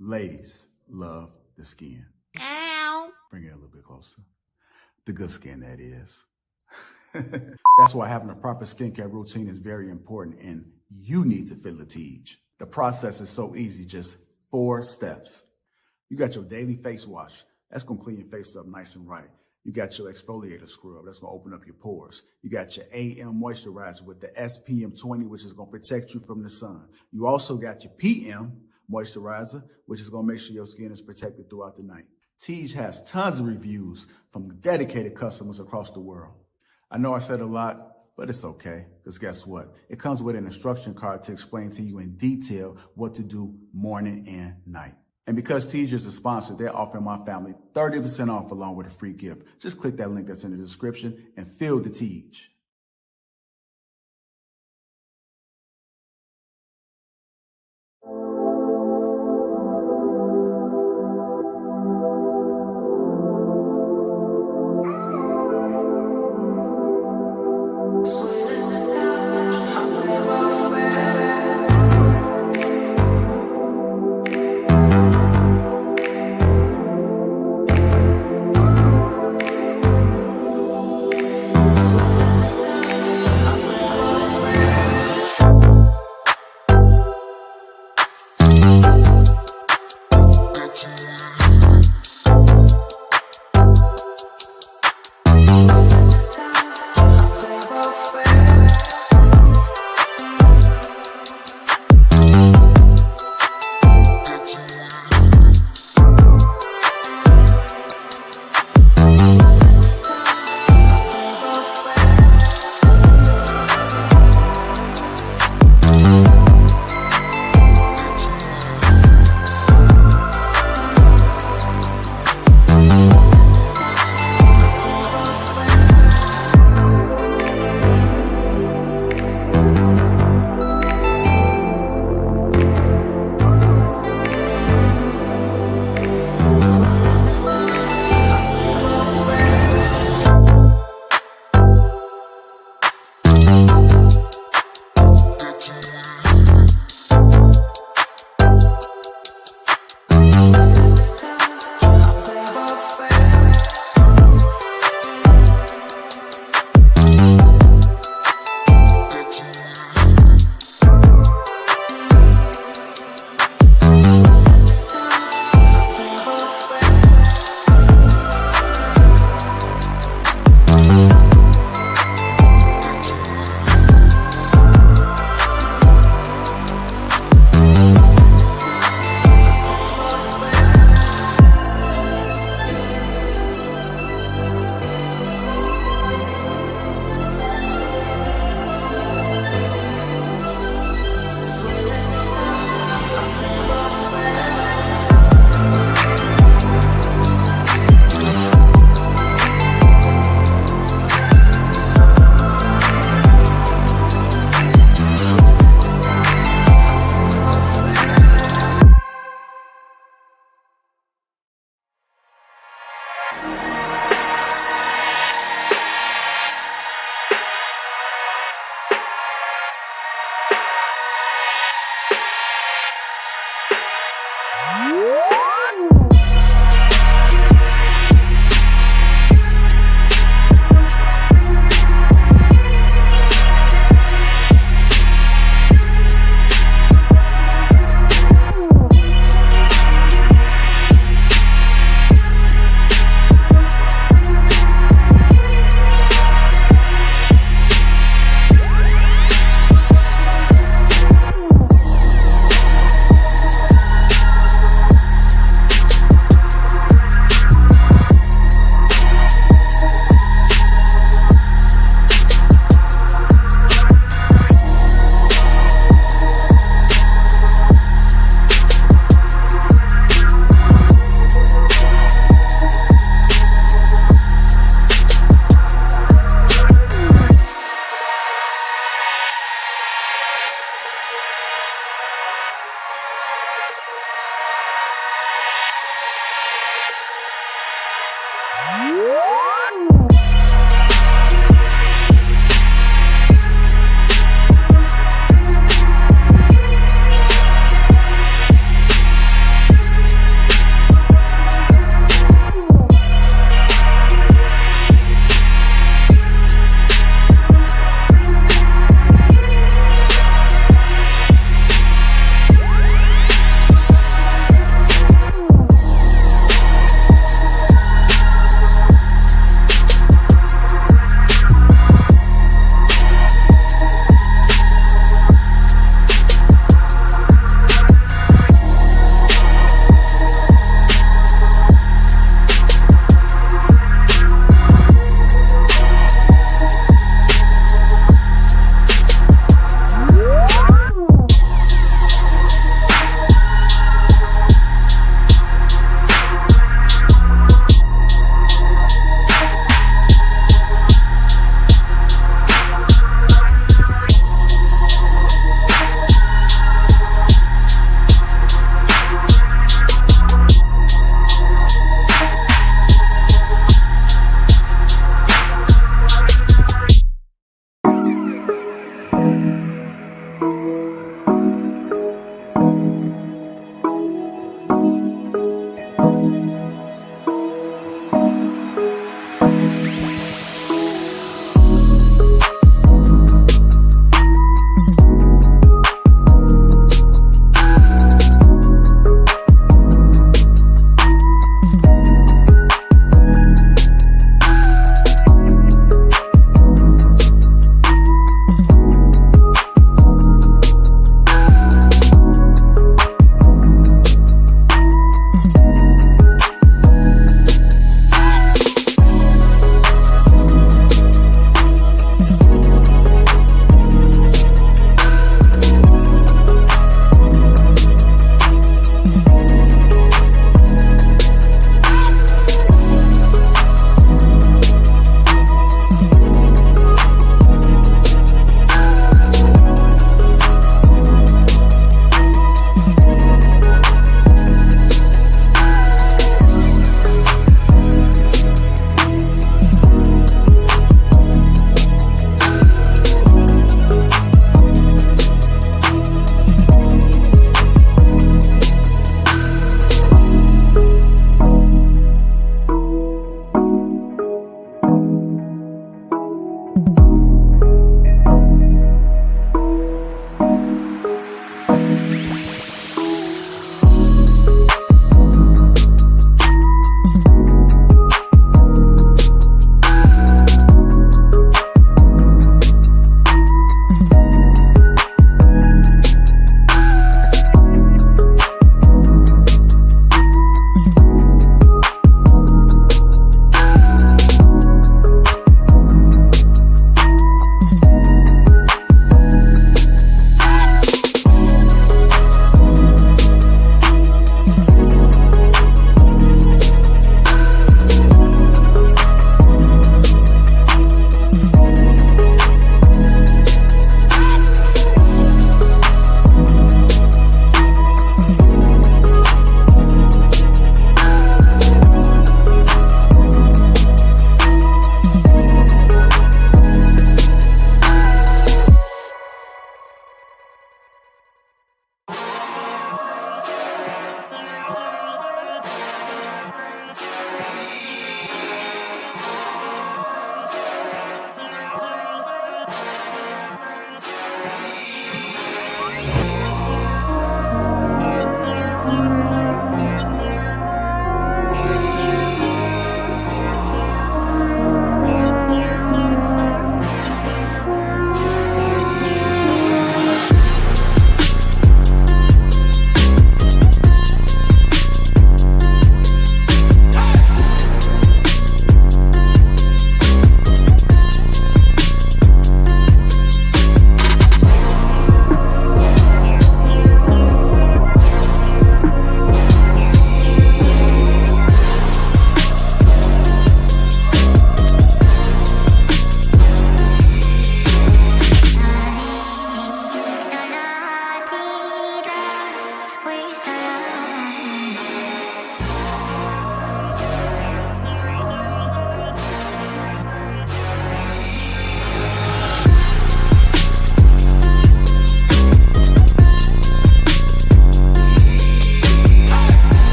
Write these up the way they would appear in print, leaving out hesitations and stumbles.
Ladies love the skin. Ow. Bring it a little bit closer. The good skin, that is. That's why having a proper skincare routine is very important, and you need to feel Lapeef. The process is so easy, just 4 steps. You got your daily face wash. That's going to clean your face up nice and right. You got your exfoliator scrub. That's going to open up your pores. You got your AM moisturizer with the SPM 20, which is going to protect you from the sun. You also got your PM moisturizer, which is going to make sure your skin is protected throughout the night. Tej has tons of reviews from dedicated customers across the world. I know I said a lot, but it's okay, because guess what? It comes with an instruction card to explain to you in detail what to do morning and night. And because Tej is a sponsor, they're offering my family 30% off along with a free gift. Just click that link that's in the description and feel the Tej.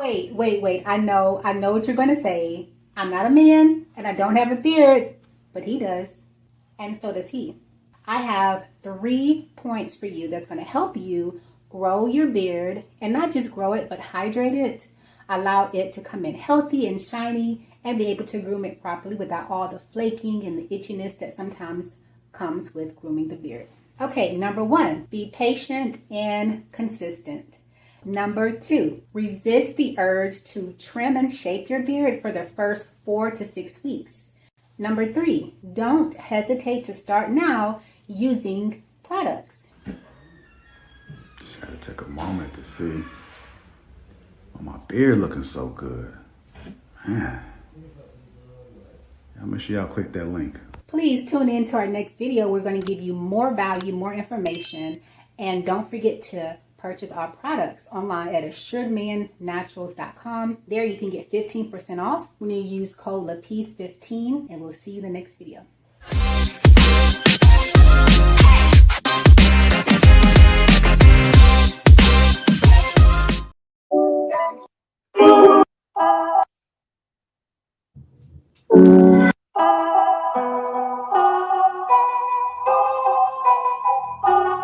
Wait. I know what you're going to say. I'm not a man and I don't have a beard, but he does. And so does he. I have 3 points for you that's going to help you grow your beard, and not just grow it, but hydrate it, allow it to come in healthy and shiny, and be able to groom it properly without all the flaking and the itchiness that sometimes comes with grooming the beard. Okay, number 1, be patient and consistent. Number 2, resist the urge to trim and shape your beard for the first 4 to 6 weeks. Number 3, don't hesitate to start now using products. Just gotta take a moment to see. Oh, my beard looking so good. Man. I'll make sure y'all click that link. Please tune in to our next video. We're going to give you more value, more information, and don't forget to purchase our products online at assuredmannaturals.com. There you can get 15% off when you use code Lapeef15, and we'll see you in the next video.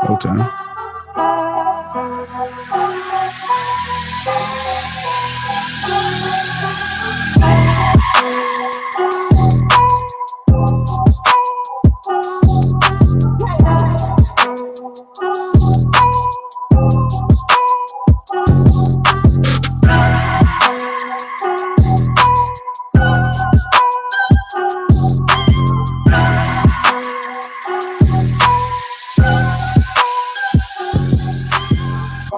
Whole time.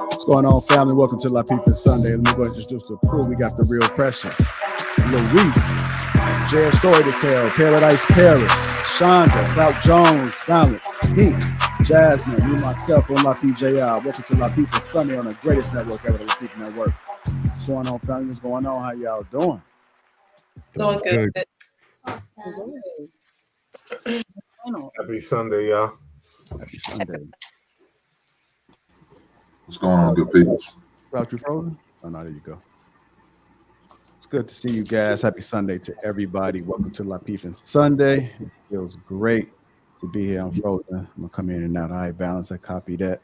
What's going on, family? Welcome to Lapeef-ing Sundays. Let me go ahead and introduce the crew. We got the real precious Luis, Jay Story to Tell, Paradise Paris, Shonda, Clout Jones, Balance, Pink, Jasmine, me, myself, on Lapeef JR. Welcome to Lapeef-ing Sunday on the greatest network ever, the Lapeef Network. What's going on, family? What's going on? How y'all doing? Doing good. Happy Sunday, y'all. Happy Sunday. What's going on, good people? Clout, you frozen? Oh, no, there you go. It's good to see you guys. Happy Sunday to everybody. Welcome to Lapeef-ing Sunday. It feels great to be here. I'm frozen. I'm going to come in and out. All right, Balance. I copy that.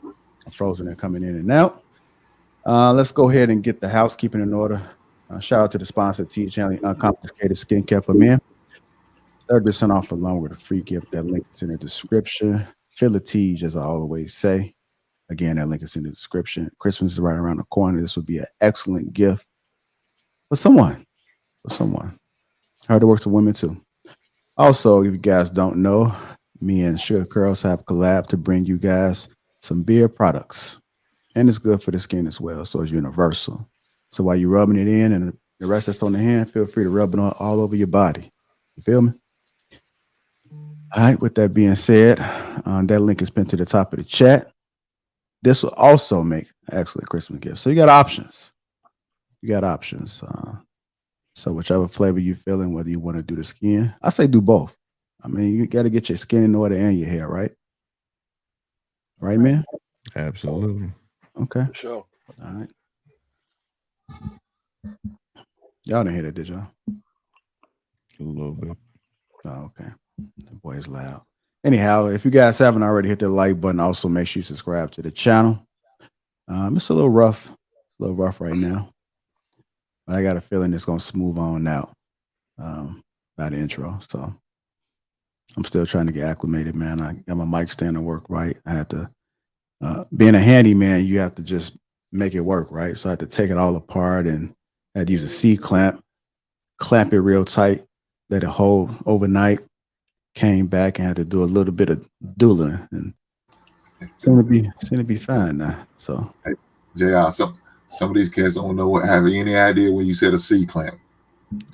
I'm frozen and coming in and out. Let's go ahead and get the housekeeping in order. Shout out to the sponsor, T-Channel, Uncomplicated Skincare for Men. 30% off along with a free gift. That link is in the description. Feel a Teej, as I always say. Again, that link is in the description. Christmas is right around the corner. This would be an excellent gift for someone. I heard it works for women too. Also, if you guys don't know, me and Sugar Curls have collabed to bring you guys some beard products. And it's good for the skin as well, so it's universal. So while you're rubbing it in and the rest that's on the hand, feel free to rub it on all over your body. You feel me? All right, with that being said, that link is pinned to the top of the chat. This will also make an excellent Christmas gift. So you got options. So whichever flavor you're feeling, whether you want to do the skin, I say do both. I mean, you got to get your skin in order and your hair, right? Right, man? Absolutely. Okay. For sure. All right. Y'all didn't hear that, did y'all? A little bit. Oh, okay. The boy is loud. Anyhow, if you guys haven't already hit the like button, also make sure you subscribe to the channel. It's a little rough right now, but I got a feeling it's gonna smooth on out by the intro. So I'm still trying to get acclimated, man. I got my mic stand to work right. I had to, being a handyman, you have to just make it work, right? So I had to take it all apart and I had to use a C-clamp, clamp it real tight, let it hold overnight. Came back and had to do a little bit of doodling, and seem to be fine now. So, hey, JR, some of these kids don't know what have any idea when you said a C clamp.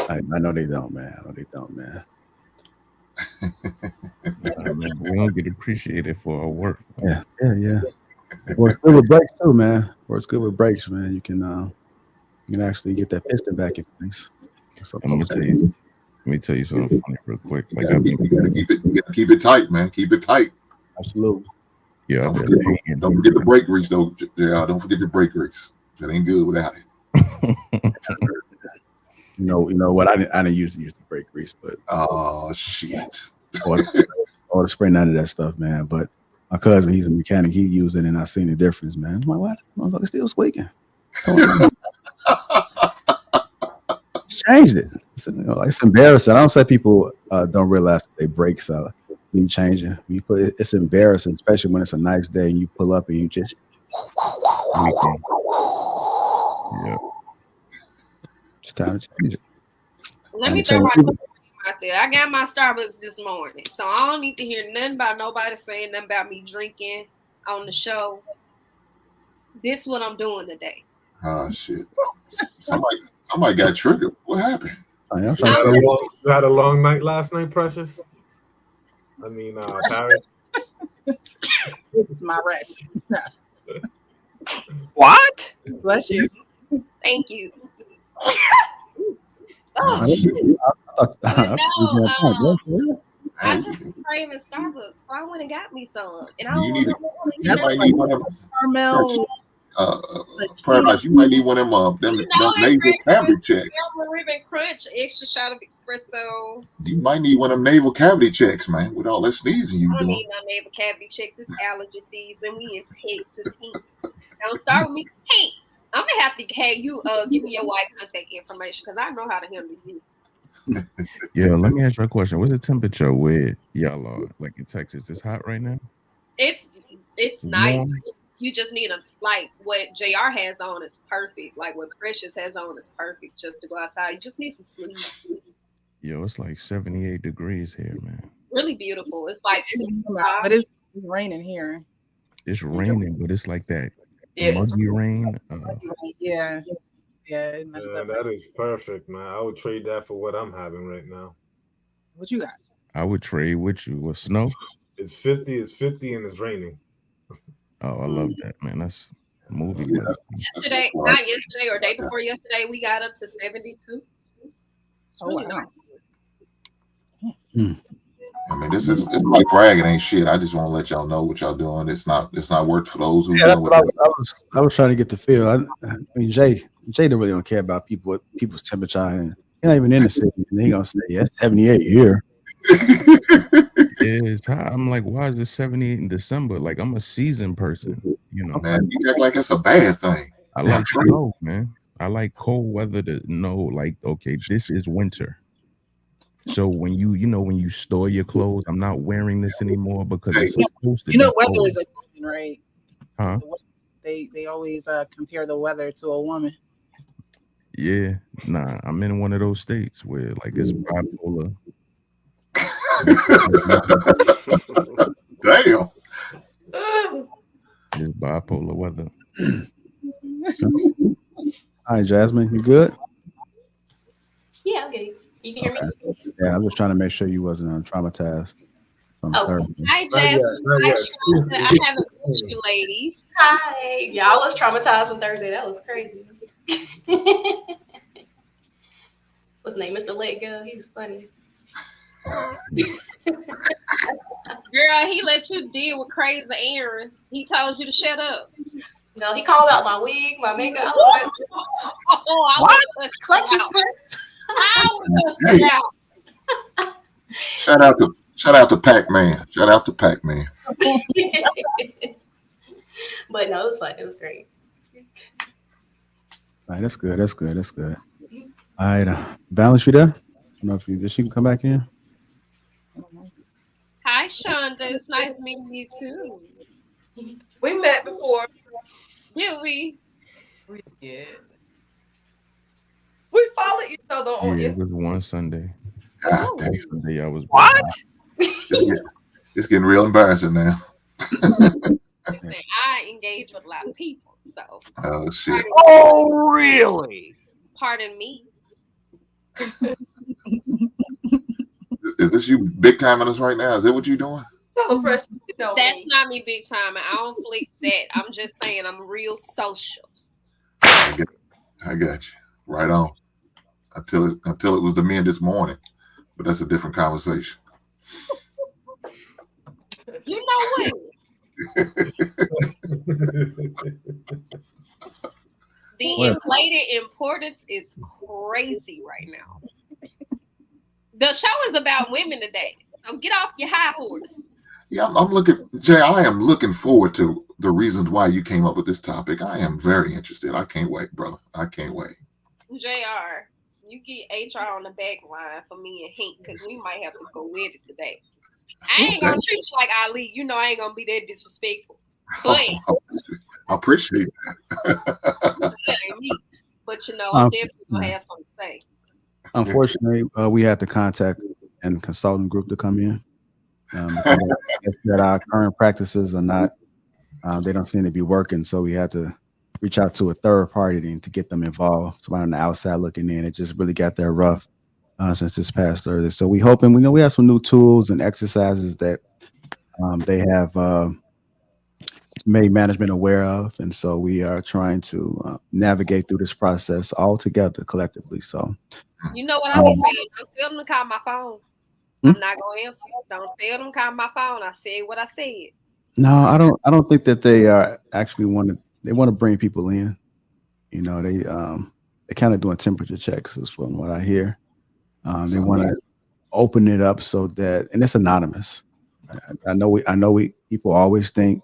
I know they don't, man. We don't get appreciated for our work. Yeah. Works good with brakes too, man. Works good with brakes, man. You can actually get that piston back in place. Let me tell you something funny real quick. You gotta keep it tight, man. Keep it tight. Absolutely. Yeah. Don't forget the brake grease, though. Yeah, don't forget the brake grease. That ain't good without it. You know what? I didn't use to brake grease, but Oh shit. or to spray none of that stuff, man. But my cousin, he's a mechanic. He used it, and I seen the difference, man. I'm like, what? Motherfucker still squeaking. Changed it. It's embarrassing. I don't say people don't realize that they brakes need changing. It's embarrassing, especially when it's a nice day and you pull up and you just. Yeah. It's time to change it. Let me throw my question out there. I got my Starbucks this morning, so I don't need to hear nothing about nobody saying nothing about me drinking on the show. This is what I'm doing today. Oh shit! Somebody got triggered. What happened? You had a long night last night, Precious? I mean, Paris. It's my rest. What? Bless you. Thank you. Oh, I just been craving Starbucks, so I went and got me some. And I You might need one of them. Caramel. Paradise, you might need one of them naval cavity checks. Ribbon crunch, extra shot of espresso. You might need one of them naval cavity checks, man, with all that sneezing you I don't doing. need no naval cavity checks. It's allergy season. We in Texas. Don't start with me. Hey, I'm gonna have to have you give me your wife contact information because I know how to handle you. Yeah, let me ask you a question. What's the temperature where y'all are? Like in Texas, it's hot right now? It's nice. You just need like what JR has on is perfect. Like what Precious has on is perfect just to go outside. You just need some sleeves. Yo, it's like 78 degrees here, man. Really beautiful. It's like but it's raining here. It's raining, but it's like that Yes. muggy rain. Yeah. It messed up. That is perfect, man. I would trade that for what I'm having right now. What you got? I would trade with you with snow. It's 50, and it's raining. Oh, I love that, man. That's a movie. Yeah. Yesterday, not yesterday or day before yesterday, we got up to 72. It's really nice. I mean, it's like bragging ain't shit. I just want to let y'all know what y'all doing. It's not work for those who That's doing what I was trying to get the feel. I mean, Jay really don't care about people's temperature, and he's not even in the city. And he gonna say, "Yeah, it's 78 here." It's hot. I'm like, why is it 78 in December? Like, I'm a seasoned person, you know. Man, you act like it's a bad thing. I like snow, man. I like cold weather to know, like, okay, this is winter. So when you store your clothes, I'm not wearing this anymore because it's supposed to. Weather is a woman, right? Huh? They always compare the weather to a woman. Yeah, nah, I'm in one of those states where like it's bipolar. Damn. It's bipolar weather. Hi, Jasmine, you good? Yeah, I'm good. You can hear me? Yeah, I'm just trying to make sure you wasn't traumatized from Thursday. Hi, Jasmine. Hi, Shonda. I haven't met you, ladies. Hi. Yeah, I was traumatized on Thursday. That was crazy. What's his name? Mr. Let Go. He was funny. Girl, he let you deal with crazy Aaron. He told you to shut up. No, he called out my wig, my makeup. I was like, what? Clutch his Shout out to Pac-Man. Shout out to Pac-Man. But no, it was fun. It was great. All right, that's good. All right, Balance, you there? I don't know if she can come back in. Hi, Shonda. It's nice meeting you too. We met before. Did we? We did. We followed each other on It was one Sunday. God damn. Sunday I was what? It's getting real embarrassing now. I engage with a lot of people, so. Oh shit. Oh really? Pardon me. Is this you big timing us right now? Is that what you're doing? That's not me big time. I don't flex that. I'm just saying I'm real social. I got you. Right on. Until it was the men this morning. But that's a different conversation. You know what? The inflated importance is crazy right now. The show is about women today. So get off your high horse. Yeah, I'm looking, Jay. I am looking forward to the reasons why you came up with this topic. I am very interested. I can't wait, brother. I can't wait. JR, you get HR on the back line for me and Hank because we might have to go with it today. I ain't gonna treat you like Ali. You know I ain't gonna be that disrespectful. But I appreciate that. but you know, I'm definitely gonna have something to say. Unfortunately, we had to contact a consulting group to come in. That our current practices are not, they don't seem to be working. So we had to reach out to a third party to get them involved. Somebody on the outside looking in. It just really got there rough since this past Thursday. So we hoping, we know we have some new tools and exercises that they have made management aware of. And so we are trying to navigate through this process all together collectively. So, you know what I be saying? Don't tell them to call my phone. I'm not gonna answer. Don't tell them to call my phone. I said what I said. No, I don't think that they are actually they want to bring people in. You know, they kind of doing temperature checks is from what I hear. They want to open it up so that, and it's anonymous. I know we people always think,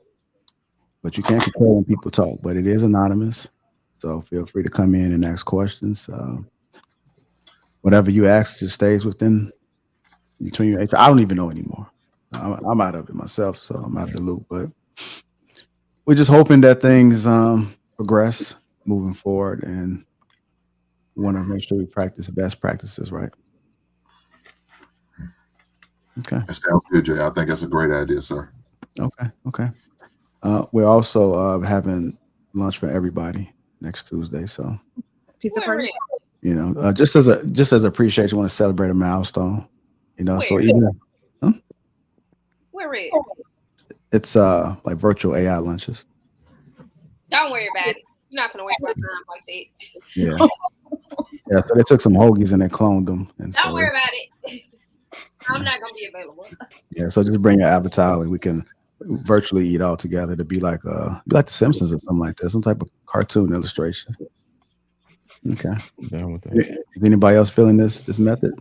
but you can't control when people talk, but it is anonymous. So feel free to come in and ask questions. Whatever you ask just stays between your HR. I don't even know anymore. I'm out of it myself, so I'm out of the loop. But we're just hoping that things progress moving forward, and we want to make sure we practice best practices, right? Okay. That sounds good, Jay. I think that's a great idea, sir. Okay. We're also having lunch for everybody next Tuesday. So Pizza party. You know, just as appreciation, want to celebrate a milestone. You know, so even where is it's like virtual AI lunches. Don't worry about it. You're not gonna waste my time like that. Yeah. So they took some hoagies and they cloned them. And don't worry about it. I'm not gonna be available. Yeah. So just bring your avatar and we can virtually eat all together to be like the Simpsons or something like that, some type of cartoon illustration. Okay. Down with that. Is anybody else feeling this method?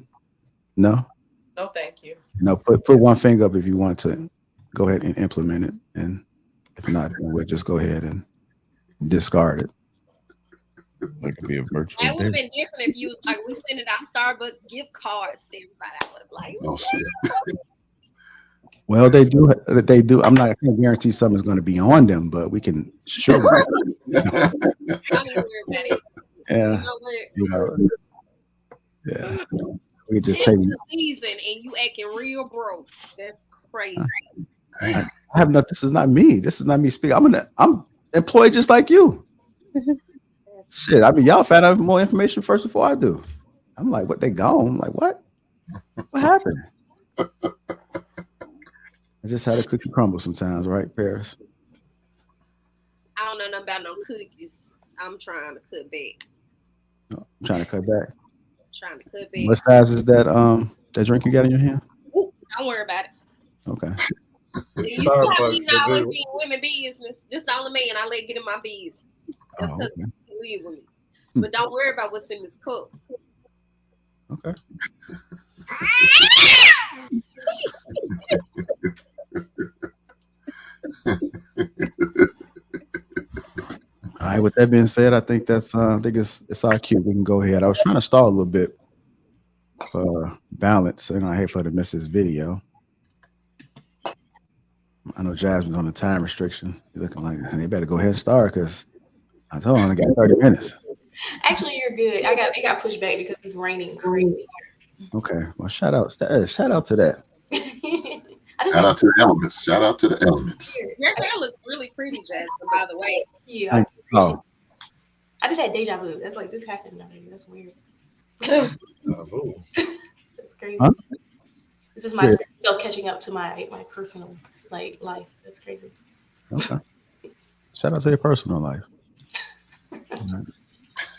No. No, thank you. No. Put one finger up if you want to go ahead and implement it, and if not, then we'll just go ahead and discard it. That could be a virtual. That would have been different if you was like we sent it out Starbucks gift cards to everybody. I would have like. Oh shit. Well, they do. I'm not going to guarantee something's going to be on them, but we can show them. Yeah. You know, yeah. We just it's take the season and you acting real broke. That's crazy. I have no. This is not me. This is not me speaking. I'm employed just like you. Shit. I mean, y'all found out more information first before I do. I'm like, what? They gone? I'm like, what? What happened? I just had a cookie crumble sometimes, right, Paris? I don't know nothing about no cookies. I'm trying to cut back. I'm trying to cut back. Trying to cut back. What size is that that drink you got in your hand? Don't worry about it. Okay. You see how we always be women business. This the only man I let get in my business. That's because he live with me. But don't worry about what's in this cup. Okay. All right. With that being said, I think it's our cue. We can go ahead. I was trying to stall a little bit for balance, and I hate for her to miss this video. I know Jasmine's on the time restriction. You're looking like they better go ahead and start because I told them I got 30 minutes. Actually, you're good. It got pushed back because it's raining crazy. Okay. Well, shout out to that. Shout out to the elements. Shout out to the elements. Your hair looks really pretty, Jasmine, by the way. Yeah. Oh. I just had deja vu. That's like this happened already. That's weird. That's crazy. Huh? This is myself catching up to my personal life. That's crazy. Okay. Shout out to your personal life.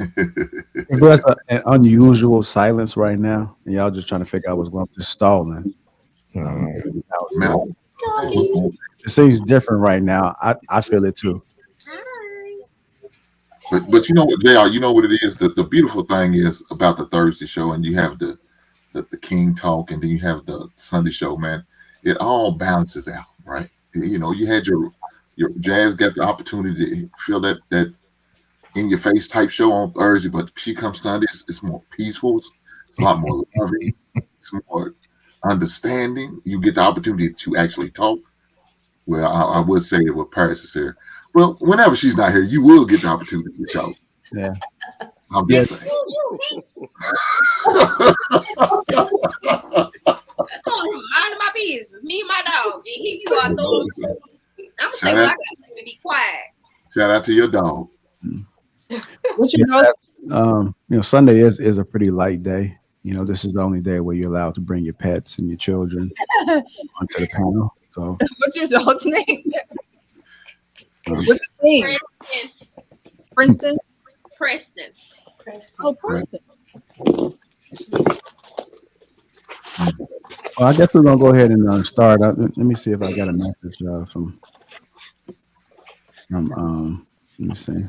If there's an unusual silence right now, and y'all just trying to figure out what's going on, just stalling. It seems different right now. I feel it too. But you know what, JR, you know what it is? The beautiful thing is about the Thursday show, and you have the King Talk, and then you have the Sunday show, man. It all balances out, right? You know, you had your Jazz got the opportunity to feel that in your face type show on Thursday, but she comes Sunday, it's more peaceful, it's a lot more loving, it's more understanding. You get the opportunity to actually talk. Well, I would say it with Paris is here. Well, whenever she's not here, you will get the opportunity to talk. Yeah. I'm Yes. just saying. I'm minding my business. Me and my dog. And here you are throwing. I'm gonna say what I gotta say to be quiet. Shout out to your dog. What's your dog? You know, Sunday is a pretty light day. You know, this is the only day where you're allowed to bring your pets and your children onto the panel. So, What's your dog's name? What's his name? Princeton. Princeton. Preston. Oh, Princeton. well, I guess we're gonna go ahead and start. Let me see if I got a message from. Let me see.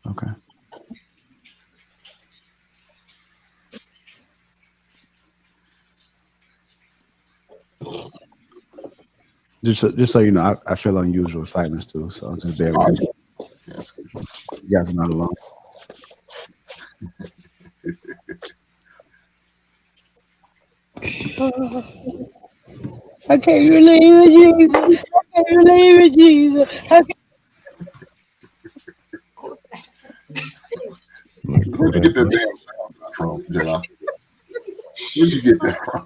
Okay. Just so you know, I feel unusual silence too, so just bear with me. You guys are not alone. I can't believe it, Jesus. I can't believe it, Jesus. Where'd you get that damn sound from, JR? Where'd you get that from?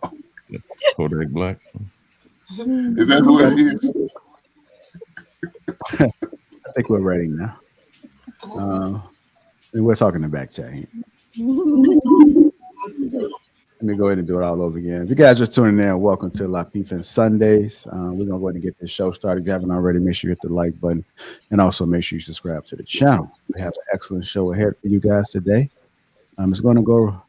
Kodak Black. Is that who it is? I think we're ready now. And we're talking to back chat. Let me go ahead and do it all over again. If you guys just tuning in, welcome to Lapeef-ing Sundays. We're going to go ahead and get this show started. If you haven't already, make sure you hit the like button and also make sure you subscribe to the channel. We have an excellent show ahead for you guys today. It's going to go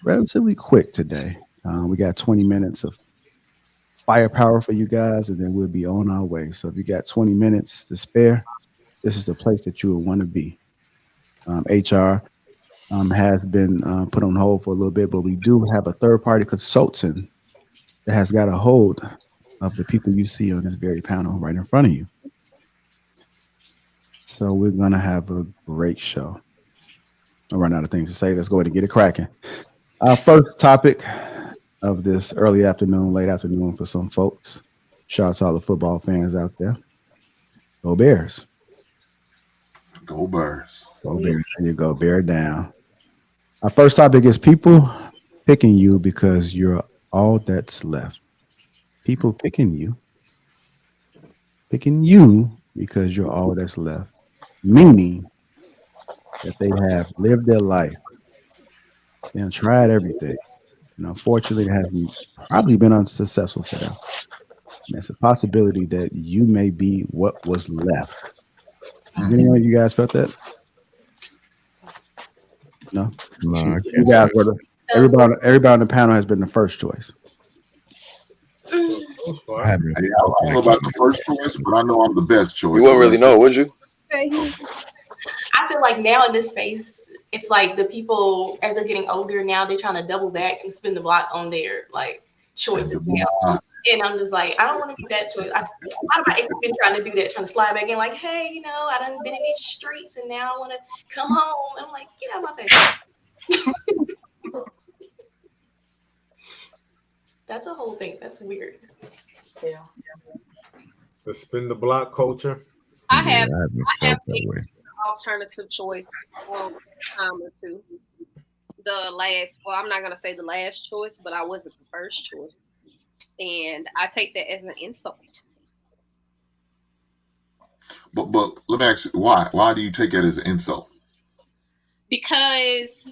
relatively quick today. We got 20 minutes of firepower for you guys, and then we'll be on our way. So if you got 20 minutes to spare, this is the place that you would want to be. HR has been put on hold for a little bit, but we do have a third-party consultant that has got a hold of the people you see on this very panel right in front of you. So we're going to have a great show. I'll run out of things to say. Let's go ahead and get it cracking. Our first topic of this early afternoon, late afternoon for some folks. Shout out to all the football fans out there. Go Bears. Go Bears. Go Bears. There you go. Bear down. Our first topic is people picking you because you're all that's left. People picking you because you're all that's left. Meaning that they have lived their life. They have tried everything. And unfortunately, it has probably been unsuccessful for them. And it's a possibility that you may be what was left. Anyone of you guys felt that? No? No, I You can't. guys were everybody on the panel has been the first choice. I haven't. Hey, I don't know about the first choice, but I know I'm the best choice. You wouldn't really know, would you? I feel like now in this space, it's like the people, as they're getting older now, they're trying to double back and spin the block on their like choices now. And I'm just like, I don't want to be that choice. A lot of my ex have been trying to do that, trying to slide back in, like, hey, you know, I done been in these streets and now I want to come home. I'm like, get out of my face. That's a whole thing. That's weird. Yeah. The spin the block culture. I have felt that way. Alternative choice one time or two. I'm not gonna say the last choice, but I wasn't the first choice. And I take that as an insult. But let me ask you, why? Why do you take that as an insult? Because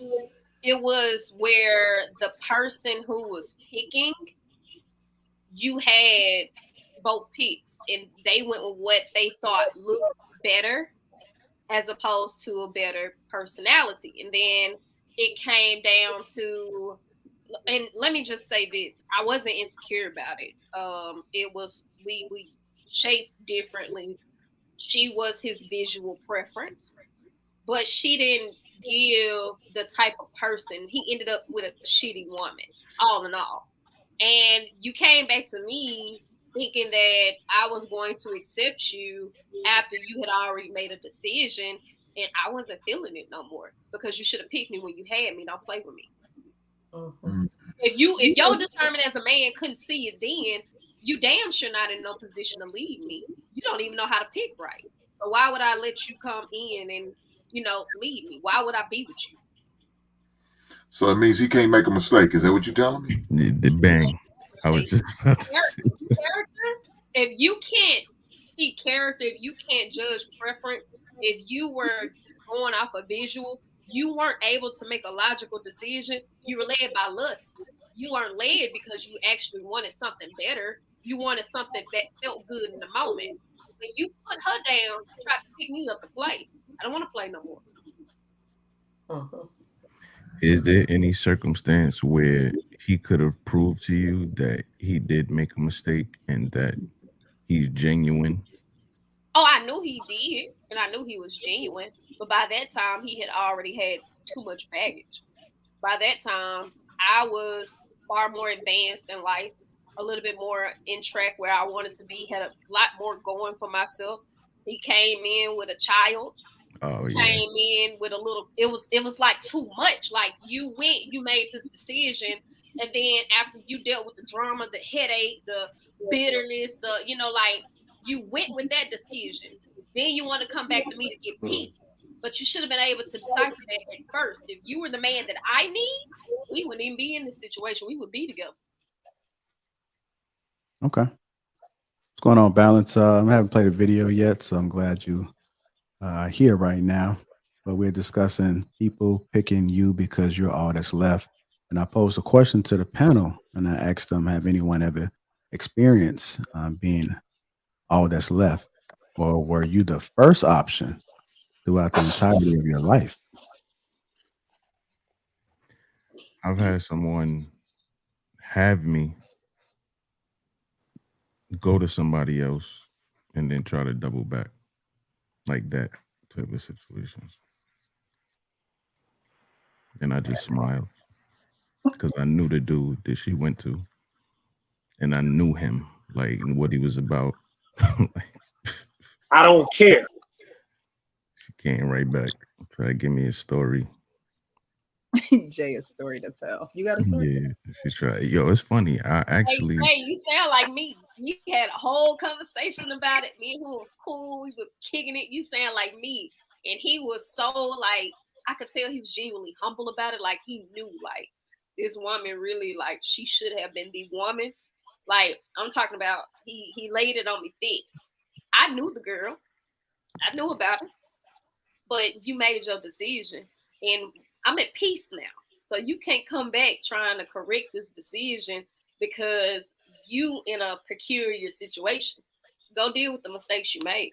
it was where the person who was picking, you had both picks, and they went with what they thought looked better as opposed to a better personality. And then it came down to, and let me just say this, I wasn't insecure about it. It was we shaped differently. She was his visual preference, but she didn't give the type of person. He ended up with a shitty woman, all in all. And you came back to me thinking that I was going to accept you after you had already made a decision, and I wasn't feeling it no more because you should have picked me when you had me. Don't play with me. Mhm. If your discernment as a man couldn't see it then, you damn sure not in no position to lead me. You don't even know how to pick right. So why would I let you come in and lead me? Why would I be with you? So it means he can't make a mistake. Is that what you're telling me? The bang. I was just about to say. Character. If you can't see character, if you can't judge preference, if you were just going off a visual, you weren't able to make a logical decision. You were led by lust. You weren't led because you actually wanted something better. You wanted something that felt good in the moment. When you put her down, try to pick me up to play. I don't want to play no more. Mhm. Is there any circumstance where he could have proved to you that he did make a mistake and that he's genuine? Oh, I knew he did, and I knew he was genuine. But by that time, he had already had too much baggage. By that time, I was far more advanced in life, a little bit more in track where I wanted to be, had a lot more going for myself. He came in with a child, Oh yeah. came in with a little, it was like too much. Like you made this decision, and then after you dealt with the drama, the headache, the bitterness, like you went with that decision. Then you want to come back to me to get peace. But you should have been able to decipher that at first. If you were the man that I need, we wouldn't even be in this situation. We would be together. Okay. What's going on, Balance? I haven't played a video yet, so I'm glad you here right now. But we're discussing people picking you because you're all that's left. And I posed a question to the panel, and I asked them, have anyone ever experienced being all that's left? Or were you the first option throughout the entirety of your life? I've had someone have me go to somebody else and then try to double back, like that type of situation. And I just smiled because I knew the dude that she went to, and I knew him, like what he was about. I don't care. She came right back, try to give me a story. Jay, a story to tell. You got a story? Yeah, she tried. Yo, it's funny. I actually, Hey, you sound like me. You had a whole conversation about it. Me and him was cool. He was kicking it. You sound like me. And he was so like, I could tell he was genuinely humble about it. Like he knew like this woman really like she should have been the woman. Like I'm talking about he laid it on me thick. I knew the girl. I knew about her. But you made your decision. And I'm at peace now. So you can't come back trying to correct this decision because you in a peculiar situation. Go deal with the mistakes you made.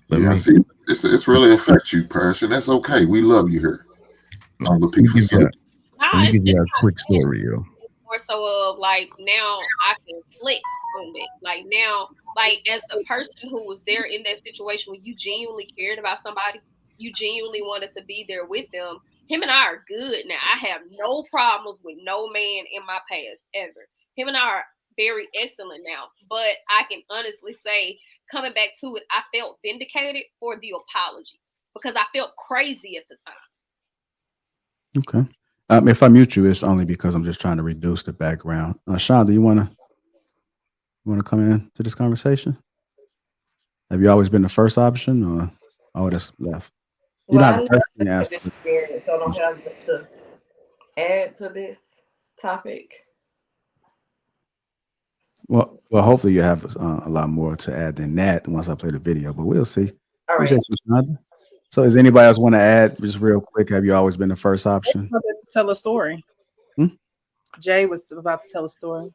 Yeah, see, it's really affect you, Paris, and that's okay. We love you here on the Lapeef Sundays. Let me give you a quick story, yo. It's more so of like now I can flex on that. Like now, like as a person who was there in that situation when you genuinely cared about somebody, you genuinely wanted to be there with them. Him and I are good now. I have no problems with no man in my past ever. Him and I are very excellent now. But I can honestly say, coming back to it, I felt vindicated for the apology because I felt crazy at the time. Okay. If I mute you, it's only because I'm just trying to reduce the background. Sean, do you want to come in to this conversation? Have you always been the first option, or all that's left? You're Well, not the person to ask. experience, so I don't have to add to this topic. Well, hopefully you have a lot more to add than that once I play the video, but we'll see. All right. Appreciate you, Shonda. So, does anybody else want to add just real quick? Have you always been the first option? Tell a story. Jay was about to tell a story.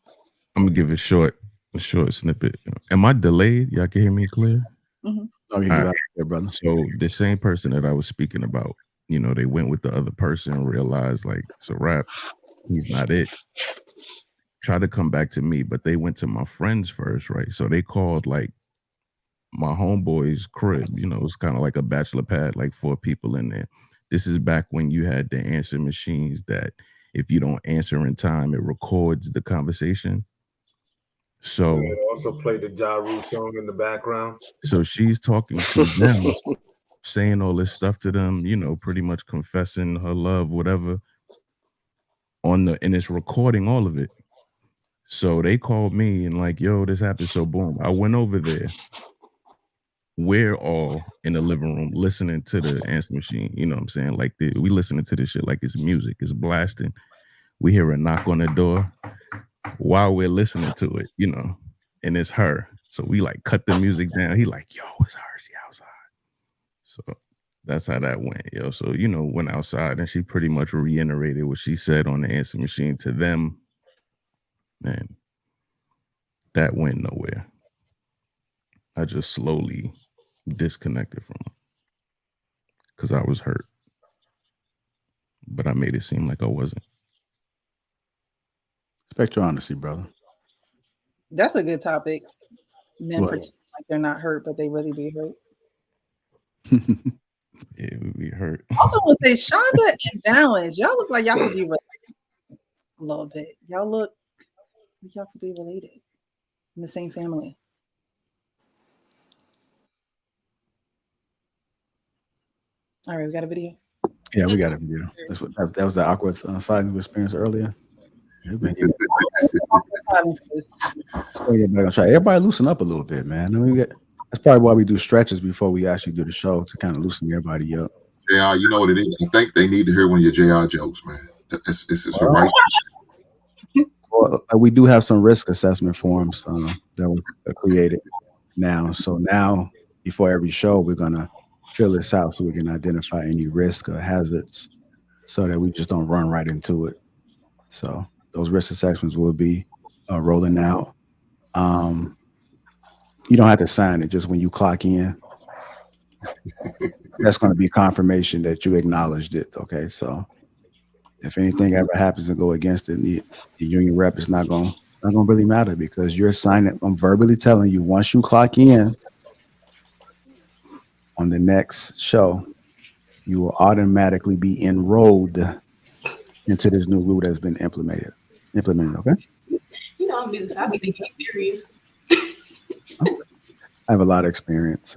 I'm gonna give a short snippet. Am I delayed? Y'all can hear me clear? Mm-hmm. Oh, you can there, brother. So the same person that I was speaking about, they went with the other person and realized like it's a wrap. He's not it. tried to come back to me, but they went to my friends first, right? So they called like my homeboy's crib. You know, it's kind of like a bachelor pad, like 4 people in there. This is back when you had the answer machines that if you don't answer in time, it records the conversation. So it also played the Ja Rule song in the background. So she's talking to them, saying all this stuff to them, you know, pretty much confessing her love, whatever, and it's recording all of it. So they called me and like, yo, this happened. So boom, I went over there. We're all in the living room listening to the answer machine. You know what I'm saying? Like we listening to this shit like it's music. It's blasting. We hear a knock on the door while we're listening to it, you know, and it's her. So we like cut the music down. He like, yo, it's her. She outside. So that's how that went, yo. So, you know, went outside and she pretty much reiterated what she said on the answer machine to them. And that went nowhere. I just slowly disconnected from her because I was hurt. But I made it seem like I wasn't. Respect your honesty, brother. That's a good topic. Men What? pretend like they're not hurt, but they really be hurt. Yeah, we be hurt. I also want to say, Shonda and Balance, y'all look like y'all could be related a little bit. Y'all look like y'all could be related in the same family. All right, we got a video. Yeah, we got a video. That was the awkward silence we experienced earlier. Everybody loosen up a little bit, man. That's probably why we do stretches before we actually do the show, to kind of loosen everybody up. JR, you know what it is? I think they need to hear one of your JR jokes, man. It's right. Well, we do have some risk assessment forms that were created now. So now, before every show, we're going to fill this out so we can identify any risk or hazards so that we just don't run right into it. So those risk assessments will be rolling out. You don't have to sign it. Just when you clock in, that's going to be confirmation that you acknowledged it. Okay, so if anything ever happens to go against it, the union rep is not going to really matter because you're signing. I'm verbally telling you, once you clock in on the next show, you will automatically be enrolled into this new rule that's been implemented. Okay. You know, I'm being serious. I have a lot of experience.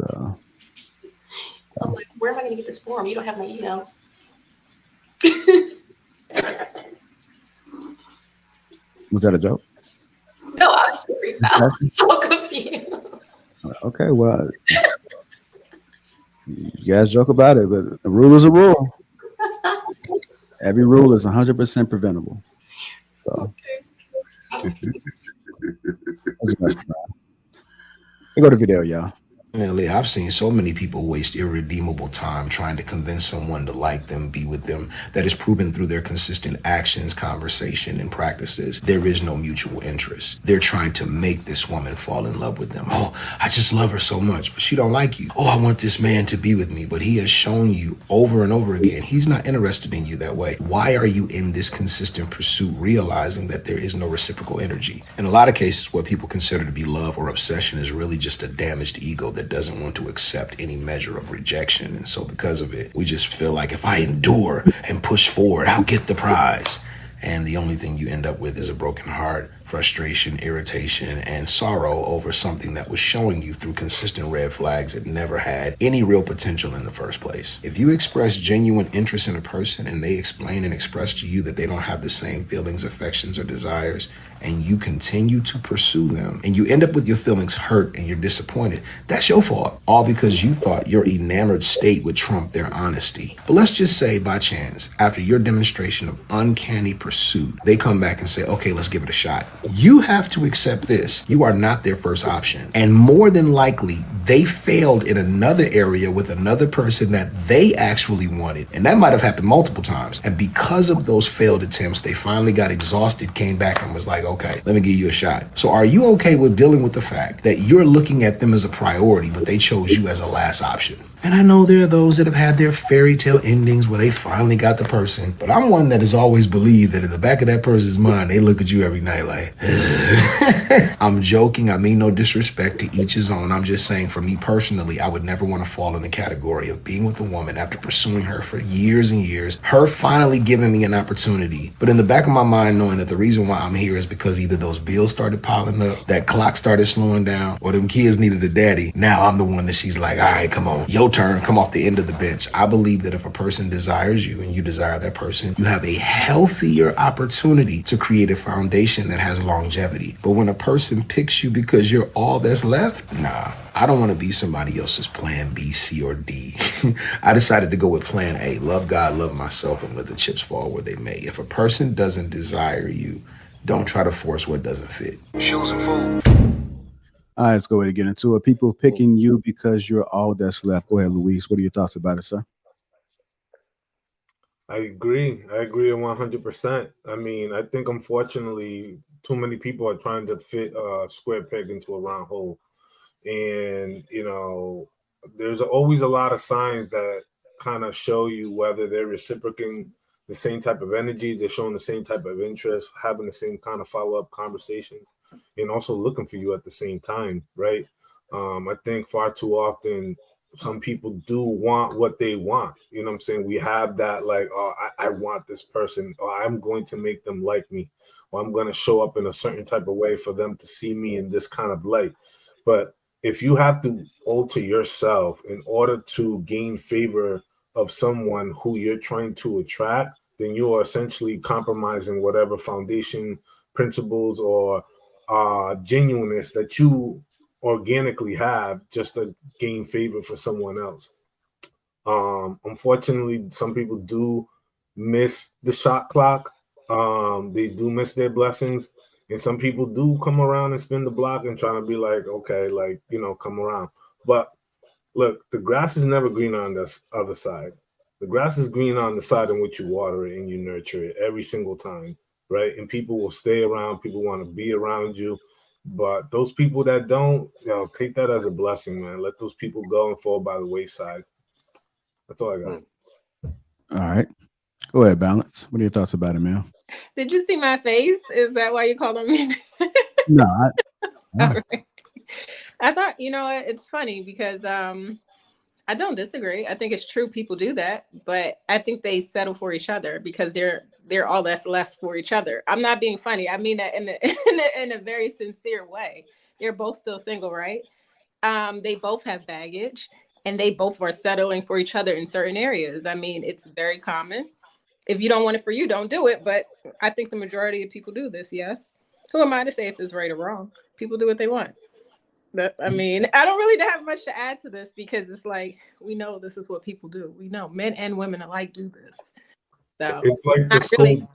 I'm like, where am I going to get this form? You don't have my email. Was that a joke? No, I was serious. I'm so confused. Okay, well, you guys joke about it, but the rule is a rule. Every rule is 100% preventable. So, we go to video, y'all. I've seen so many people waste irredeemable time trying to convince someone to like them, be with them, that is proven through their consistent actions, conversation, and practices. There is no mutual interest. They're trying to make this woman fall in love with them. Oh, I just love her so much, but she don't like you. Oh, I want this man to be with me, but he has shown you over and over again he's not interested in you that way. Why are you in this consistent pursuit, realizing that there is no reciprocal energy? In a lot of cases, what people consider to be love or obsession is really just a damaged ego that doesn't want to accept any measure of rejection. And so because of it, we just feel like if I endure and push forward, I'll get the prize. And the only thing you end up with is a broken heart, frustration, irritation, and sorrow over something that was showing you through consistent red flags it never had any real potential in the first place. If you express genuine interest in a person and they explain and express to you that they don't have the same feelings, affections, or desires, and you continue to pursue them, and you end up with your feelings hurt and you're disappointed, that's your fault. All because you thought your enamored state would trump their honesty. But let's just say by chance, after your demonstration of uncanny pursuit, they come back and say, okay, let's give it a shot. You have to accept this. You are not their first option. And more than likely, they failed in another area with another person that they actually wanted. And that might have happened multiple times. And because of those failed attempts, they finally got exhausted, came back and was like, okay, let me give you a shot. So are you okay with dealing with the fact that you're looking at them as a priority, but they chose you as a last option? And I know there are those that have had their fairy tale endings where they finally got the person. But I'm one that has always believed that in the back of that person's mind, they look at you every night like, I'm joking. I mean no disrespect, to each his own. I'm just saying, for me personally, I would never want to fall in the category of being with a woman after pursuing her for years and years, her finally giving me an opportunity, but in the back of my mind knowing that the reason why I'm here is because either those bills started piling up, that clock started slowing down, or them kids needed a daddy. Now I'm the one that she's like, all right, come on, your turn, come off the end of the bench. I believe that if a person desires you and you desire that person, you have a healthier opportunity to create a foundation that has longevity. But when a person picks you because you're all that's left, nah. I don't want to be somebody else's plan B, C, or D. I decided to go with plan A. Love God, love myself, and let the chips fall where they may. If a person doesn't desire you, don't try to force what doesn't fit. Shoes and food. All right, let's go ahead and get into it. People picking you because you're all that's left. Go ahead, Luis. What are your thoughts about it, sir? I agree 100%. I mean, I think unfortunately too many people are trying to fit a square peg into a round hole. And, you know, there's always a lot of signs that kind of show you whether they're reciprocating the same type of energy, they're showing the same type of interest, having the same kind of follow-up conversation, and also looking for you at the same time, right? I think far too often some people do want what they want. You know what I'm saying? We have that like, oh, I want this person, or I'm going to make them like me, or I'm going to show up in a certain type of way for them to see me in this kind of light. But if you have to alter yourself in order to gain favor of someone who you're trying to attract, then you are essentially compromising whatever foundation, principles, or genuineness that you organically have just to gain favor for someone else. Unfortunately, some people do miss the shot clock. They do miss their blessings. And some people do come around and spin the block and trying to be like, okay, like, you know, come around. But look, the grass is never green on the other side. The grass is green on the side in which you water it and you nurture it every single time, right? And people will stay around. People want to be around you. But those people that don't, you know, take that as a blessing, man. Let those people go and fall by the wayside. That's all I got. All right. Go ahead, Balance. What are your thoughts about it, man? Did you see my face? Is that why you called on me? No. All right. I thought, you know what, it's funny because I don't disagree. I think it's true people do that, but I think they settle for each other because they're all that's left for each other. I'm not being funny. I mean that in a very sincere way. They're both still single, right? They both have baggage and they both are settling for each other in certain areas. I mean, it's very common. If you don't want it for you, don't do it. But I think the majority of people do this, yes. Who am I to say if it's right or wrong? People do what they want. I mean, I don't really have much to add to this because it's like, we know this is what people do. We know men and women alike do this. So it's like the school. Really,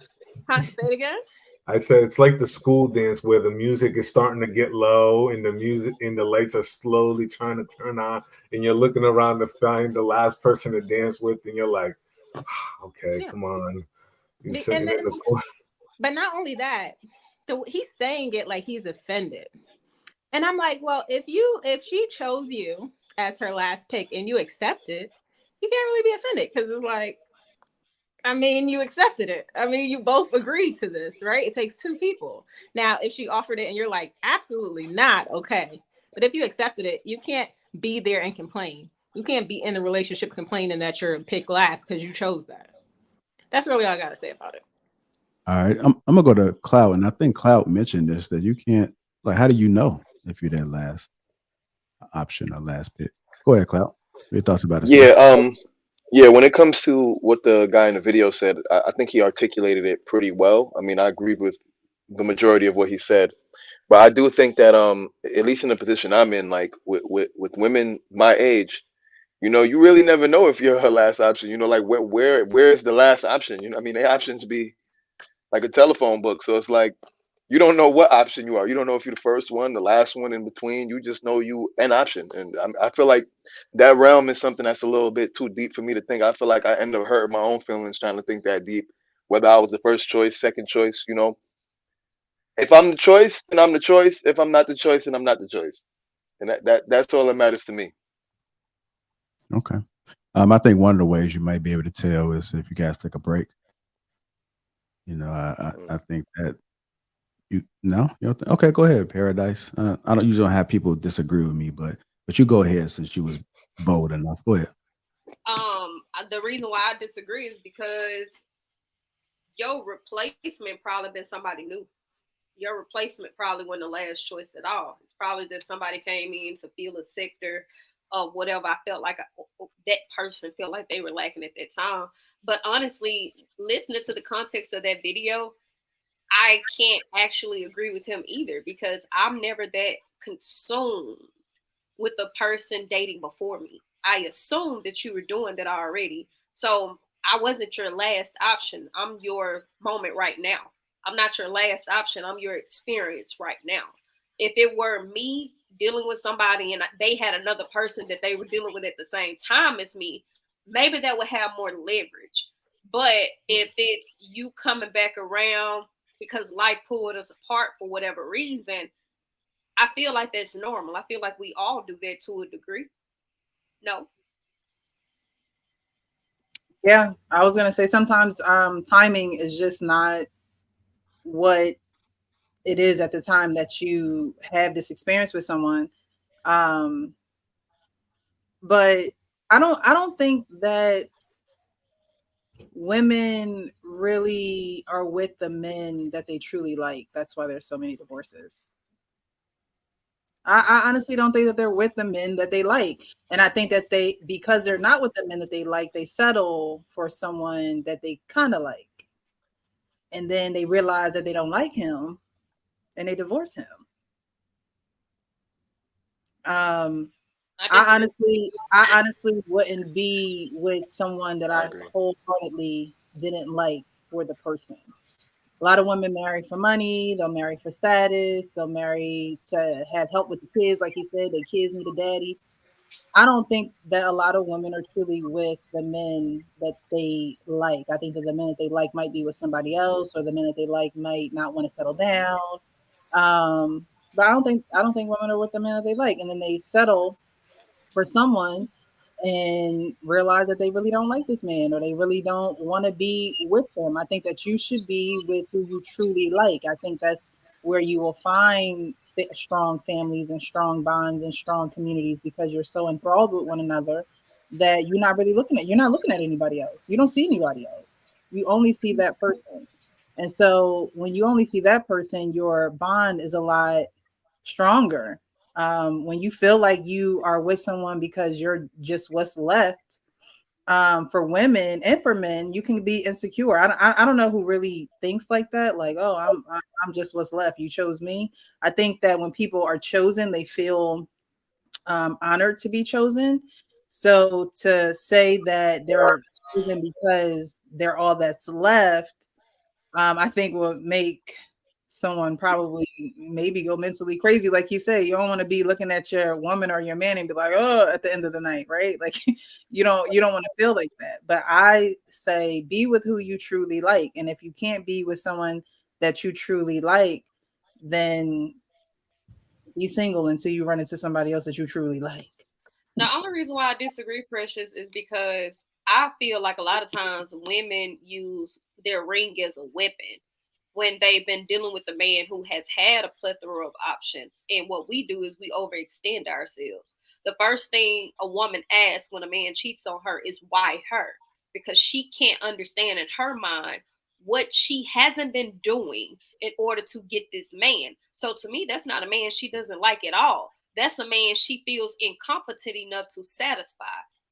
say it again. I said it's like the school dance where the music is starting to get low and the music and the lights are slowly trying to turn on, and you're looking around to find the last person to dance with, and you're like, okay, come on. But not only that, he's saying it like he's offended. And I'm like, well, if she chose you as her last pick and you accept it, you can't really be offended because it's like, I mean, you accepted it. I mean, you both agreed to this, right? It takes two people. Now, if she offered it and you're like, absolutely not, okay. But if you accepted it, you can't be there and complain. You can't be in the relationship complaining that you're picked last because you chose that. That's really all I got to say about it. All right. I'm going to go to Cloud, and I think Cloud mentioned this, that you can't, like, how do you know if you're that last option or last pick? Go ahead, Cloud. What are your thoughts about it? Yeah, yeah, when it comes to what the guy in the video said, I think he articulated it pretty well. I mean, I agreed with the majority of what he said, but I do think that at least in the position I'm in, like with women my age, you know, you really never know if you're her last option. You know, like where is the last option? You know, I mean, the options be like a telephone book, so it's like you don't know what option you are. You don't know if you're the first one, the last one in between. You just know you an option, and I feel like that realm is something that's a little bit too deep for me to think. I feel like I end up hurting my own feelings trying to think that deep. Whether I was the first choice, second choice, you know. If I'm the choice, then I'm the choice. If I'm not the choice, then I'm not the choice, and that's all that matters to me. Okay. I think one of the ways you might be able to tell is if you guys take a break. You know, I think that you don't think, okay, go ahead, Paradise. I don't usually have people disagree with me, but you go ahead since you was bold enough. Go ahead. The reason why I disagree is because your replacement probably been somebody new. Your replacement probably wasn't the last choice at all. It's probably that somebody came in to fill a sector of whatever I felt like that person felt like they were lacking at that time. But honestly, listening to the context of that video, I can't actually agree with him either because I'm never that consumed with the person dating before me. I assumed that you were doing that already. So I wasn't your last option. I'm your moment right now. I'm not your last option. I'm your experience right now. If it were me dealing with somebody and they had another person that they were dealing with at the same time as me, maybe that would have more leverage. But if it's you coming back around because life pulled us apart for whatever reason, I feel like that's normal. I feel like we all do that to a degree. No. Yeah, I was gonna say sometimes timing is just not what it is at the time that you have this experience with someone. Um, but I don't think that women really are with the men that they truly like. That's why there's so many divorces. I honestly don't think that they're with the men that they like. And I think that because they're not with the men that they like, they settle for someone that they kind of like. And then they realize that they don't like him and they divorce him. I honestly wouldn't be with someone that I wholeheartedly didn't like for the person. A lot of women marry for money, they'll marry for status, they'll marry to have help with the kids, like he said, their kids need a daddy. I don't think that a lot of women are truly with the men that they like. I think that the men that they like might be with somebody else, or the men that they like might not want to settle down. But I don't think women are with the men that they like, and then they settle for someone and realize that they really don't like this man or they really don't want to be with them. I think that you should be with who you truly like. I think that's where you will find strong families and strong bonds and strong communities because you're so enthralled with one another that you're not looking at anybody else. You don't see anybody else. You only see that person. And so when you only see that person, your bond is a lot stronger. When you feel like you are with someone because you're just what's left, for women and for men, you can be insecure. I don't know who really thinks like that. Like, oh, I'm just what's left. You chose me. I think that when people are chosen, they feel honored to be chosen. So to say that they're chosen because they're all that's left, I think will make someone probably maybe go mentally crazy. Like you say, you don't want to be looking at your woman or your man and be like, oh, at the end of the night, right? Like you don't want to feel like that. But I say be with who you truly like. And if you can't be with someone that you truly like, then be single until you run into somebody else that you truly like. The only reason why I disagree, Precious, is because I feel like a lot of times women use their ring as a weapon when they've been dealing with a man who has had a plethora of options. And what we do is we overextend ourselves. The first thing a woman asks when a man cheats on her is why her? Because she can't understand in her mind what she hasn't been doing in order to get this man. So to me, that's not a man she doesn't like at all. That's a man she feels incompetent enough to satisfy.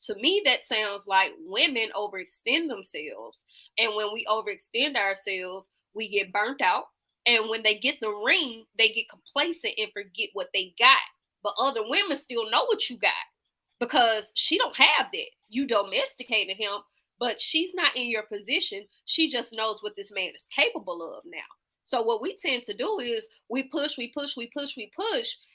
To me, that sounds like women overextend themselves. And when we overextend ourselves, we get burnt out. And when they get the ring, they get complacent and forget what they got. But other women still know what you got because she don't have that. You domesticated him, but she's not in your position. She just knows what this man is capable of now. So what we tend to do is we push,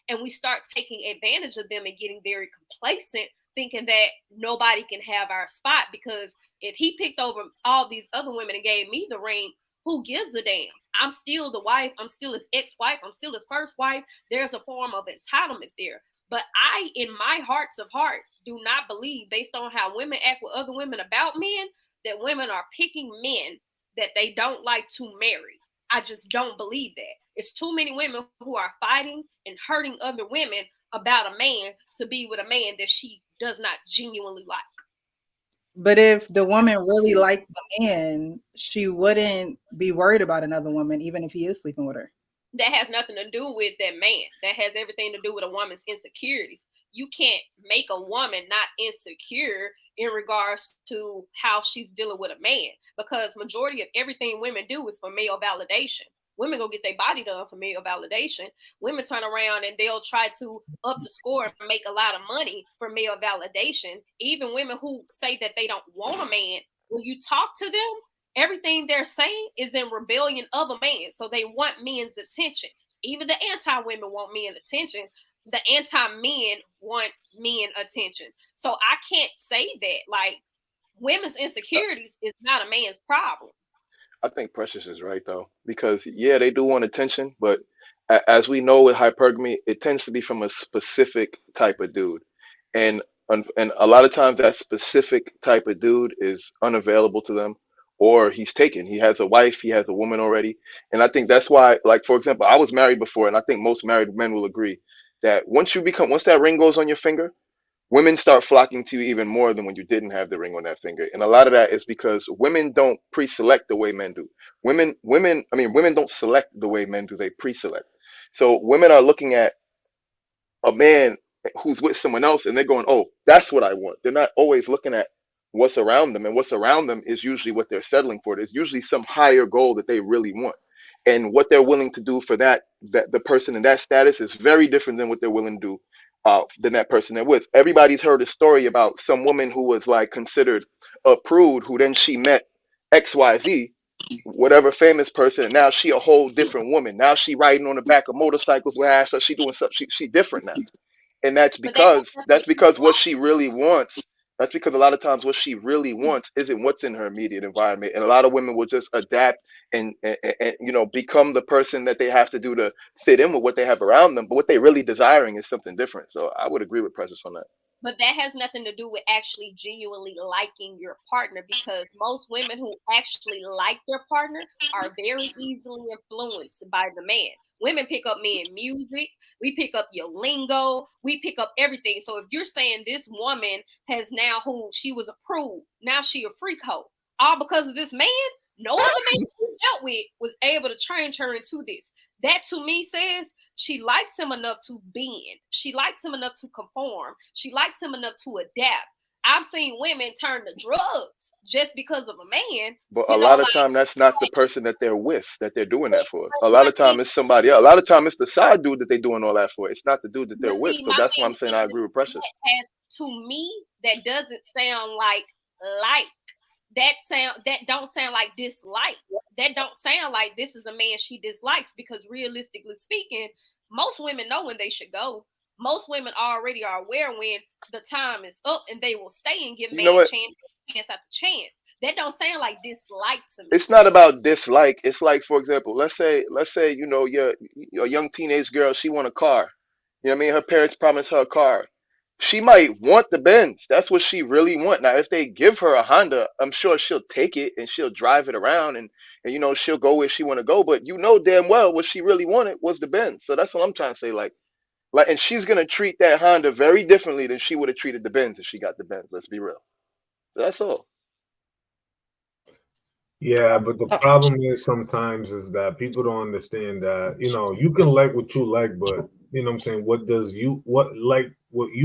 and we start taking advantage of them and getting very complacent, thinking that nobody can have our spot because if he picked over all these other women and gave me the ring, who gives a damn? I'm still the wife. I'm still his ex-wife. I'm still his first wife. There's a form of entitlement there. But I, in my hearts of heart, do not believe, based on how women act with other women about men, that women are picking men that they don't like to marry. I just don't believe that. It's too many women who are fighting and hurting other women about a man to be with a man that she does not genuinely like. But if the woman really liked the man, she wouldn't be worried about another woman, even if he is sleeping with her. That has nothing to do with that man. That has everything to do with a woman's insecurities. You can't make a woman not insecure in regards to how she's dealing with a man, because majority of everything women do is for male validation. Women go get their body done for male validation. Women turn around and they'll try to up the score and make a lot of money for male validation. Even women who say that they don't want a man, when you talk to them, everything they're saying is in rebellion of a man. So they want men's attention. Even the anti-women want men attention. The anti-men want men attention. So I can't say that. Like, women's insecurities is not a man's problem. I think Precious is right though, because yeah, they do want attention, but as we know with hypergamy, it tends to be from a specific type of dude, and and a lot of times that specific type of dude is unavailable to them, or he's taken. He has a wife, he has a woman already, and I think that's why, like for example, I was married before, and I think most married men will agree that once that ring goes on your finger, women start flocking to you even more than when you didn't have the ring on that finger. And a lot of that is because women don't pre-select the way men do. Women don't select the way men do, they pre-select. So women are looking at a man who's with someone else and they're going, oh, that's what I want. They're not always looking at what's around them, and what's around them is usually what they're settling for. There's usually some higher goal that they really want, and what they're willing to do for that the person in that status is very different than what they're willing to do than that person they're with. Everybody's heard a story about some woman who was like considered a prude, who then she met XYZ, whatever famous person, and now she a whole different woman. Now she riding on the back of motorcycles with ass, so she doing something. She different now, and that's because what she really wants. That's because a lot of times what she really wants isn't what's in her immediate environment, and a lot of women will just adapt and become the person that they have to do to fit in with what they have around them. But what they really desiring is something different. So I would agree with Precious on that. But that has nothing to do with actually genuinely liking your partner, because most women who actually like their partner are very easily influenced by the man. Women pick up men music, we pick up your lingo, we pick up everything. So if you're saying this woman has now, who she was a prude, now she a freak hoe, all because of this man, no other man she dealt with was able to change her into this. That to me says she likes him enough to bend. She likes him enough to conform. She likes him enough to adapt. I've seen women turn to drugs just because of a man. But a lot of time that's not the person that they're with, that they're doing that for. A lot of time it's somebody else. A lot of time it's the side dude that they're doing all that for. It's not the dude that they're with. So that's why I'm saying I agree with Precious. To me, that doesn't sound like. That don't sound like dislike. That don't sound like this is a man she dislikes, because realistically speaking, most women know when they should go. Most women already are aware when the time is up, and they will stay and give man chance after chance. That don't sound like dislike to me. It's not about dislike. It's like, for example, let's say you're a young teenage girl, she want a car. You know what I mean? Her parents promised her a car. She might want the Benz. That's what she really want. Now, if they give her a Honda, I'm sure she'll take it and she'll drive it around and she'll go where she want to go. But damn well what she really wanted was the Benz. So that's what I'm trying to say. Like, and she's gonna treat that Honda very differently than she would have treated the Benz if she got the Benz. Let's be real. So that's all. Yeah, but the problem is sometimes is that people don't understand that, you can like what you like, but what I'm saying, what you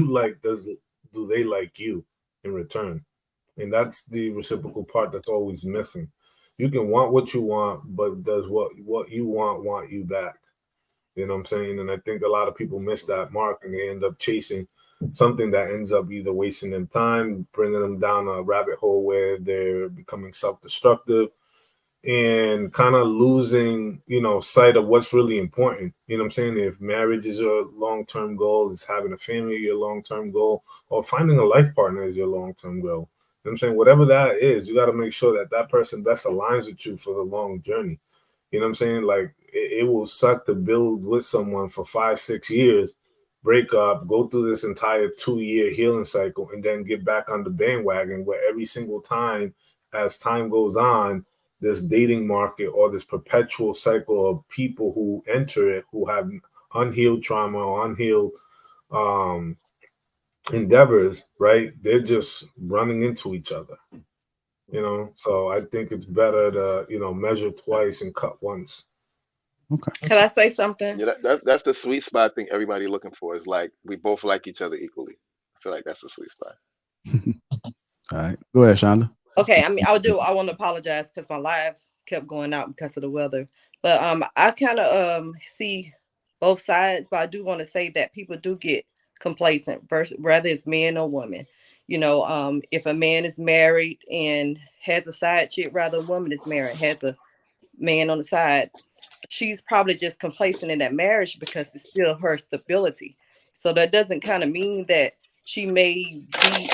like do they like you in return? And that's the reciprocal part that's always missing. You can want what you want, but does what you want you back? You know what I'm saying? And I think a lot of people miss that mark, and they end up chasing something that ends up either wasting them time, bringing them down a rabbit hole where they're becoming self-destructive and kind of losing, sight of what's really important. You know what I'm saying? If marriage is your long-term goal, is having a family your long-term goal, or finding a life partner is your long-term goal. You know what I'm saying? Whatever that is, you got to make sure that person best aligns with you for the long journey. You know what I'm saying? Like, it will suck to build with someone for 5-6 years, break up, go through this entire 2-year healing cycle, and then get back on the bandwagon where every single time, as time goes on, this dating market or this perpetual cycle of people who enter it who have unhealed trauma or unhealed endeavors, right? They're just running into each other, you know? So I think it's better to, you know, measure twice and cut once. Can I say something? Yeah, that's the sweet spot thing everybody looking for is like we both like each other equally. I feel like that's the sweet spot. All right. Go ahead, Shonda. Okay, I mean, I want to apologize because my live kept going out because of the weather. But I kind of see both sides, but I do want to say that people do get complacent, whether it's man or woman. You know, if a man is married and has a side chick, rather a woman is married, has a man on the side, she's probably just complacent in that marriage because it's still her stability. So that doesn't kind of mean that she may be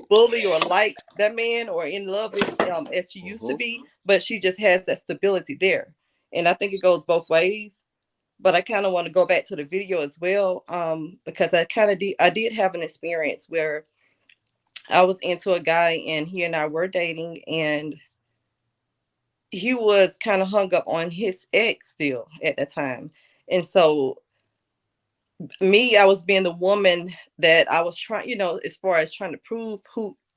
bully or like that man or in love with as she used to be, but she just has that stability there. And I think it goes both ways. But I kind of want to go back to the video as well, because I did have an experience where I was into a guy and he and I were dating, and he was kind of hung up on his ex still at the time. And so I was being the woman that I was trying, you know, as far as trying to prove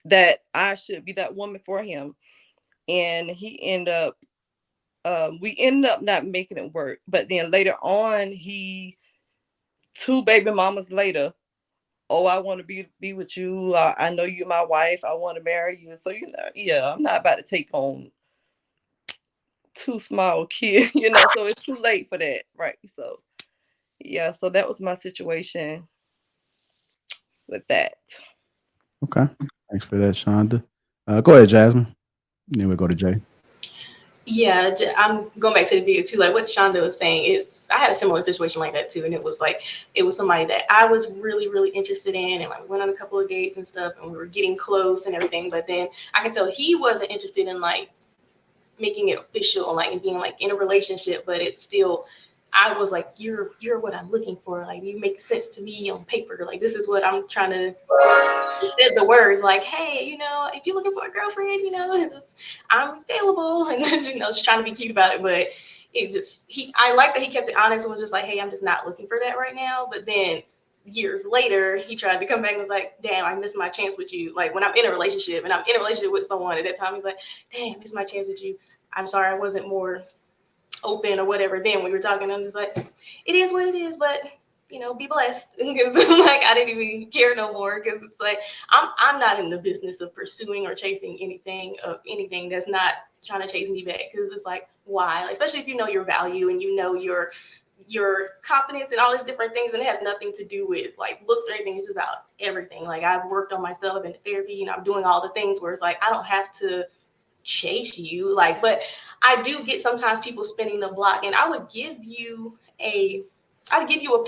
that I should be that woman for him. And we ended up not making it work. But then later on, 2 baby mamas later, oh, I want to be with you. I know you're my wife. I want to marry you. So, you know, yeah, I'm not about to take on 2 small kids, you know, so it's too late for that. Right. So, yeah, so that was my situation with that. Okay. Thanks for that, Shonda. Go ahead, Jasmine. Then we'll go to Jay. Yeah, I'm going back to the video too. Like what Shonda was saying, I had a similar situation like that too, and it was somebody that I was really, really interested in, and like went on a couple of dates and stuff, and we were getting close and everything. But then I could tell he wasn't interested in like making it official, like and being like in a relationship. But it's still, I was like, you're what I'm looking for. Like you make sense to me on paper. Like this is what I'm trying to. Said the words like, hey, you know, if you're looking for a girlfriend, you know, I'm available, and you know, just trying to be cute about it. But I like that he kept it honest and was just like, hey, I'm just not looking for that right now. But then years later, he tried to come back and was like, damn, I missed my chance with you. Like when I'm in a relationship and I'm in a relationship with someone at that time, he's like, damn, I missed my chance with you. I'm sorry, I wasn't more open or whatever. Then we were talking, I'm just like, it is what it is, but you know, be blessed. Because like I didn't even care no more, because it's like I'm not in the business of pursuing or chasing anything that's not trying to chase me back. Because it's like, why? Like, especially if you know your value and you know your confidence and all these different things, and it has nothing to do with like looks or anything. It's just about everything. Like I've worked on myself in therapy, you know, I'm doing all the things where it's like I don't have to chase you. Like, but I do get sometimes people spinning the block, and I would give you a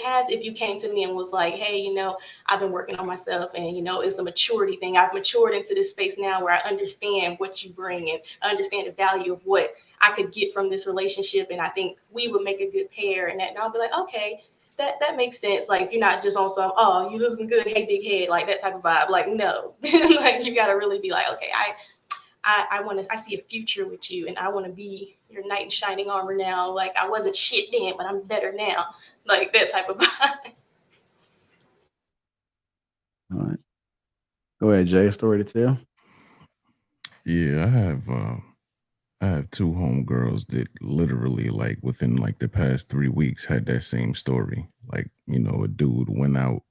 pass if you came to me and was like, hey, you know, I've been working on myself, and, you know, it's a maturity thing. I've matured into this space now where I understand what you bring and understand the value of what I could get from this relationship. And I think we would make a good pair. And I'll be like, okay, that makes sense. Like, you're not just on some, oh, you looking good, hey, big head, like that type of vibe. Like, no, like you got to really be like, okay, I see a future with you, and I want to be your knight in shining armor now. Like I wasn't shit then, but I'm better now. Like that type of vibe. All right. Go ahead, Jay. A story to tell? Yeah, I have 2 homegirls that literally like within like the past 3 weeks had that same story. Like, you know, a dude went out,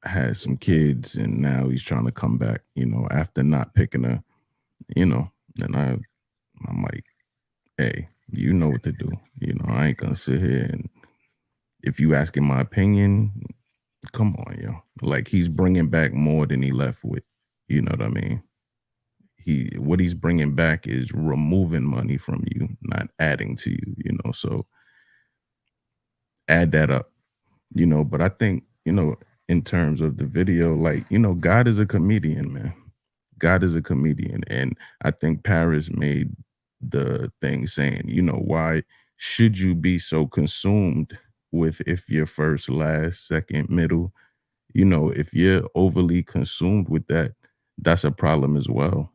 had some kids, and now he's trying to come back, you know, after not picking her, you know. And I'm like, hey, you know what to do. You know, I ain't gonna sit here and if you asking my opinion, come on, yo. Like he's bringing back more than he left with. You know what I mean? What he's bringing back is removing money from you, not adding to you, you know. So add that up, you know. But I think, you know, in terms of the video, like, you know, God is a comedian, man. God is a comedian. And I think Paris made the thing saying, you know, why should you be so consumed with if you're first, last, second, middle. If you're overly consumed with that, that's a problem as well.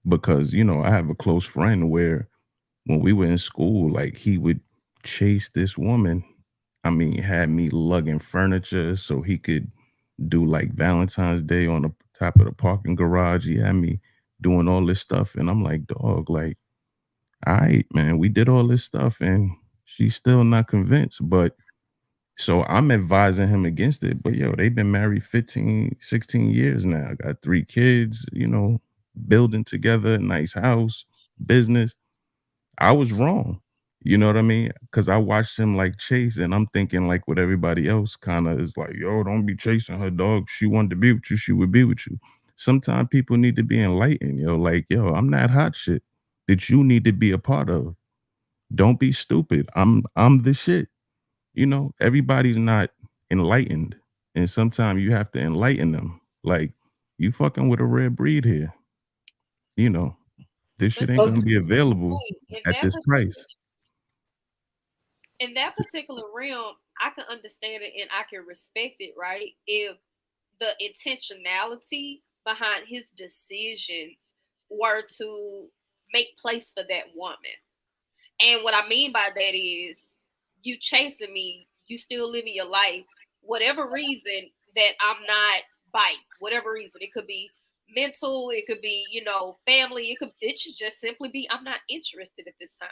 Because, I have a close friend where when we were in school, like he would chase this woman. I mean, had me lugging furniture so he could do like Valentine's Day on the top of the parking garage. He had me doing all this stuff. And I'm like, dog, like, all right, man, we did all this stuff and she's still not convinced. But so I'm advising him against it. But yo, they've been married 15, 16 years now. Got 3 kids, building together, nice house, business. I was wrong. You know what I mean? Because I watched him like chase, and I'm thinking like what everybody else kind of is like, yo, don't be chasing her, dog. She wanted to be with you, she would be with you. Sometimes people need to be enlightened, like, yo, I'm not hot shit that you need to be a part of. Don't be stupid. I'm the shit. Everybody's not enlightened. And sometimes you have to enlighten them. Like, you fucking with a rare breed here. This shit ain't gonna be available at this price. In that particular realm, I can understand it and I can respect it, right? If the intentionality behind his decisions were to make place for that woman. And what I mean by that is you chasing me, you still living your life, whatever reason that I'm not biting, whatever reason. It could be mental, it could be, family, it should just simply be I'm not interested at this time.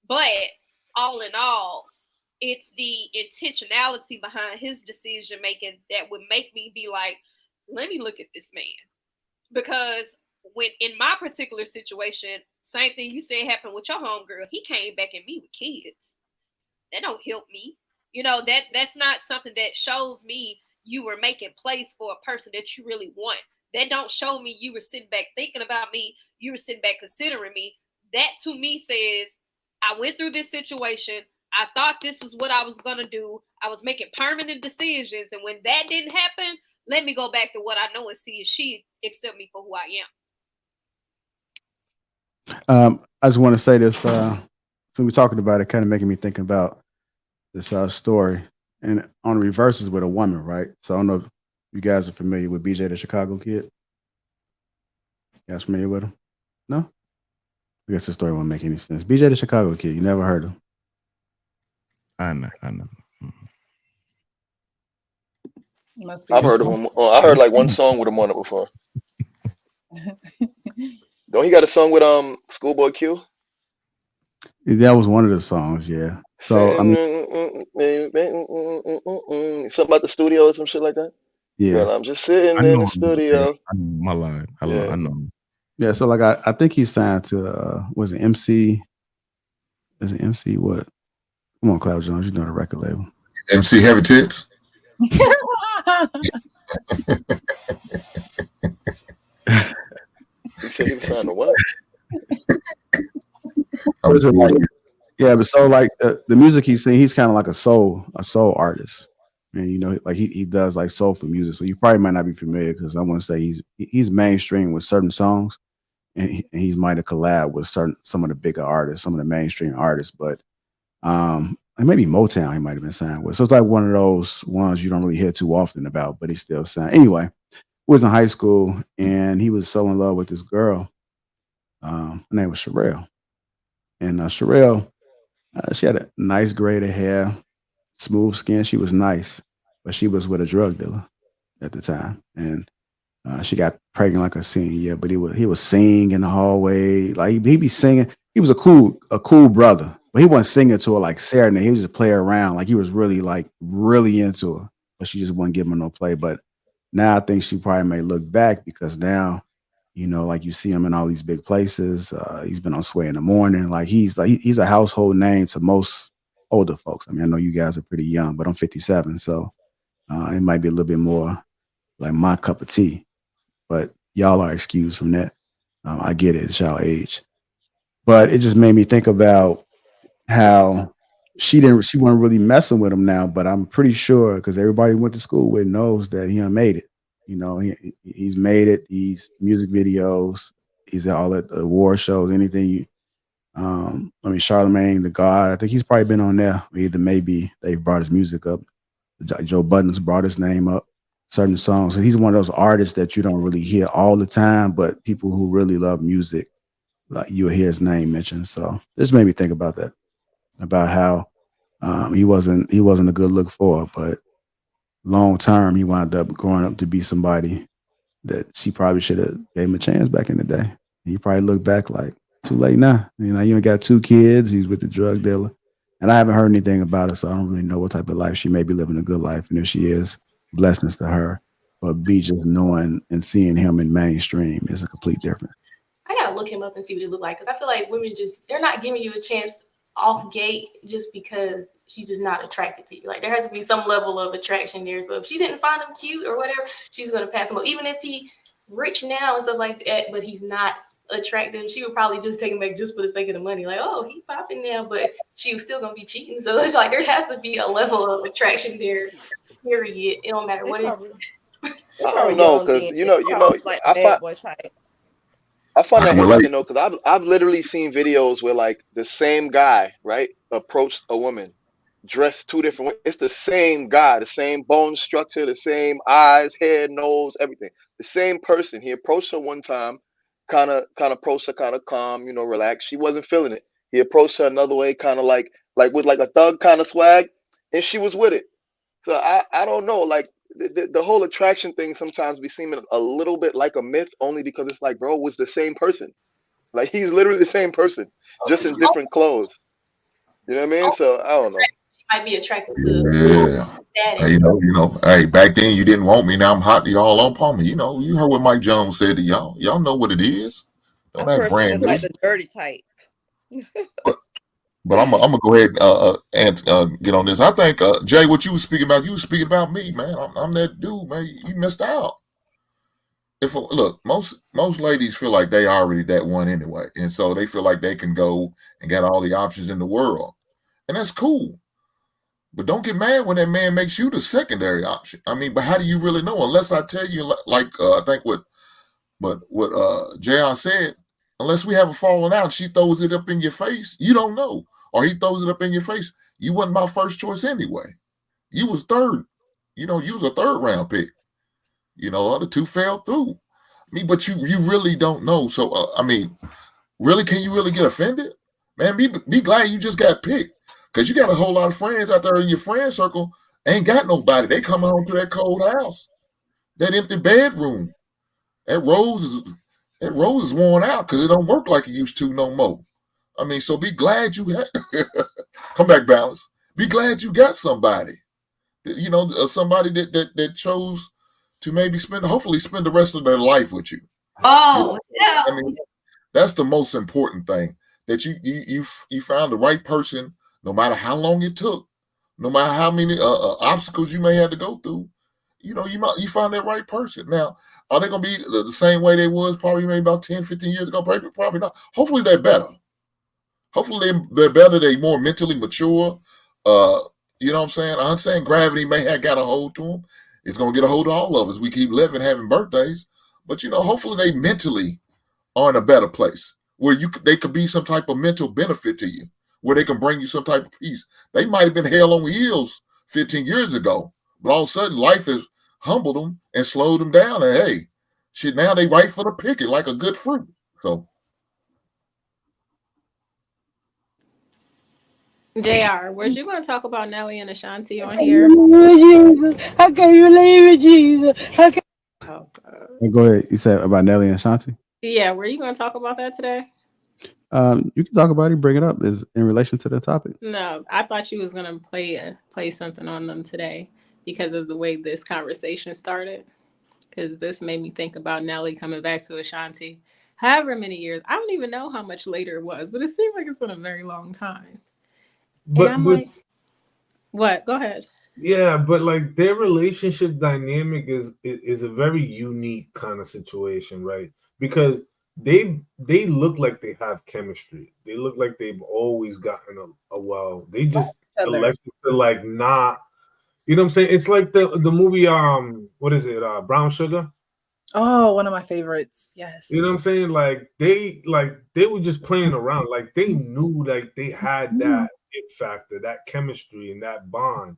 But all in all, it's the intentionality behind his decision making that would make me be like, let me look at this man. Because when in my particular situation, same thing you said happened with your homegirl, he came back at me with kids. That don't help me. That's not something that shows me you were making place for a person that you really want. That don't show me you were sitting back thinking about me. You were sitting back considering me. That to me says, I went through this situation. I thought this was what I was going to do. I was making permanent decisions. And when that didn't happen, let me go back to what I know and see if she accept me for who I am. I just want to say this. So we're talking about it, kind of making me think about this story. And on reverses with a woman, right? So I don't know if you guys are familiar with BJ the Chicago Kid. You guys familiar with him? No? I guess the story won't make any sense. BJ the Chicago Kid, you never heard of him? I know. I've heard of him. I heard like one song with him on it before. Don't he got a song with Schoolboy Q? That was one of the songs, yeah. So something about the studio or some shit like that. Yeah, girl, I'm just sitting in the studio. I know my line. I know. Yeah, so like I think he signed to was it MC? Is it MC what? Come on, Cloud Jones, you know the record label. MC Heavy Tits. You said he was signed to what? Yeah, but so like the music he's singing, he's kind of like a soul artist, and like he does like soulful music. So you probably might not be familiar because I want to say he's mainstream with certain songs, and he's might have collabed with some of the bigger artists, some of the mainstream artists, but and maybe Motown he might have been signed with. So it's like one of those ones you don't really hear too often about, but he's still signed. Anyway, was in high school and he was so in love with this girl. Her name was Sherelle, and Sherelle. She had a nice braided hair, smooth skin. She was nice, but she was with a drug dealer at the time, and she got pregnant like a senior. But he was singing in the hallway, like he'd be singing. He was a cool brother, but he wasn't singing to her like serenade. He was just play around, like he was really into her, but she just wouldn't give him no play. But now I think she probably may look back because now, like you see him in all these big places. He's been on Sway in the Morning. He's a household name to most older folks. I mean, I know you guys are pretty young, but I'm 57, so it might be a little bit more like my cup of tea. But y'all are excused from that. I get it, it's y'all age. But it just made me think about how she wasn't really messing with him now. But I'm pretty sure because everybody went to school with knows that he made it. He's made it. These music videos, he's at all at award shows, anything Charlemagne the God. I think he's probably been on there. Either maybe they've brought his music up. Joe Budden's brought his name up. Certain songs. So he's one of those artists that you don't really hear all the time, but people who really love music, like you'll hear his name mentioned. So this made me think about that, about how he wasn't a good look for, but long term he wound up growing up to be somebody that she probably should have gave him a chance back in the day. He probably looked back like, too late now. You ain't got 2 kids. He's with the drug dealer. And I haven't heard anything about her, so I don't really know what type of life she may be living, a good life. And if she is, blessings to her. But B, just knowing and seeing him in mainstream is a complete difference. I gotta look him up and see what he look like, because I feel like women they're not giving you a chance off gate just because she's just not attracted to you. Like, there has to be some level of attraction there. So if she didn't find him cute or whatever, she's gonna pass him up. Even if he rich now and stuff like that, but he's not attractive, she would probably just take him back just for the sake of the money. Like, oh, he popping now, but she was still gonna be cheating. So it's like there has to be a level of attraction there. Period. It don't matter what it is. I don't know, because like I bad find boy type. I find I that can relate. interesting though, because I've literally seen videos where like the same guy, right, approached a woman dressed 2 different ways. It's the same guy, the same bone structure, the same eyes, hair, nose, everything. The same person. He approached her one time, kind of approached her kind of calm, relaxed. She wasn't feeling it. He approached her another way, kind of like with like a thug kind of swag, and she was with it. So I don't know, like the whole attraction thing sometimes be seeming a little bit like a myth, only because it's like, bro, it was the same person. Like, he's literally the same person, just in different clothes. You know what I mean? So I don't know. She might be attracted to Yeah. status. Hey, back then you didn't want me. Now I'm hot. Y'all up on me. You heard what Mike Jones said to y'all. Y'all know what it is. Don't I act brand personally like new. the dirty type. But I'm gonna go ahead and get on this. I think Jay, what you was speaking about me, man. I'm that dude, man. You missed out. Look, most ladies feel like they already that one anyway, and so they feel like they can go and get all the options in the world, and that's cool. But don't get mad when that man makes you the secondary option. I mean, but how do you really know unless I tell you? Like I think what JR said, unless we have a falling out, she throws it up in your face. You don't know, or he throws it up in your face. You wasn't my first choice anyway. You was third. You was a 3rd round pick. The 2 fell through. I mean, but you really don't know. So I mean, really, can you really get offended, man? Be glad you just got picked, because you got a whole lot of friends out there in your friend circle ain't got nobody. They come home to that cold house, that empty bedroom. That rose is worn out because it don't work like it used to no more. I mean, so be glad you come back, Balance. Be glad you got somebody, somebody that chose to maybe hopefully spend the rest of their life with you. Oh, yeah. I mean, that's the most important thing, that you found the right person, no matter how long it took, no matter how many obstacles you may have to go through. You find that right person. Now, are they going to be the same way they was probably maybe about 10, 15 years ago? Probably not. Hopefully they're better. Hopefully they're better. They're more mentally mature. You know what I'm saying? I'm saying gravity may have got a hold to them. It's going to get a hold of all of us. We keep living, having birthdays. But, hopefully they mentally are in a better place where they could be some type of mental benefit to you, where they can bring you some type of peace. They might have been hell on heels 15 years ago, but all of a sudden life has humbled them and slowed them down. And hey, shit, now they ripe for the picking like a good fruit. So, JR, was you going to talk about Nelly and Ashanti on here? How can you believe in Jesus? Oh, God. Go ahead. You said about Nelly and Ashanti? Yeah, were you going to talk about that today? You can talk about it, bring it up is in relation to the topic. No, I thought you was going to play something on them today because of the way this conversation started. Because this made me think about Nelly coming back to Ashanti. However many years. I don't even know how much later it was, but it seemed like it's been a very long time. But and I'm like, what? Go ahead. Yeah, but like their relationship dynamic is a very unique kind of situation, right? Because they look like they have chemistry. They look like they've always gotten a well. They just elected to like not. You know what I'm saying? It's like the movie what is it? Brown Sugar. Oh, one of my favorites. Yes. You know what I'm saying? Like they were just playing around. Like they knew like they had that it factor, that chemistry and that bond.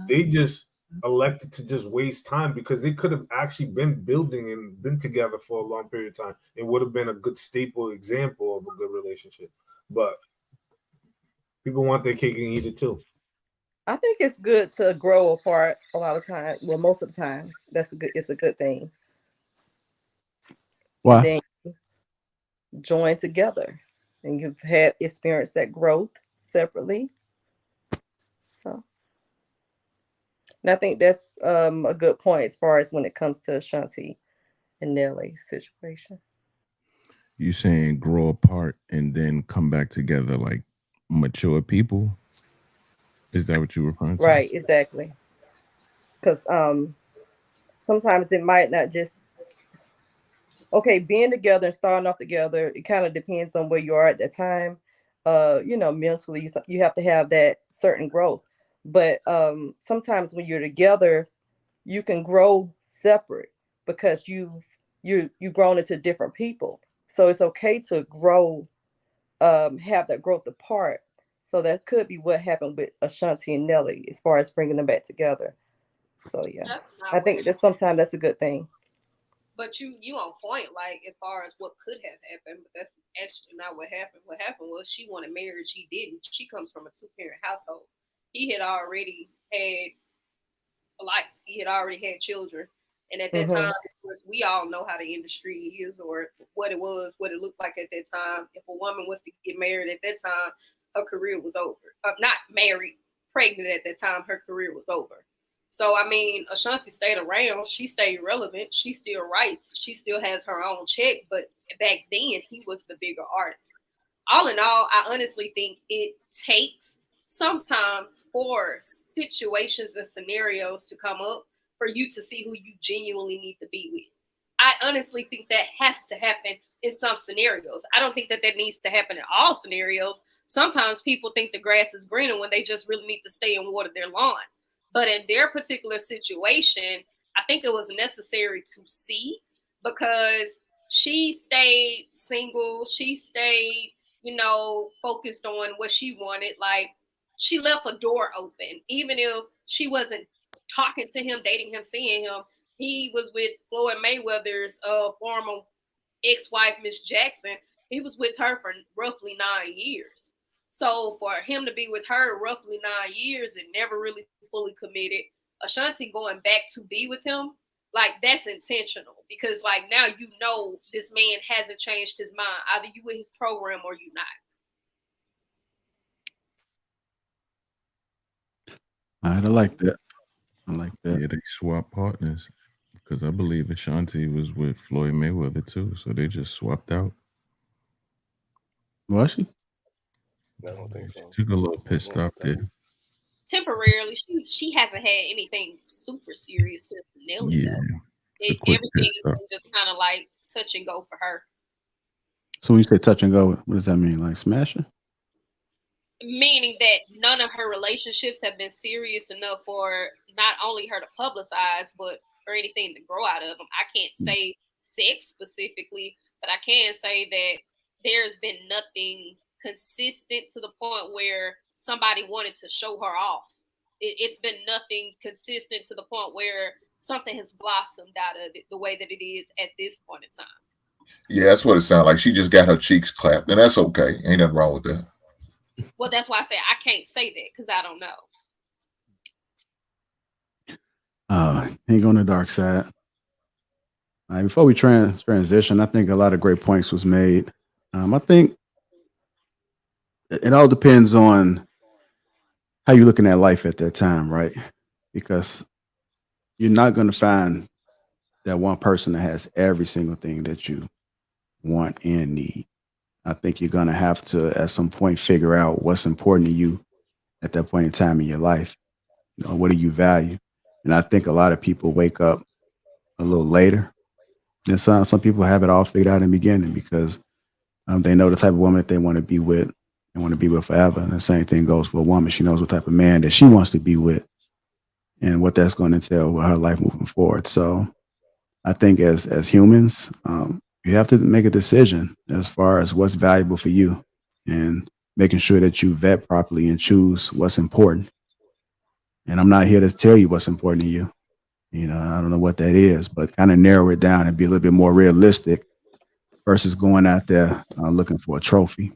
They just elected to just waste time because they could have actually been building and been together for a long period of time. It would have been a good staple example of a good relationship. But people want their cake and eat it too. I think it's good to grow apart a lot of times. Well, most of the time, it's a good thing. Why? And then join together, and you've had experienced that growth separately. So, and I think that's a good point as far as when it comes to Ashanti and Nelly's situation. You saying grow apart and then come back together like mature people? Is that what you were referring to? Right, exactly. Because sometimes it might not just being together and starting off together. It kind of depends on where you are at that time. Mentally, you have to have that certain growth. But sometimes when you're together, you can grow separate because you've grown into different people. So it's okay to grow, have that growth apart. So that could be what happened with Ashanti and Nelly as far as bringing them back together. So yeah, I think that sometimes that's a good thing. But you on point, like as far as what could have happened, but that's actually not what happened. What happened was she wanted marriage, he didn't. She comes from a 2-parent household. He had already had a life. He had already had children. And at that time, of course, we all know how the industry is or what it was, what it looked like at that time. If a woman was to get married at that time, her career was over. Not married, pregnant at that time, her career was over. So, I mean, Ashanti stayed around. She stayed relevant. She still writes. She still has her own check. But back then, he was the bigger artist. All in all, I honestly think it takes sometimes for situations and scenarios to come up for you to see who you genuinely need to be with. I honestly think that has to happen in some scenarios. I don't think that needs to happen in all scenarios. Sometimes people think the grass is greener when they just really need to stay and water their lawn. But in their particular situation, I think it was necessary to see because she stayed single. She stayed, focused on what she wanted. Like she left a door open, even if she wasn't talking to him, dating him, seeing him. He was with Floyd Mayweather's former ex-wife, Miss Jackson. He was with her for roughly 9 years. So for him to be with her roughly 9 years and never really fully committed, Ashanti going back to be with him, like that's intentional because like now this man hasn't changed his mind. Either you with his program or you not. All right, I like that. Yeah, they swapped partners because I believe Ashanti was with Floyd Mayweather too, so they just swapped out. Was she? I don't think so. She took a little pit stop there. Temporarily, she hasn't had anything super serious since Nelly. Yeah, Everything is just kind of like touch and go for her. So when you say touch and go, what does that mean? Like smashing? Meaning that none of her relationships have been serious enough for not only her to publicize, but for anything to grow out of them. I can't say sex specifically, but I can say that there's been nothing consistent to the point where somebody wanted to show her off. It's been nothing consistent to the point where something has blossomed out of it the way that it is at this point in time. Yeah, that's what it sounds like. She just got her cheeks clapped, and that's okay. Ain't nothing wrong with that. Well, that's why I say I can't say that because I don't know. Ain't on the dark side. All right, before we transition, I think a lot of great points was made. I think it all depends on how you're looking at life at that time, right? Because you're not going to find that one person that has every single thing that you want and need. I think you're going to have to, at some point, figure out what's important to you at that point in time in your life. What do you value? And I think a lot of people wake up a little later. And some people have it all figured out in the beginning because they know the type of woman that they want to be with and want to be with forever. And the same thing goes for a woman. She knows what type of man that she wants to be with and what that's going to entail with her life moving forward. So I think as humans, you have to make a decision as far as what's valuable for you, and making sure that you vet properly and choose what's important. And I'm not here to tell you what's important to you. You know, I don't know what that is, but kind of narrow it down and be a little bit more realistic versus going out there looking for a trophy.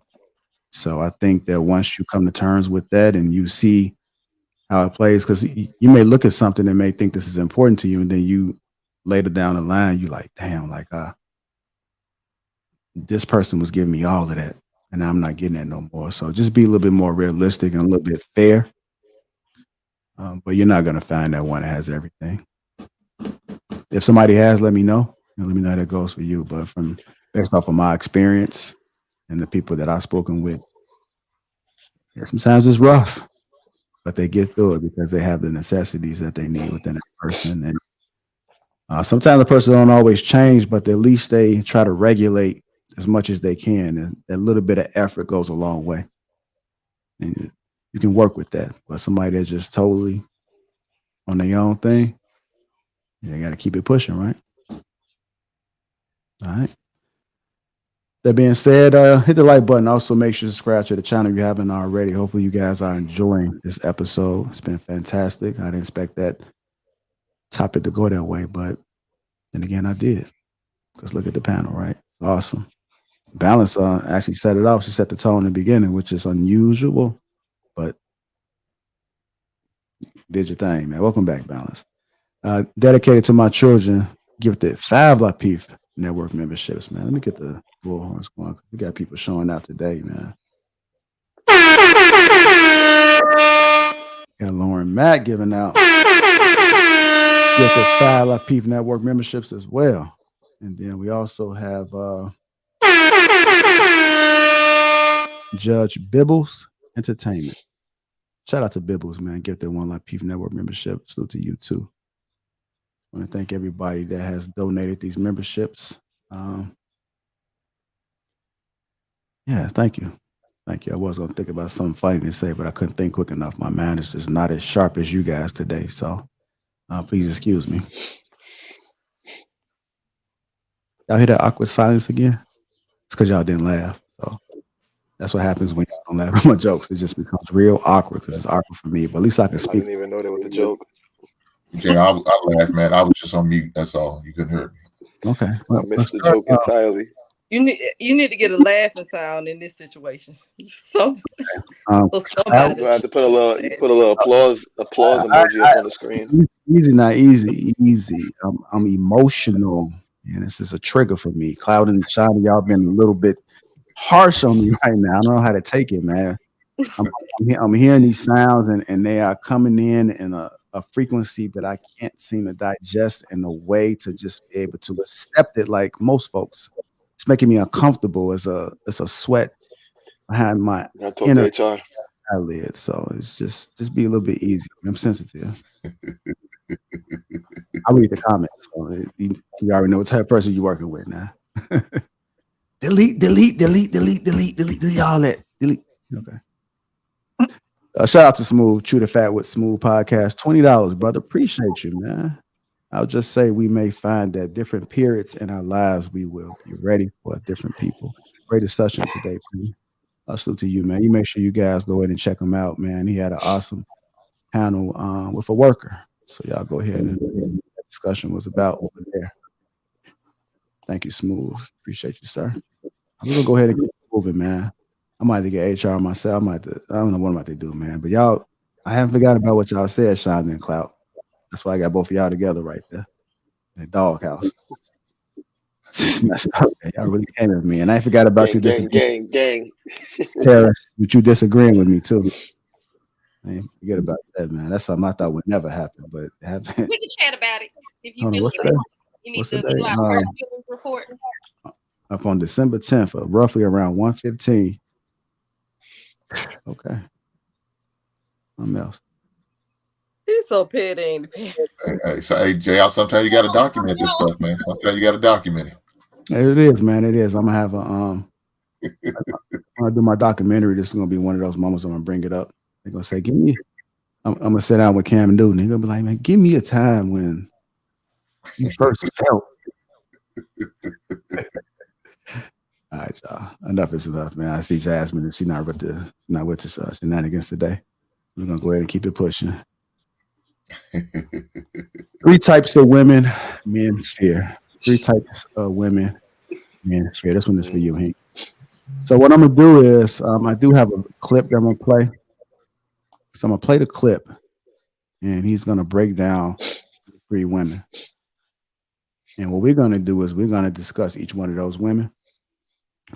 So I think that once you come to terms with that and you see how it plays, because you may look at something and may think this is important to you, and then you later down the line, you like, damn, like this person was giving me all of that, and I'm not getting that no more. So just be a little bit more realistic and a little bit fair. But you're not going to find that one that has everything. If somebody has, let me know. And let me know how that goes for you. But from based off of my experience and the people that I've spoken with, yeah, sometimes it's rough, but they get through it because they have the necessities that they need within that person. And sometimes the person don't always change, but at least they try to regulate as much as they can. And that little bit of effort goes a long way. And you can work with that. But somebody that's just totally on their own thing, you got to keep it pushing, right? All right. That being said, hit the like button. Also, make sure to subscribe to the channel if you haven't already. Hopefully, you guys are enjoying this episode. It's been fantastic. I didn't expect that topic to go that way, but then again, I did. Because look at the panel, right? It's awesome. Balance actually set it off. She set the tone in the beginning, which is unusual, but did your thing, man. Welcome back, Balance. Dedicated to my children, gifted 5 Lapeef Network memberships, man. Let me get the bullhorns going. We got people showing out today, man. Got Lauren Mack giving out gifted 5 Lapeef Network memberships as well. And then we also have Judge Bibbles Entertainment. Shout out to Bibbles, man. Gifted 1 Lapeef Network membership. Salute to you too. I want to thank everybody that has donated these memberships. Yeah, thank you. Thank you. I was going to think about something funny to say, but I couldn't think quick enough. My mind is just not as sharp as you guys today. So please excuse me. Y'all hear that awkward silence again? It's because y'all didn't laugh. So that's what happens when y'all don't laugh at my jokes. It just becomes real awkward because it's awkward for me. But at least I can I speak. didn't even know that was a joke. Jay, I laughed, man. I was just on mute. That's all. You couldn't hear me. Okay. I missed the joke entirely. You need to get a laughing sound in this situation. So somebody You have to put a little applause emoji up on the screen. Easy, not easy. I'm emotional, and this is a trigger for me. Cloud and Shiny, y'all been a little bit harsh on me right now. I don't know how to take it, man. I'm hearing these sounds, and they are coming in a frequency that I can't seem to digest in a way to just be able to accept it like most folks. It's making me uncomfortable as a sweat behind my inner eyelid. So it's just be a little bit easy. I'm sensitive. I read the comments. So you already know what type of person you're working with now. delete all that. Delete. Okay. Shout out to Smooth, True to Fat with Smooth Podcast. $20, brother. Appreciate you, man. I'll just say we may find that different periods in our lives, we will be ready for different people. Great discussion today, P. Salute to you, man. You make sure you guys go ahead and check him out, man. He had an awesome panel with a worker. So y'all go ahead and that discussion was about over there. Thank you, Smooth. Appreciate you, sir. I'm gonna go ahead and get moving, man. I might have to get HR myself. I don't know what I'm about to do, man. But y'all, I haven't forgot about what y'all said, Sean and Clout. That's why I got both of y'all together right there. In the doghouse. Just messed up, man. Y'all really came at me. And I forgot about you disagreeing. Gang. Paris, with you disagreeing with me too. I ain't forget about that, man. That's something I thought would never happen, but it happened. We can chat about it if you Hold on, feel what's like that? you need What's to the date? do our feelings report. Up on December 10th, roughly around 1:15. Okay. Something else. He's so petty. Hey, Jay, sometimes you got to document this stuff, man. Sometimes you got to document it. It is, man. It is. I'm gonna have I'm gonna do my documentary. This is gonna be one of those moments I'm gonna bring it up. They're gonna say, I'm gonna sit down with Cam Newton. They're gonna be like, man, give me a time when you first felt All right, y'all. Enough is enough, man. I see Jasmine, and she's not with the shenanigans today. We're gonna go ahead and keep it pushing. 3 types of women men fear. 3 types of women men fear. This one is for you, Hank. So what I'm gonna do is I do have a clip that I'm gonna play. So I'm gonna play the clip, and he's gonna break down 3 women. And what we're gonna do is we're gonna discuss each one of those women.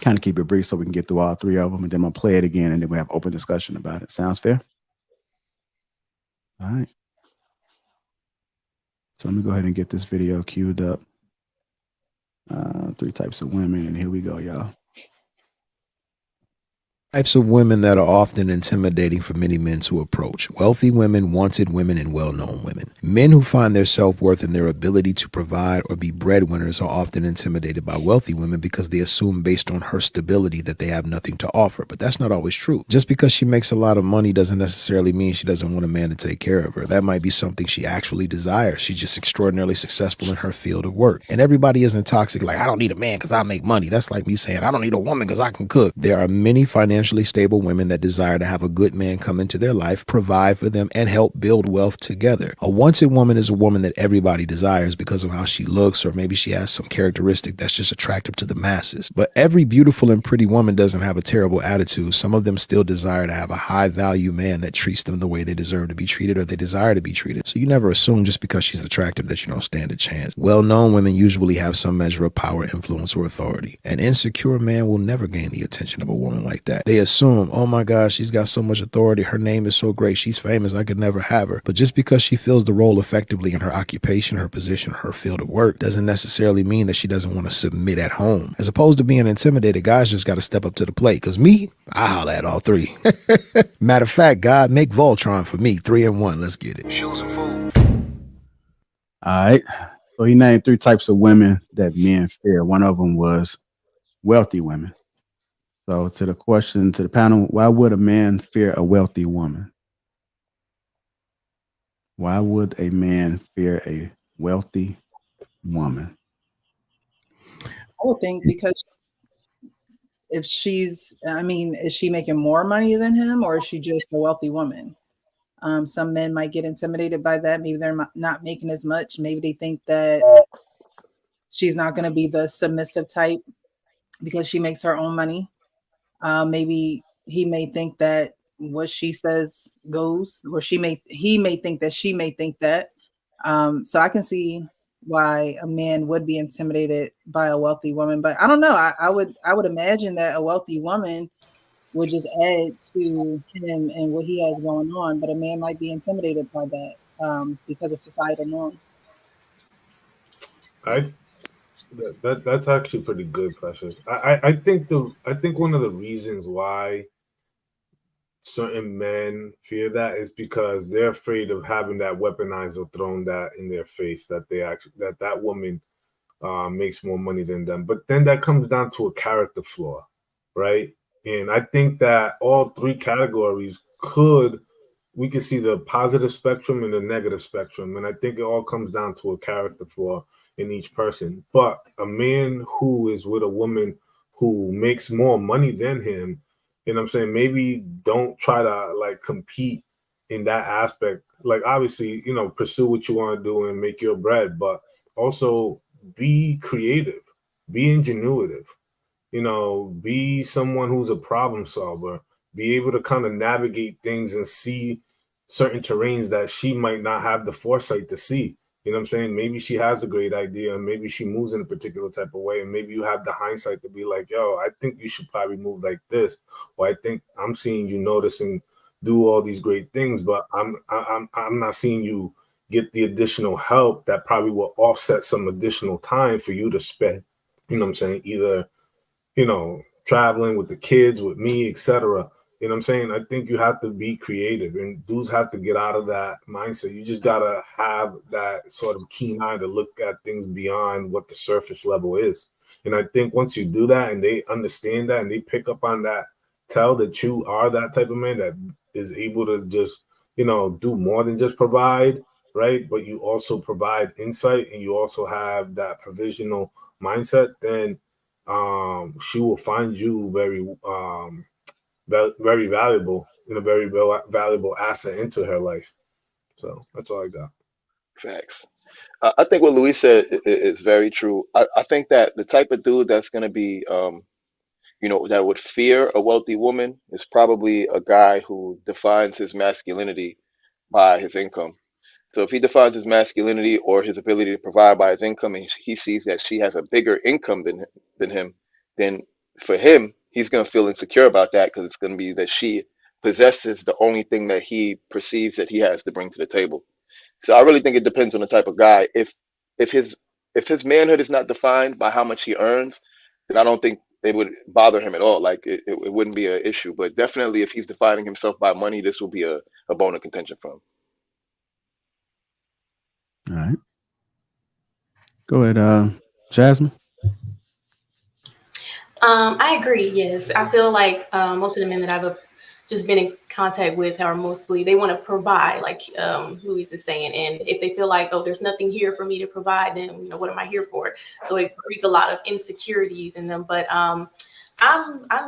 Kind of keep it brief so we can get through all 3 of them, and then I'm gonna play it again, and then we have open discussion about it. Sounds fair? All right. So let me go ahead and get this video queued up. 3 types of women, and here we go, y'all. Types of women that are often intimidating for many men to approach. Wealthy women, wanted women, and well-known women. Men who find their self-worth in their ability to provide or be breadwinners are often intimidated by wealthy women because they assume based on her stability that they have nothing to offer. But that's not always true. Just because she makes a lot of money doesn't necessarily mean she doesn't want a man to take care of her. That might be something she actually desires. She's just extraordinarily successful in her field of work. And everybody isn't toxic like, I don't need a man because I make money. That's like me saying, I don't need a woman because I can cook. There are many financially stable women that desire to have a good man come into their life, provide for them, and help build wealth together. A wanted woman is a woman that everybody desires because of how she looks, or maybe she has some characteristic that's just attractive to the masses. But every beautiful and pretty woman doesn't have a terrible attitude. Some of them still desire to have a high value man that treats them the way they deserve to be treated, or they desire to be treated. So you never assume just because she's attractive that you don't stand a chance. Well-known women usually have some measure of power, influence, or authority. An insecure man will never gain the attention of a woman like that. They assume, oh my gosh, she's got so much authority. Her name is so great. She's famous. I could never have her. But just because she fills the role effectively in her occupation, her position, her field of work, doesn't necessarily mean that she doesn't want to submit at home. As opposed to being intimidated, guys just got to step up to the plate. Because me, I holler at all 3. Matter of fact, God, make Voltron for me. 3 and 1. Let's get it. Shoes and food. All right. So he named 3 types of women that men fear. One of them was wealthy women. So to the question, to the panel, why would a man fear a wealthy woman? Why would a man fear a wealthy woman? I would think because if she's, is she making more money than him, or is she just a wealthy woman? Some men might get intimidated by that. Maybe they're not making as much. Maybe they think that she's not going to be the submissive type because she makes her own money. Maybe he may think that what she says goes, or he may think that she may think that. So I can see why a man would be intimidated by a wealthy woman, but I don't know. I would imagine that a wealthy woman would just add to him and what he has going on, but a man might be intimidated by that because of societal norms. That's actually pretty good, Precious. I think one of the reasons why certain men fear that is because they're afraid of having that weaponized or thrown that in their face, that that woman makes more money than them. But then that comes down to a character flaw, right? And I think that all 3 categories we could see the positive spectrum and the negative spectrum. And I think it all comes down to a character flaw in each person. But a man who is with a woman who makes more money than him, you know what I'm saying, maybe don't try to like compete in that aspect. Like obviously, pursue what you want to do and make your bread, but also be creative, be ingenuitive, be someone who's a problem solver, be able to kind of navigate things and see certain terrains that she might not have the foresight to see. You know what I'm saying? Maybe she has a great idea and maybe she moves in a particular type of way. And maybe you have the hindsight to be like, yo, I think you should probably move like this. Or I think I'm seeing you notice and do all these great things, but I'm not seeing you get the additional help that probably will offset some additional time for you to spend, you know what I'm saying? Either, traveling with the kids, with me, etc. You know what I'm saying? I think you have to be creative and dudes have to get out of that mindset. You just got to have that sort of keen eye to look at things beyond what the surface level is. And I think once you do that and they understand that and they pick up on that, tell that you are that type of man that is able to just, do more than just provide, right? But you also provide insight and you also have that provisional mindset, then she will find you very valuable and a very valuable asset into her life. So that's all I got. Facts. I think what Luis said is very true. I think that the type of dude that's going to be, that would fear a wealthy woman is probably a guy who defines his masculinity by his income. So if he defines his masculinity or his ability to provide by his income, and he sees that she has a bigger income than him, then for him, he's going to feel insecure about that because it's going to be that she possesses the only thing that he perceives that he has to bring to the table. So I really think it depends on the type of guy. If his if his manhood is not defined by how much he earns, then I don't think it would bother him at all. Like it wouldn't be an issue. But definitely, if he's defining himself by money, this will be a bone of contention for him. All right. Go ahead, Jasmine. I agree. Yes, I feel like most of the men that I've just been in contact with are mostly they want to provide, like Luis is saying, and if they feel like, oh, there's nothing here for me to provide, then what am I here for? So it breeds a lot of insecurities in them. But I'm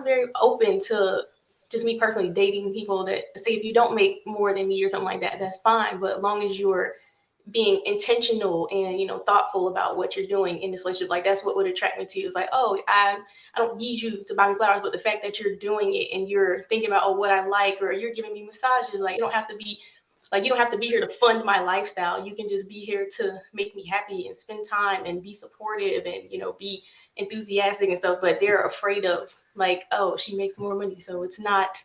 very open to just me personally dating people that say if you don't make more than me or something like that, that's fine. But as long as you're being intentional and thoughtful about what you're doing in this relationship, like that's what would attract me to you. It's like, oh, I don't need you to buy me flowers, but the fact that you're doing it and you're thinking about, oh, what I like, or you're giving me massages, like you don't have to be here to fund my lifestyle. You can just be here to make me happy and spend time and be supportive and be enthusiastic and stuff. But they're afraid of like, oh, she makes more money, so it's not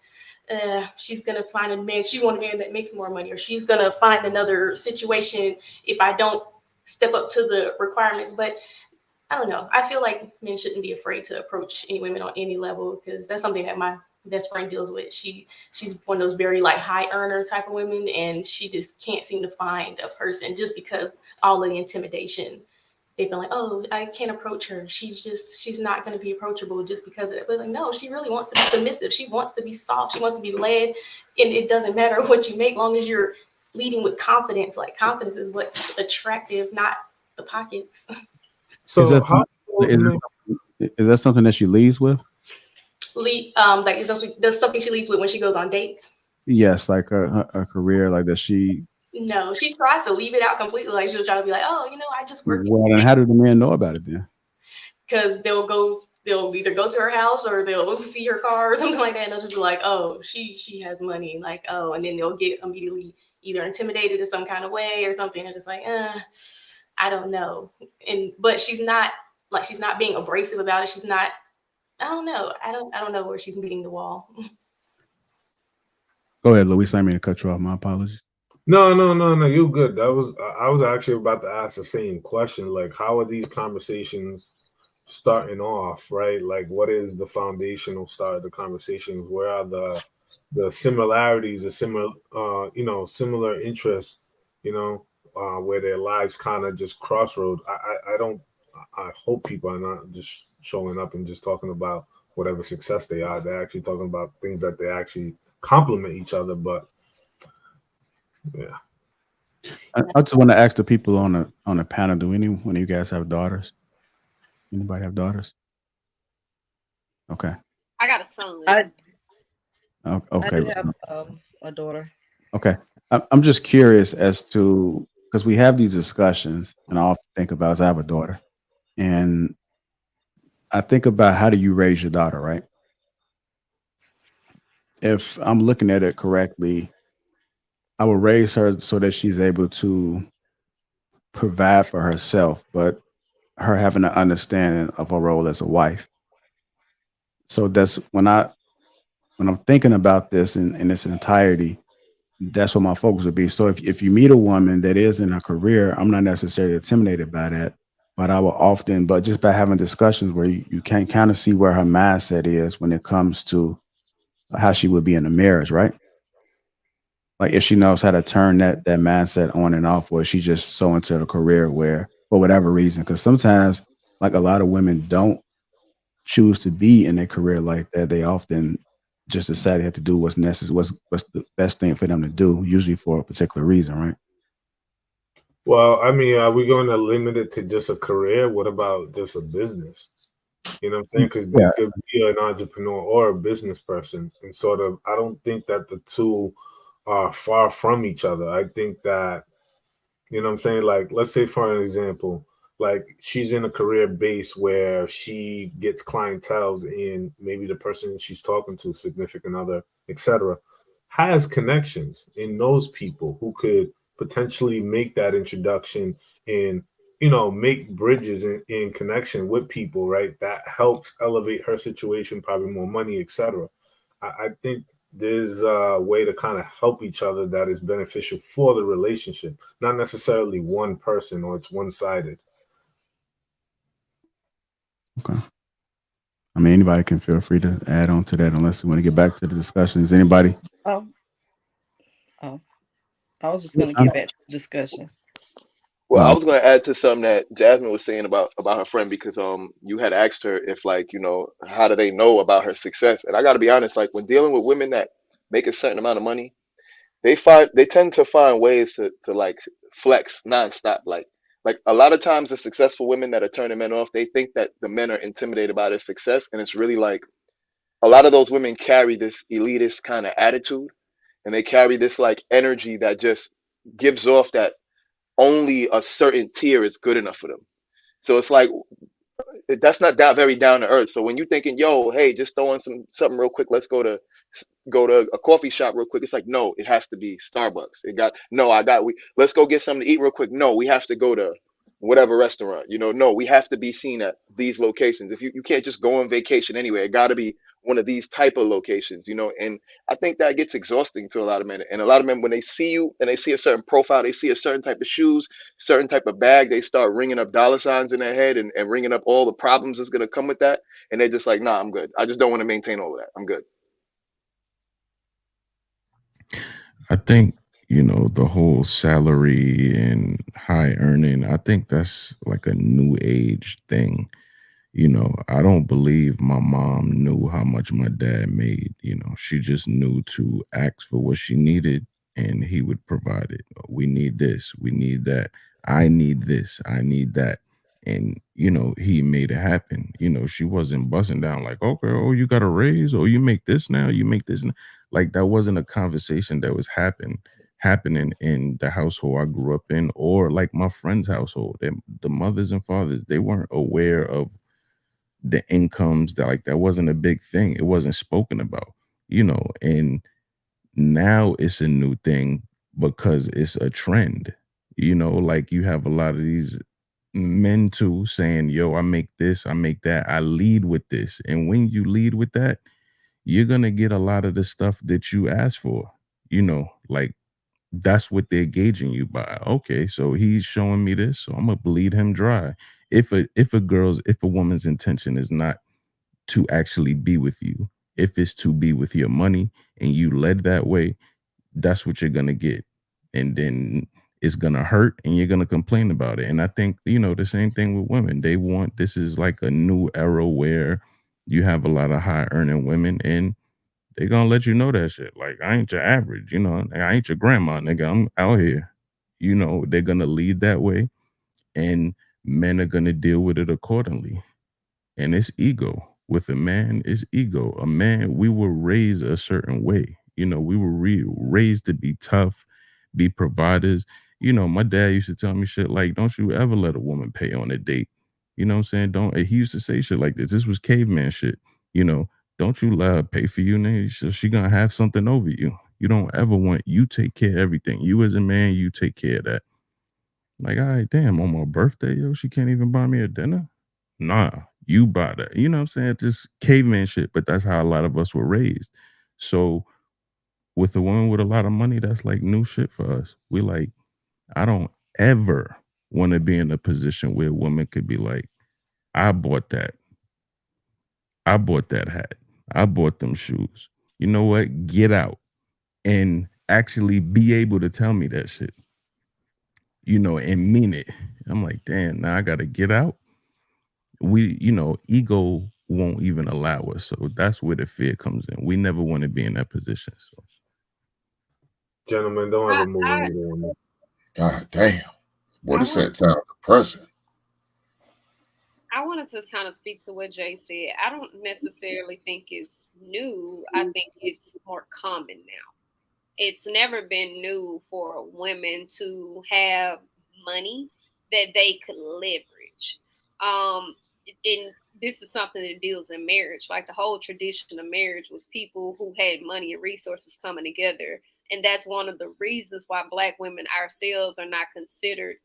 she's gonna find a man. She wants a man that makes more money, or she's gonna find another situation if I don't step up to the requirements. But I don't know. I feel like men shouldn't be afraid to approach any women on any level because that's something that my best friend deals with. She's one of those very like high earner type of women, and she just can't seem to find a person just because all of the intimidation. They've been like, oh, I can't approach her. She's not going to be approachable just because of it. But like, no, she really wants to be submissive. She wants to be soft. She wants to be led. And it doesn't matter what you make, long as you're leading with confidence. Like confidence is what's attractive, not the pockets. So is that something that she leads with? Like there's something she leads with when she goes on dates. Yes, like a career, like that she. No, she tries to leave it out completely. Like she'll try to be like, oh, I just work. Well, then how do the men know about it then? Because they'll either go to her house or they'll see her car or something like that, and they'll just be like, oh, she has money, like, oh, and then they'll get immediately either intimidated in some kind of way or something. They're just like, I don't know. But she's not being abrasive about it. She's not. I don't know. I don't know where she's meeting the wall. Go ahead, Luis. I didn't mean to cut you off. My apologies. No, you're good. I was actually about to ask the same question. Like, how are these conversations starting off, right? Like, what is the foundational start of the conversations? Where are the similarities, the similar interests, where their lives kind of just crossroad. I hope people are not just showing up and just talking about whatever success they are. They're actually talking about things that they actually complement each other. But yeah, I just want to ask the people on the panel: do any one of you guys have daughters? Anybody have daughters? Okay. I got a son. Okay. I do have a daughter. Okay. I'm just curious as to, because we have these discussions, and I often think about, as I have a daughter, and I think about how do you raise your daughter, right? If I'm looking at it correctly, I will raise her so that she's able to provide for herself, but her having an understanding of her role as a wife. So that's when I'm thinking about this in its entirety, that's what my focus would be. So if you meet a woman that is in her career, I'm not necessarily intimidated by that, but I will often, but just by having discussions where you can kind of see where her mindset is when it comes to how she would be in a marriage, right? Like if she knows how to turn that mindset on and off, or is she just so into the career where, for whatever reason, because sometimes like a lot of women don't choose to be in a career like that. They often just decide they have to do what's necessary, what's the best thing for them to do, usually for a particular reason, right? Well, I mean, are we going to limit it to just a career? What about just a business? You know what I'm saying? Because Yeah. you could be an entrepreneur or a business person, and sort of. I don't think that the two are far from each other. I think that, you know what I'm saying? Like, let's say for an example, like she's in a career base where she gets clientels in maybe the person she's talking to, significant other, etc., has connections in those people who could potentially make that introduction and, you know, make bridges in connection with people, right? That helps elevate her situation, probably more money, etc. I think there's a way to kind of help each other that is beneficial for the relationship, not necessarily one person or it's one sided. Okay. I mean, anybody can feel free to add on to that unless we want to get back to the discussion. Is anybody? Oh, I was just going to get back to the discussion. Well, I was going to add to something that Jasmine was saying about her friend, because you had asked her if, like, you know, how do they know about her success? And I got to be honest, like when dealing with women that make a certain amount of money, they tend to find ways to like flex nonstop. Like a lot of times the successful women that are turning men off, they think that the men are intimidated by their success, and it's really like a lot of those women carry this elitist kind of attitude, and they carry this like energy that just gives off that only a certain tier is good enough for them. So it's like that's not that very down to earth. So when you're thinking, yo, hey, just throw in something real quick, let's go to a coffee shop real quick. It's like, no, it has to be Starbucks. Let's go get something to eat real quick. No, we have to go to whatever restaurant. You know, no, we have to be seen at these locations. If you can't just go on vacation anywhere, it got to be one of these type of locations, you know. And I think that gets exhausting to a lot of men. And a lot of men, when they see you and they see a certain profile, they see a certain type of shoes, certain type of bag, they start ringing up dollar signs in their head and ringing up all the problems that's going to come with that. And they're just like, nah, I'm good. I just don't want to maintain all of that. I'm good. I think, you know, the whole salary and high earning, I think that's like a new age thing. You know, I don't believe my mom knew how much my dad made. You know, she just knew to ask for what she needed and he would provide it. We need this, we need that. I need this, I need that. And, you know, he made it happen. You know, she wasn't busting down like, okay, oh, you got a raise, oh, you make this now, you make this now. Like that wasn't a conversation that was happening in the household I grew up in, or like my friend's household. The mothers and fathers, they weren't aware of the incomes. That wasn't a big thing. It wasn't spoken about, you know. And now it's a new thing because it's a trend, you know. Like you have a lot of these men too saying, yo, I make this, I make that, I lead with this. And when you lead with that, you're gonna get a lot of the stuff that you ask for, you know. Like that's what they're gauging you by. Okay, so he's showing me this, so I'm gonna bleed him dry. If a woman's intention is not to actually be with you, if it's to be with your money and you led that way, that's what you're gonna get. And then it's gonna hurt and you're gonna complain about it. And I think, you know, the same thing with women. This is like a new era where you have a lot of high earning women and they gonna let you know that shit. Like, I ain't your average, you know, I ain't your grandma, nigga. I'm out here. You know, they're gonna lead that way and men are gonna deal with it accordingly. And it's ego. With a man, it's ego. A man, we were raised a certain way. You know, we were raised to be tough, be providers. You know, my dad used to tell me shit like, don't you ever let a woman pay on a date. You know what I'm saying? He used to say shit like this. This was caveman shit. You know, don't you let her pay for you, nigga. So she gonna have something over you. You don't ever want, you take care of everything. You as a man, you take care of that. Like, all right, damn, on my birthday, yo, she can't even buy me a dinner? Nah, you buy that. You know what I'm saying? Just caveman shit, but that's how a lot of us were raised. So with a woman with a lot of money, that's like new shit for us. We like, I don't ever want to be in a position where a woman could be like, I bought that. I bought that hat. I bought them shoes. You know what? Get out. And actually be able to tell me that shit, you know, and mean it. I'm like, damn, now I got to get out. You know, ego won't even allow us. So that's where the fear comes in. We never want to be in that position. So, Gentlemen, don't ever move the needle on me. God damn. Boy, this sounds depressing. I wanted to kind of speak to what Jay said. I don't necessarily think it's new. I think it's more common now. It's never been new for women to have money that they could leverage. And this is something that deals in marriage. Like the whole tradition of marriage was people who had money and resources coming together. And that's one of the reasons why Black women ourselves are not considered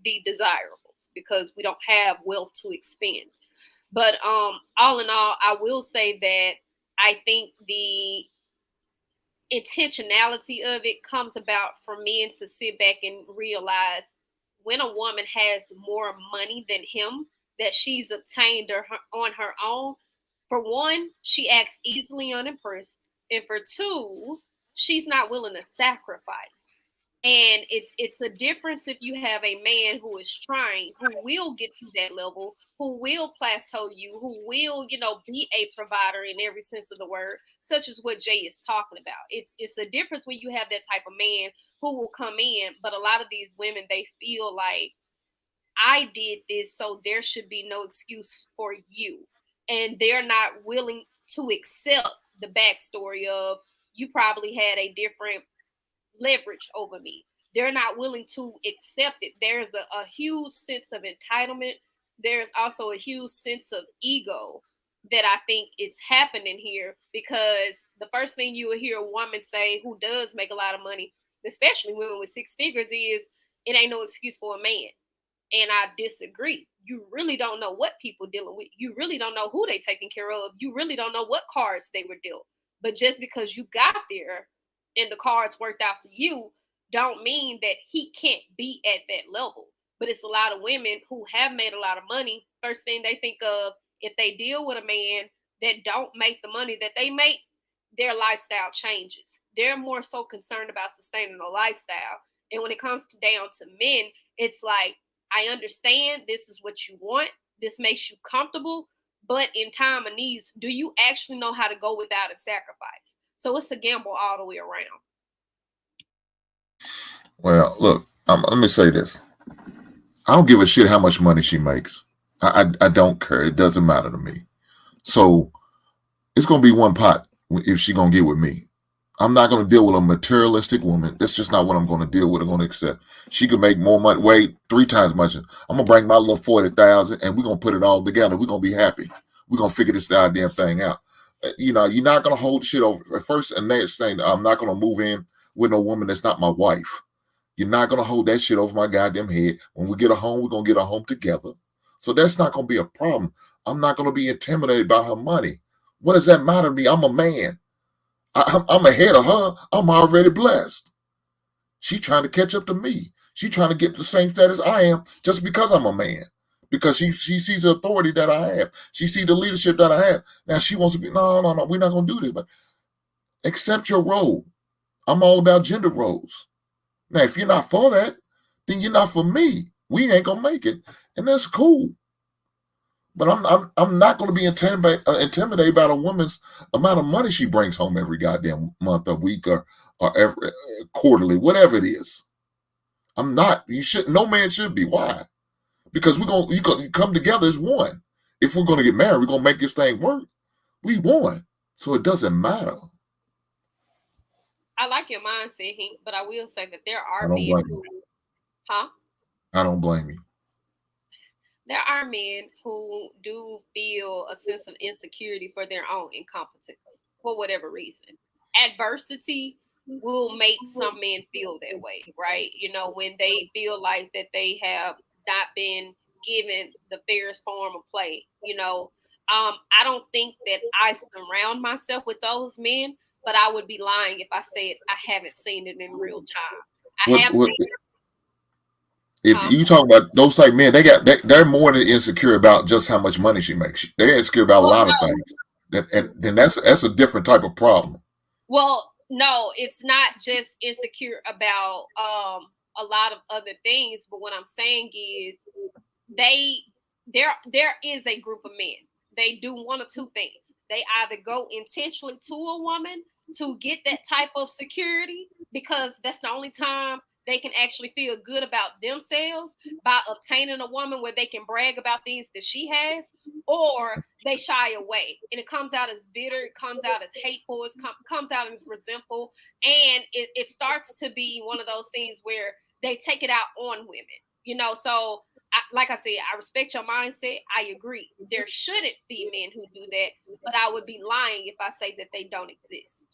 the desirables, because we don't have wealth to expend. But all in all, I will say that I think the intentionality of it comes about for men to sit back and realize when a woman has more money than him that she's obtained on her own. For one, she acts easily unimpressed, and for two, she's not willing to sacrifice. And it's a difference if you have a man who is trying, who will get to that level, who will plateau you, who will, be a provider in every sense of the word, such as what Jay is talking about. It's a difference when you have that type of man who will come in, but a lot of these women, they feel like, I did this, so there should be no excuse for you. And they're not willing to accept the backstory of, you probably had a different leverage over me. They're not willing to accept it. There's a huge sense of entitlement. There's also a huge sense of ego that I think it's happening here, because the first thing you will hear a woman say who does make a lot of money, especially women with six figures, is it ain't no excuse for a man. And I disagree. You really don't know what people dealing with. You really don't know who they taking care of. You really don't know what cards they were dealt. But just because you got there and the cards worked out for you, don't mean that he can't be at that level. But it's a lot of women who have made a lot of money. First thing they think of, if they deal with a man that don't make the money that they make, their lifestyle changes. They're more so concerned about sustaining a lifestyle. And when it comes down to men, it's like, I understand this is what you want. This makes you comfortable. But in time of needs, do you actually know how to go without a sacrifice? So it's a gamble all the way around. Well, look, let me say this. I don't give a shit how much money she makes. I don't care. It doesn't matter to me. So it's going to be one pot if she's going to get with me. I'm not going to deal with a materialistic woman. That's just not what I'm going to deal with. I'm going to accept. She could make more money, way 3 times much. I'm going to bring my little 40,000 and we're going to put it all together. We're going to be happy. We're going to figure this goddamn thing out. You're not going to hold shit over. First and next thing, I'm not going to move in with no woman that's not my wife. You're not going to hold that shit over my goddamn head. When we get a home, we're going to get a home together. So that's not going to be a problem. I'm not going to be intimidated by her money. What does that matter to me? I'm a man. I'm ahead of her. I'm already blessed. She's trying to catch up to me. She's trying to get to the same status I am just because I'm a man. Because she sees the authority that I have. She sees the leadership that I have. Now she wants to be, no, we're not going to do this. But accept your role. I'm all about gender roles. Now, if you're not for that, then you're not for me. We ain't going to make it. And that's cool. But I'm not going to be intimidated by a woman's amount of money she brings home every goddamn month, or week, or every quarterly, whatever it is. I'm not. You should. No man should be. Why? Because you come together as one. If we're going to get married, we're going to make this thing work. We won, so it doesn't matter. I like your mindset, Hank, but I will say that there are men who, I don't blame you. There are men who do feel a sense of insecurity for their own incompetence for whatever reason. Adversity will make some men feel that way, right? When they feel like that they have not been given the fairest form of play. I don't think that I surround myself with those men, but I would be lying if I said I haven't seen it in real time. If you talk about those type men, they're more than insecure about just how much money she makes. They're insecure about a lot of things, and then that's a different type of problem. Well, no, it's not just insecure about a lot of other things, but what I'm saying is there is a group of men. They do one or two things. They either go intentionally to a woman to get that type of security, because that's the only time they can actually feel good about themselves by obtaining a woman where they can brag about things that she has, or they shy away, and it comes out as bitter, it comes out as hateful, it comes out as resentful, and it starts to be one of those things where they take it out on women, so like I said, I respect your mindset. I agree. There shouldn't be men who do that, but I would be lying if I say that they don't exist.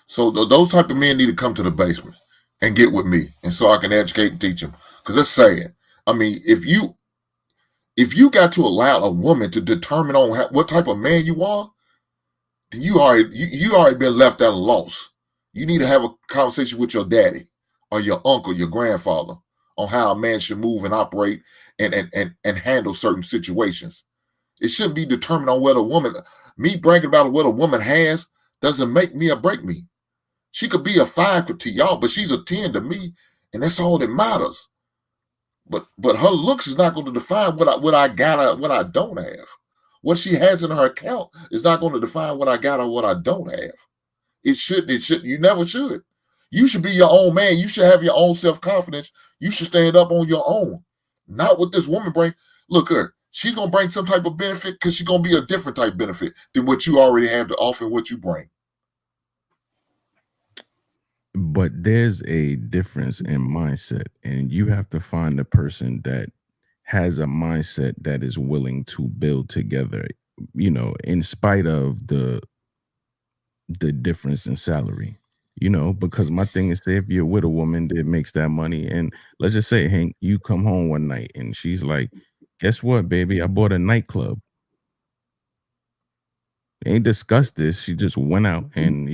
So those type of men need to come to the basement and get with me, and so I can educate and teach them. Because it's saying, I mean, if you got to allow a woman to determine on what type of man you are, then you already been left at a loss. You need to have a conversation with your daddy or your uncle, your grandfather, on how a man should move and operate and handle certain situations. It shouldn't be determined on whether me bragging about what a woman has doesn't make me or break me. She could be a 5 to y'all, but she's a 10 to me, and that's all that matters. But her looks is not going to define what I got or what I don't have. What she has in her account is not going to define what I got or what I don't have. It should. You never should. You should be your own man. You should have your own self-confidence. You should stand up on your own. Not what this woman bring. Look at her. She's going to bring some type of benefit because she's going to be a different type of benefit than what you already have to offer and what you bring. But there's a difference in mindset, and you have to find a person that has a mindset that is willing to build together, in spite of the difference in salary, because my thing is, say if you're with a woman that makes that money, and let's just say, Hank, you come home one night and she's like, guess what, baby, I bought a nightclub. Ain't discussed this. She just went out and,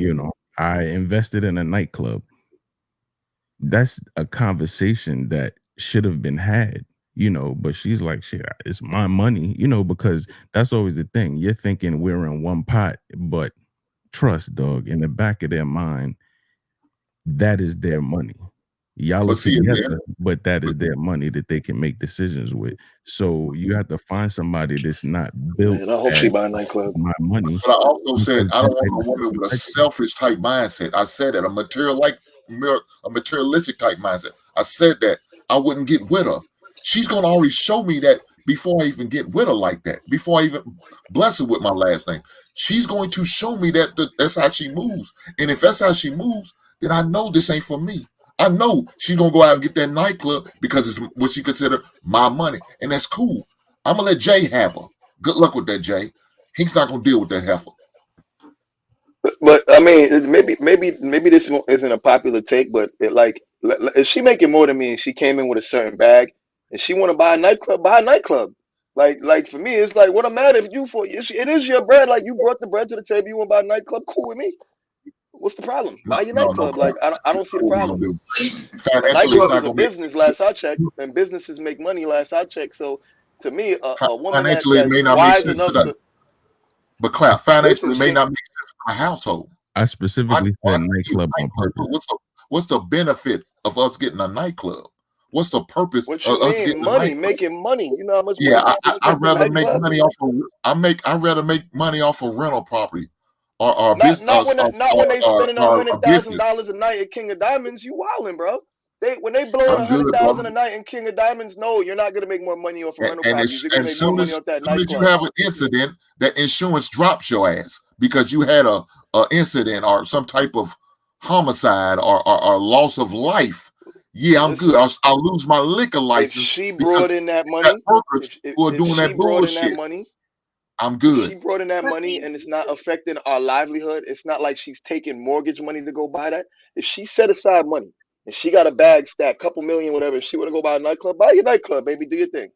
I invested in a nightclub. That's a conversation that should have been had, but she's like, shit, it's my money, because that's always the thing. You're thinking we're in one pot, but trust, dog, in the back of their mind, that is their money. Y'all are together, but that is their money that they can make decisions with. So you have to find somebody that's not built. Man, I hope she buy a nightclub. My money. But I also said I don't want a woman with a selfish type mindset. I said that a materialistic type mindset. I said that I wouldn't get with her. She's gonna already show me that before I even get with her like that. Before I even bless her with my last name, she's going to show me that that's how she moves. And if that's how she moves, then I know this ain't for me. I know she's gonna go out and get that nightclub because it's what she consider my money, and that's cool. I'm gonna let Jay have her. Good luck with that, Jay. He's not gonna deal with that heifer. But I mean, maybe this isn't a popular take, but if she making more than me and she came in with a certain bag and she want to buy a nightclub, buy a nightclub. Like for me, it's like, what I'm mad at you for? It is your bread. Like, you brought the bread to the table. You want to buy a nightclub? Cool with me. What's the problem? Buy your nightclub. Like, I don't see the problem. Nightclub is a business, last I checked, and businesses make money, last I checked. So to me, a woman that's wise enough to. But Clap, financially may not make sense for a household. I specifically said nightclub on purpose. What's the benefit of us getting a nightclub? What's the purpose of us getting money? Making money. You know how much? Yeah, I'd rather make money off of. I'd rather make money off of rental property, or business. Not when they spending $100,000 a night at King of Diamonds. You wilding, bro. When they blow $100,000 a night in King of Diamonds, no, you're not gonna make more money off of rental properties. You're gonna make more money off that nightclub. As soon as you have an incident, that insurance drops your ass because you had a incident or some type of homicide or loss of life. Yeah, I'm good. I'll lose my liquor license. If she brought in that money, I'm good. She brought in that money and it's not affecting our livelihood. It's not like she's taking mortgage money to go buy that. If she set aside money and she got a bag stack, couple million, whatever, if she want to go buy a nightclub, buy your nightclub, baby. Do your thing.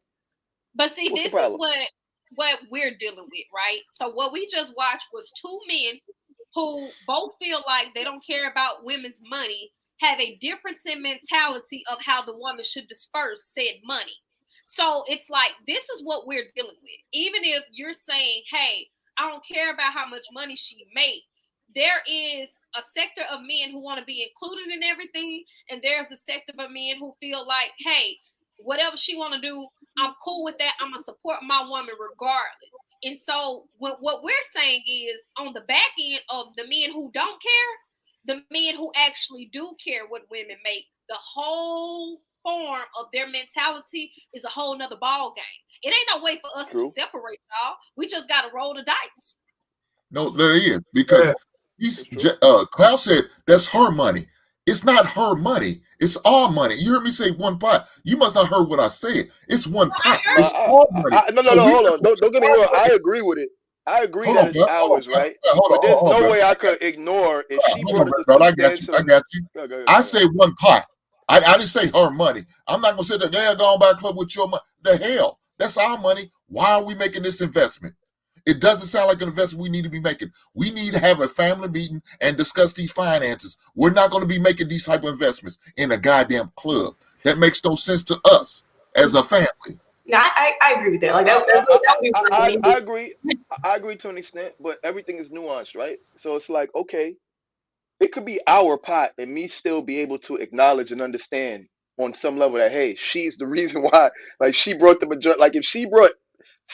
But see, this is what we're dealing with, right? So what we just watched was two men who both feel like they don't care about women's money, have a difference in mentality of how the woman should disperse said money. So it's like, this is what we're dealing with. Even if you're saying, hey, I don't care about how much money she made, there is a sector of men who want to be included in everything, and there's a sector of men who feel like, hey, whatever she want to do, I'm cool with that. I'm going to support my woman regardless. And so what we're saying is, on the back end of the men who don't care, the men who actually do care what women make the whole form of their mentality is a whole nother ball game. It ain't no way for us to separate y'all. We just got to roll the dice. No, there is, because Klaus said that's her money. It's not her money. It's our money. You heard me say one pot. You must not heard what I said. It's one pot. It's our money. No, hold on. Don't get me wrong. I agree with it. I agree that it's ours, right? But there's no way I could ignore if she brought it to substantial. I got you. I say one pot. I didn't say her money. I'm not going to sit there, yeah, go on by a club with your money. The hell? That's our money. Why are we making this investment? It doesn't sound like an investment we need to be making. We need to have a family meeting and discuss these finances. We're not going to be making these type of investments in a goddamn club. That makes no sense to us as a family. No, I agree with that. Like that I agree. I agree to an extent, but everything is nuanced, right? So it's like, okay, it could be our pot and me still be able to acknowledge and understand on some level that, hey, she's the reason why. Like, she brought the majority. Like, if she brought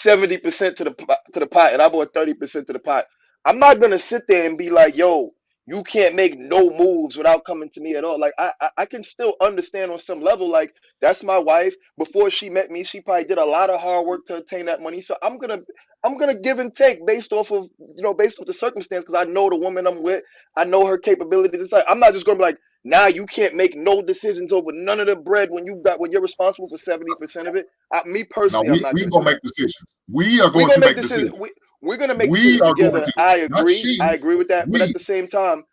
70% to the pot and I brought 30% to the pot, I'm not gonna sit there and be like, yo, you can't make no moves without coming to me at all. Like, I can still understand on some level, like, that's my wife. Before she met me, she probably did a lot of hard work to attain that money. So I'm gonna give and take based off of, based off the circumstance, because I know the woman I'm with, I know her capabilities. It's like, I'm not just gonna be like, now you can't make no decisions over none of the bread when you're responsible for 70% of it. Me personally, no, I'm not we gonna gonna make decisions. We are going to make decisions. We're gonna make decisions together. I agree. I agree with that. But at the same time,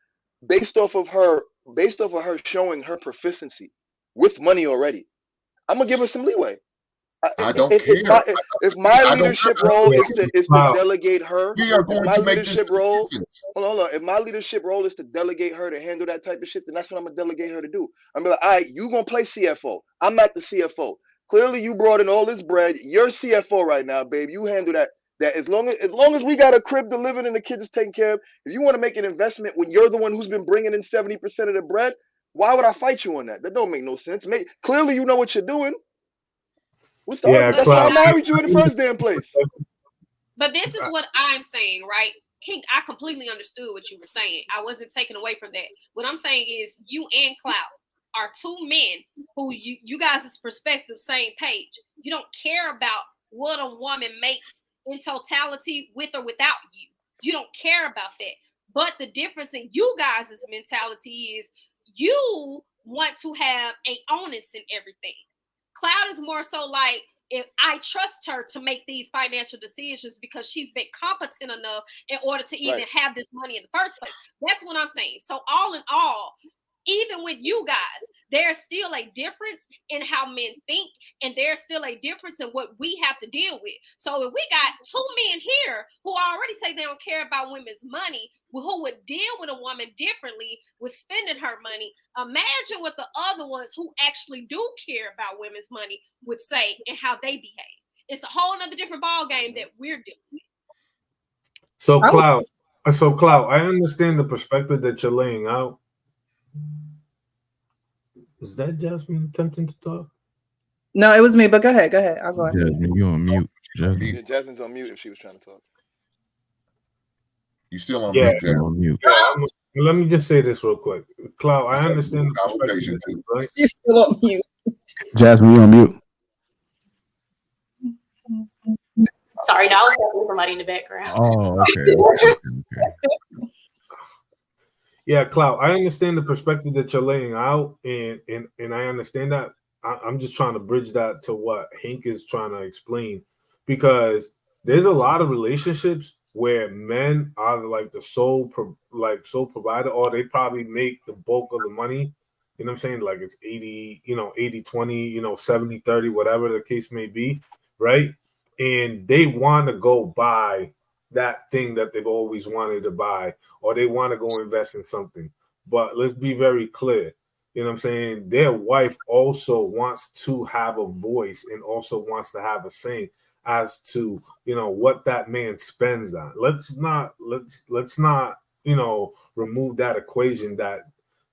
based off of her showing her proficiency with money already, I'm gonna give her some leeway. I don't care. If my leadership role is to delegate her, we are going to make decisions. Hold on. If my leadership role is to delegate her to handle that type of shit, then that's what I'm gonna delegate her to do. I'm gonna be like, all right, you gonna play CFO. I'm not the CFO. Clearly, you brought in all this bread. You're CFO right now, babe. You handle that. That as long as we got a crib to live in and the kids is taken care of, if you want to make an investment when you're the one who's been bringing in 70% of the bread, why would I fight you on that? That don't make no sense. Clearly, you know what you're doing. That's why I married you in the first damn place. But this is what I'm saying, right? King, I completely understood what you were saying. I wasn't taken away from that. What I'm saying is you and Cloud are two men who you guys' perspective, same page. You don't care about what a woman makes in totality with or without you. You don't care about that. But the difference in you guys' mentality is you want to have an onus in everything. Cloud is more so like, if I trust her to make these financial decisions because she's been competent enough in order to even have this money in the first place. That's what I'm saying. So all in all, even with you guys, there's still a difference in how men think, and there's still a difference in what we have to deal with. So if we got two men here who already say they don't care about women's money, who would deal with a woman differently with spending her money, imagine what the other ones who actually do care about women's money would say and how they behave. It's a whole nother different ball game that we're dealing with. So Cloud, I understand the perspective that you're laying out. Is that Jasmine attempting to talk? No, it was me, but go ahead. I'll go ahead. Jasmine, you on mute. Yeah, Jasmine's on mute if she was trying to talk. You still on mute, there. On mute. Let me just say this real quick. Cloud, I understand the perspective, right? You're still on mute. Jasmine, you on mute. Sorry, now I was talking to somebody in the background. Oh, okay. Yeah, Cloud, I understand the perspective that you're laying out, and I understand that. I'm just trying to bridge that to what Hank is trying to explain, because there's a lot of relationships where men are like the sole provider, or they probably make the bulk of the money. You know what I'm saying? Like it's 80, 80-20, 70-30, whatever the case may be, right? And they want to go buy that thing that they've always wanted to buy, or they want to go invest in something. But let's be very clear. You know what I'm saying? Their wife also wants to have a voice and also wants to have a say as to, what that man spends on. Let's not, remove that equation that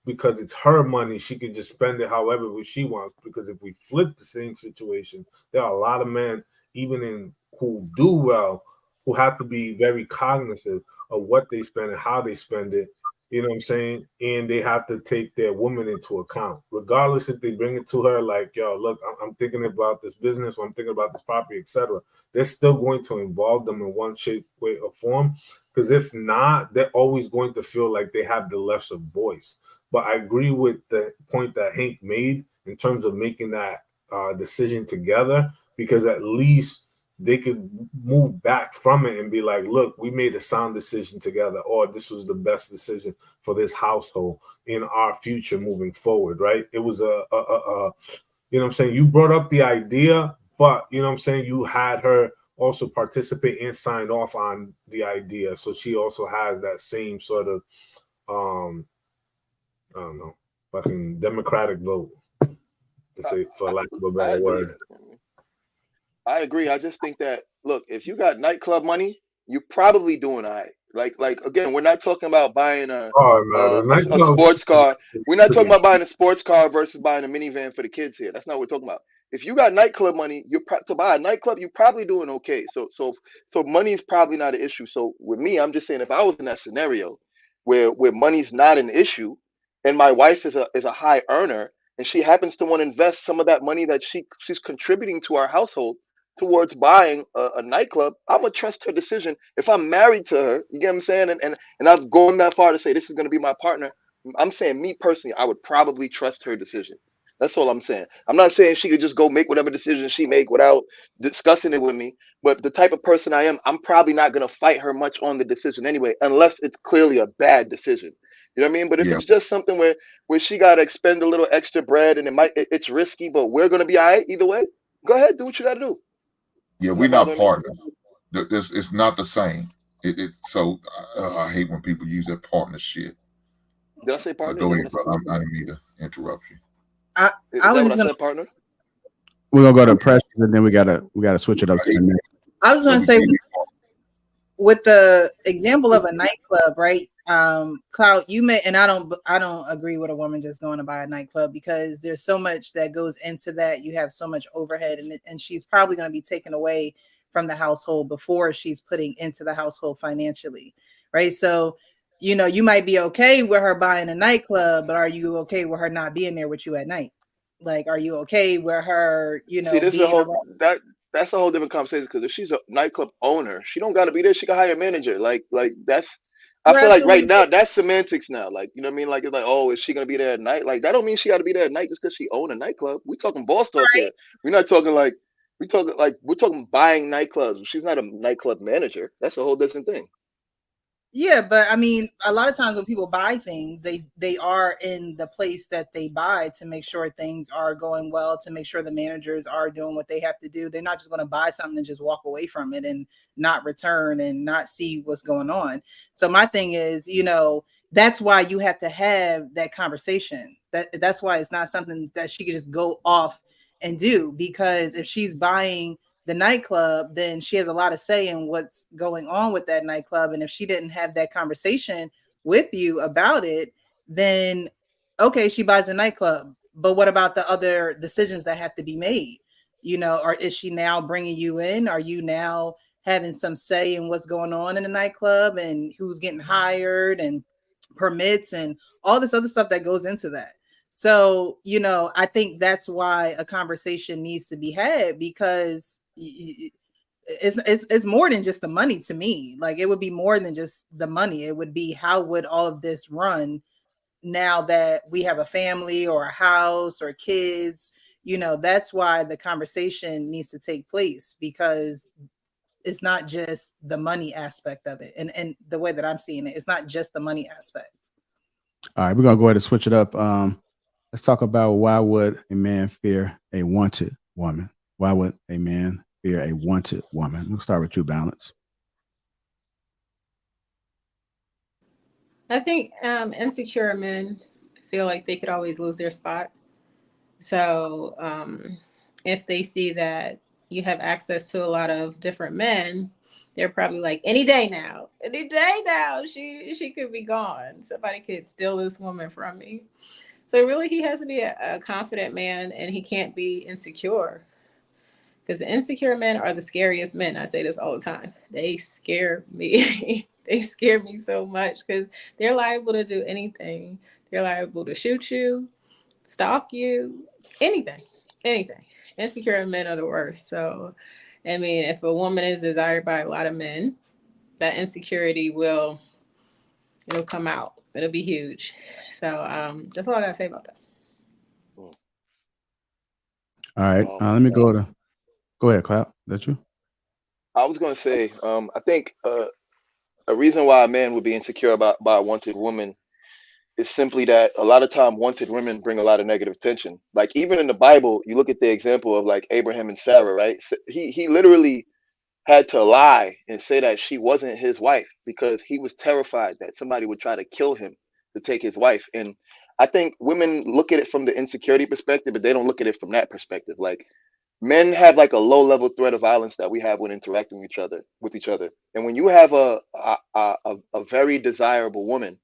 because it's her money, she can just spend it however she wants. Because if we flip the same situation, there are a lot of men, even who do well, who have to be very cognizant of what they spend and how they spend it, You know what I'm saying? And they have to take their woman into account, regardless if they bring it to her like, yo, look, I'm thinking about this business, or I'm thinking about this property, etc. They're still going to involve them in one shape, way, or form. Because if not, they're always going to feel like they have the lesser voice. But I agree with the point that Hank made in terms of making that decision together, because at least they could move back from it and be like, look, we made a sound decision together, or this was the best decision for this household in our future moving forward, right? It was you know what I'm saying? You brought up the idea, but you know what I'm saying? You had her also participate and sign off on the idea. So she also has that same sort of, I don't know, fucking democratic vote, to say, for lack of a I better agree. word. I agree. I just think that, look, if you got nightclub money, you're probably doing all right. Like again, we're not talking about buying Oh, no, the a nightclub sports is car. We're not talking pretty about buying a sports car versus buying a minivan for the kids here. That's not what we're talking about. If you got nightclub money, to buy a nightclub, you're probably doing okay. So money is probably not an issue. So with me, I'm just saying, if I was in that scenario where money's not an issue, and my wife is a high earner, and she happens to want to invest some of that money that she's contributing to our household towards buying a nightclub, I'm gonna trust her decision. If I'm married to her, you get what I'm saying, and I've gone that far to say this is gonna be my partner, I'm saying, me personally, I would probably trust her decision. That's all I'm saying. I'm not saying she could just go make whatever decision she make without discussing it with me. But the type of person I am, I'm probably not gonna fight her much on the decision anyway, unless it's clearly a bad decision. You know what I mean? But if Yeah, it's just something where she gotta expend a little extra bread and it's risky, but we're gonna be all right either way, go ahead, do what you gotta do. yeah, Does we're that not bother me? partners. It's not the same. So I hate when people use that partner shit. Did I say But partner? Is go that ahead, what I brother. said? I didn't mean to interrupt you. I Is that was what I just gonna said, partner? We're gonna go to Precious, and then we gotta switch it up to the next. I was So gonna we say, can't be with the example of a nightclub, right? Cloud, you may, and I don't agree with a woman just going to buy a nightclub, because there's so much that goes into that. You have so much overhead, and she's probably going to be taken away from the household before she's putting into the household financially, right? So, you might be okay with her buying a nightclub, but are you okay with her not being there with you at night? Like, are you okay with her, See, this is a being whole around? that's a whole different conversation, because if she's a nightclub owner, she don't got to be there. She can hire a manager. Like that's. I You're feel like right absolutely now that's semantics now. Like, you know what I mean? Like, it's like, oh, is she gonna be there at night? Like, that don't mean she got to be there at night just because she own a nightclub. We talking boss talk right. here. We're not talking like we're talking buying nightclubs. She's not a nightclub manager. That's a whole different thing. Yeah, but I mean, a lot of times when people buy things, they are in the place that they buy to make sure things are going well, to make sure the managers are doing what they have to do. They're not just going to buy something and just walk away from it and not return and not see what's going on. So my thing is, that's why you have to have that conversation. That's why it's not something that she could just go off and do, because if she's buying the nightclub, then she has a lot of say in what's going on with that nightclub. And if she didn't have that conversation with you about it, then okay, she buys a nightclub. But what about the other decisions that have to be made? Or is she now bringing you in? Are you now having some say in what's going on in the nightclub and who's getting hired and permits and all this other stuff that goes into that? So, I think that's why a conversation needs to be had, because it's more than just the money to me. Like, it would be more than just the money. It would be, how would all of this run now that we have a family or a house or kids? That's why the conversation needs to take place, because it's not just the money aspect of it. And the way that I'm seeing it, it's not just the money aspect. All right, we're gonna go ahead and switch it up. Let's talk about, why would a man fear a wanted woman? Why would a man fear a wanted woman? We'll start with you, Balance. I think insecure men feel like they could always lose their spot. So if they see that you have access to a lot of different men, they're probably like, any day now, she could be gone. Somebody could steal this woman from me. So really, he has to be a confident man, and he can't be insecure. Because insecure men are the scariest men. I say this all the time. They scare me. They scare me so much because they're liable to do anything. They're liable to shoot you, stalk you, anything. Insecure men are the worst. So, I mean, if a woman is desired by a lot of men, that insecurity it'll come out. It'll be huge. So that's all I gotta say about that. All right. Let me go ahead, Clap. That you? I was gonna say, I think a reason why a man would be insecure by a wanted woman is simply that a lot of time wanted women bring a lot of negative attention. Like even in the Bible, you look at the example of like Abraham and Sarah, right? He literally had to lie and say that she wasn't his wife because he was terrified that somebody would try to kill him to take his wife. And I think women look at it from the insecurity perspective, but they don't look at it from that perspective. Like men have like a low level threat of violence that we have when interacting with each other. And when you have a very desirable woman,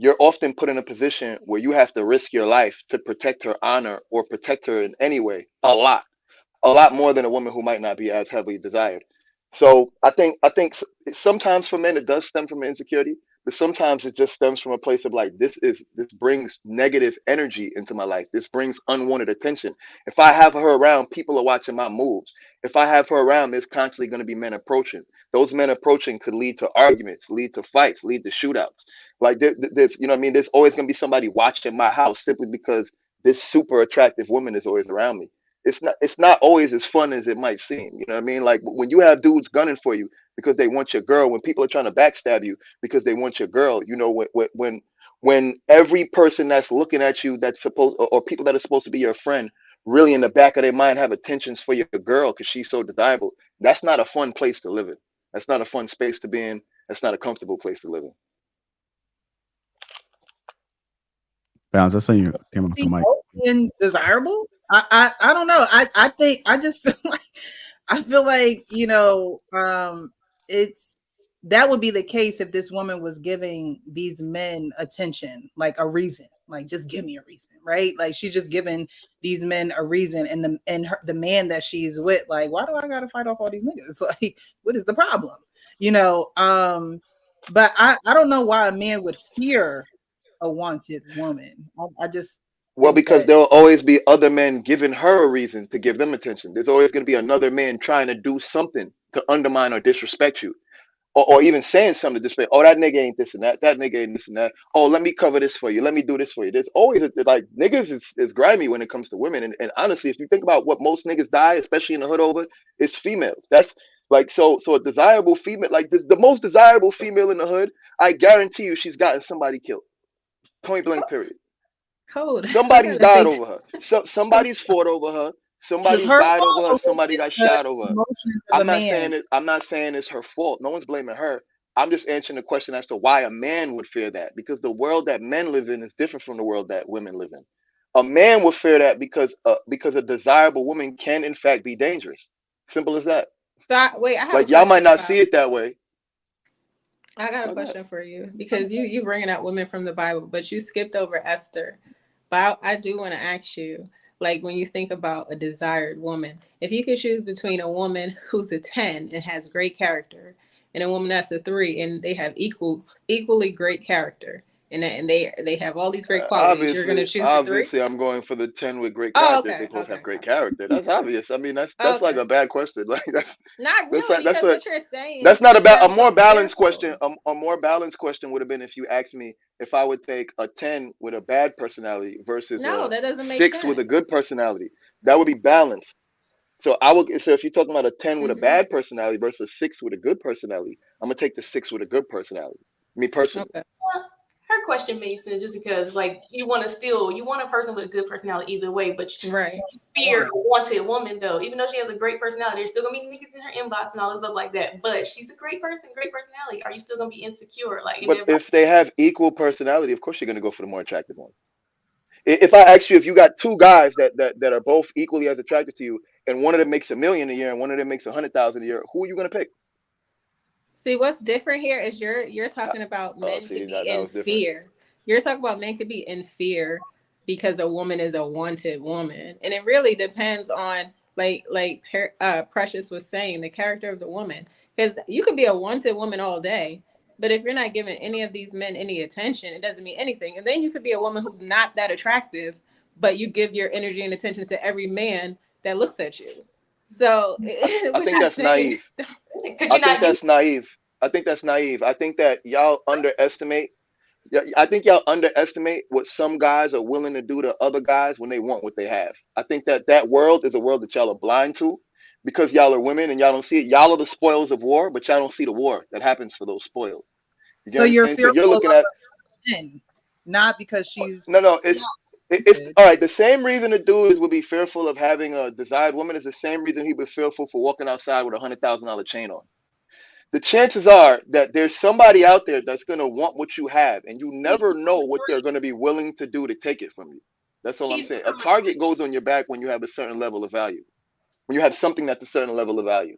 you're often put in a position where you have to risk your life to protect her honor or protect her in any way a lot more than a woman who might not be as heavily desired. So I think sometimes for men it does stem from insecurity, but sometimes it just stems from a place of like this brings negative energy into my life. This brings unwanted attention. If I have her around, people are watching my moves. If I have her around, there's constantly going to be men approaching. Those men approaching could lead to arguments, lead to fights, lead to shootouts. Like there's you know what I mean. There's always going to be somebody watching my house simply because this super attractive woman is always around me. It's not always as fun as it might seem. You know what I mean? Like when you have dudes gunning for you because they want your girl, when people are trying to backstab you because they want your girl, you know, when every person that's looking at you that's supposed or people that are supposed to be your friend really in the back of their mind have intentions for your girl because she's so desirable, that's not a fun place to live in. That's not a fun space to be in. That's not a comfortable place to live in. Bounce, I seen you came off the mic. Being desirable? I don't know. I think I just feel like it's that would be the case if this woman was giving these men attention, like a reason, like just give me a reason, right? Like she's just giving these men a reason, and the man that she's with, like, why do I gotta fight off all these niggas? Like, what is the problem? But I don't know why a man would fear a wanted woman. I just Well, think because that there'll always be other men giving her a reason to give them attention. There's always going to be another man trying to do something to undermine or disrespect you, or even saying something to disrespect. Oh, that nigga ain't this and that. That nigga ain't this and that. Oh, let me cover this for you. Let me do this for you. There's always like niggas is grimy when it comes to women. And honestly, if you think about what most niggas die, especially in the hood over, it's females. That's like so a desirable female, like the most desirable female in the hood. I guarantee you, she's gotten somebody killed. Point blank. Period. Code. Somebody's You gotta died say over her. Somebody's fought over her. it's Somebody's her died over her. fault or Somebody got the shot over her. emotions of I'm a not man. saying it. I'm not saying it's her fault. No one's blaming her. I'm just answering the question as to why a man would fear that. Because the world that men live in is different from the world that women live in. A man would fear that because a desirable woman can in fact be dangerous. Simple as that. Wait, I have a Like y'all might question. not see it that way. I got a question for you because you bringing out women from the Bible, but you skipped over Esther. But I do want to ask you, like when you think about a desired woman, if you could choose between a woman who's a 10 and has great character and a woman that's a 3 and they have equally great character and they have all these great qualities, you're going to choose a 3? Obviously, I'm going for the 10 with great Oh, character. If they okay, both okay, have great okay. character, that's obvious. I mean, that's like Okay. a bad question. Like Not really, that's because a what you're saying that's not a sounds more so balanced fearful. question. A more balanced question would have been if you asked me if I would take a 10 with a bad personality versus No, a that doesn't make 6 with a sense. good personality. That would be balanced. So if you're talking about a 10 with a Mm-hmm. bad personality versus a 6 with a good personality, I'm gonna take the 6 with a good personality. Me personally. Okay. Her question made sense just because like you want a person with a good personality either way, but Right. you fear a wanted woman though. Even though she has a great personality, there's still gonna be niggas in her inbox and all this stuff like that. But she's a great person, great personality. Are you still gonna be insecure? Like and But everybody if they have equal personality, of course you're gonna go for the more attractive one. If I ask you if you got two guys that are both equally as attractive to you, and one of them makes $1 million a year and one of them makes 100,000 a year, who are you gonna pick? See, what's different here is you're talking about Oh, men see, could be that in was different. fear. You're talking about men could be in fear because a woman is a wanted woman. And it really depends on Precious was saying, the character of the woman. Because you could be a wanted woman all day, but if you're not giving any of these men any attention, it doesn't mean anything. And then you could be a woman who's not that attractive, but you give your energy and attention to every man that looks at you. So I think that's naive. I think that's naive. I think that's naive. I think that y'all underestimate. Yeah, I think y'all underestimate what some guys are willing to do to other guys when they want what they have. I think that world is a world that y'all are blind to because y'all are women and y'all don't see it. Y'all are the spoils of war, but y'all don't see the war that happens for those spoils. So you're fearful you're looking at men, not because she's no. It's all right. The same reason a dude would be fearful of having a desired woman is the same reason he'd be fearful for walking outside with $100,000 chain on. The chances are that there's somebody out there that's going to want what you have, and you never know what they're going to be willing to do to take it from you. That's all I'm saying. A target goes on your back when you have a certain level of value, when you have something that's a certain level of value.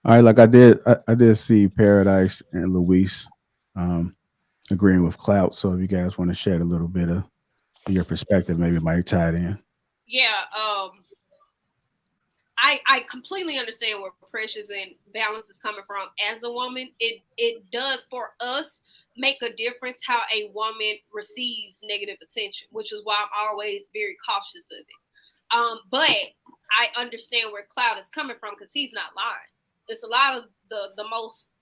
All right, like I did see Paradise and Luis agreeing with Clout. So if you guys want to shed a little bit of your perspective, maybe it might tie it in. Yeah, I completely understand where Precious and Balance is coming from. As a woman, it does for us make a difference how a woman receives negative attention, which is why I'm always very cautious of it. But I understand where Cloud is coming from because he's not lying. There's a lot of the most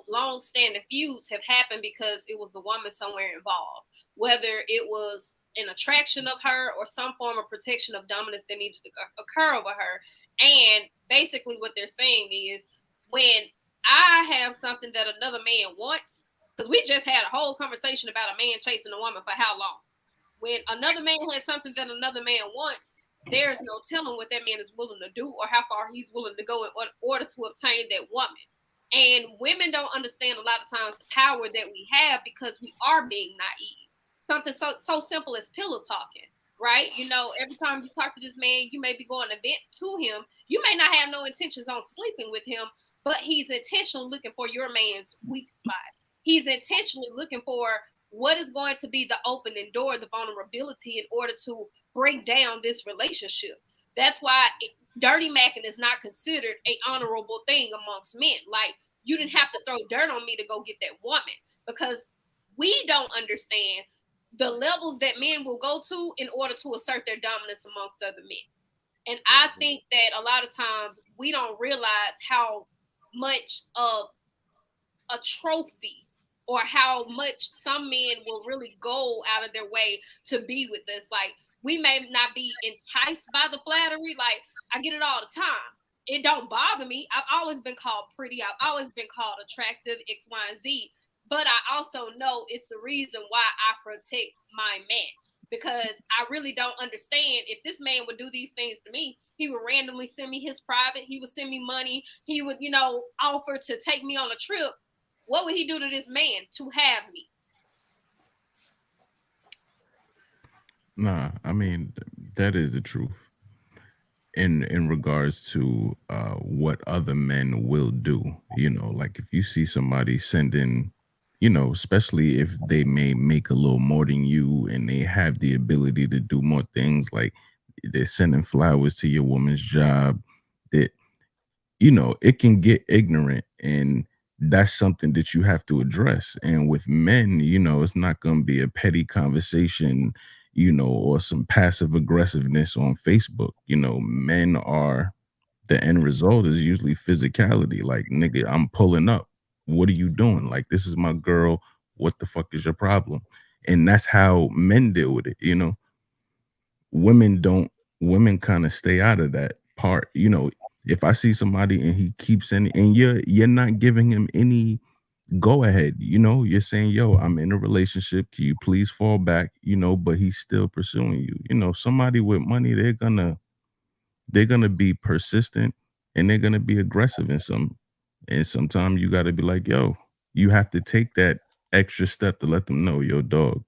long-standing feuds have happened because it was a woman somewhere involved, whether it was an attraction of her or some form of protection of dominance that needed to occur over her. And basically what they're saying is when I have something that another man wants, because we just had a whole conversation about a man chasing a woman for how long? When another man has something that another man wants, there's no telling what that man is willing to do or how far he's willing to go in order to obtain that woman. And women don't understand a lot of times the power that we have because we are being naive. Something so simple as pillow talking, right? Every time you talk to this man, you may be going to vent to him. You may not have no intentions on sleeping with him, but he's intentionally looking for your man's weak spot. He's intentionally looking for what is going to be the opening door, the vulnerability in order to break down this relationship. That's why dirty macking is not considered an honorable thing amongst men. Like, you didn't have to throw dirt on me to go get that woman because we don't understand the levels that men will go to in order to assert their dominance amongst other men. And I think that a lot of times we don't realize how much of a trophy or how much some men will really go out of their way to be with us. Like, we may not be enticed by the flattery. Like, I get it all the time. It don't bother me. I've always been called pretty. I've always been called attractive, X, Y, and Z. But I also know it's the reason why I protect my man. Because I really don't understand if this man would do these things to me, he would randomly send me his private. He would send me money. He would, offer to take me on a trip. What would he do to this man to have me? Nah, I mean, that is the truth. In regards to what other men will do, like if you see somebody sending, especially if they may make a little more than you and they have the ability to do more things, like they're sending flowers to your woman's job, that it can get ignorant, and that's something that you have to address. And with men, it's not going to be a petty conversation, or some passive aggressiveness on Facebook. Men are, the end result is usually physicality. Like, nigga, I'm pulling up. What are you doing? Like, this is my girl. What the fuck is your problem? And that's how men deal with it. Women kind of stay out of that part. If I see somebody and he keeps sending, and you're not giving him any go ahead, you're saying, yo, I'm in a relationship, can you please fall back, but he's still pursuing you. Somebody with money, they're gonna be persistent and they're gonna be aggressive and sometimes you got to be like, yo, you have to take that extra step to let them know, yo, dog,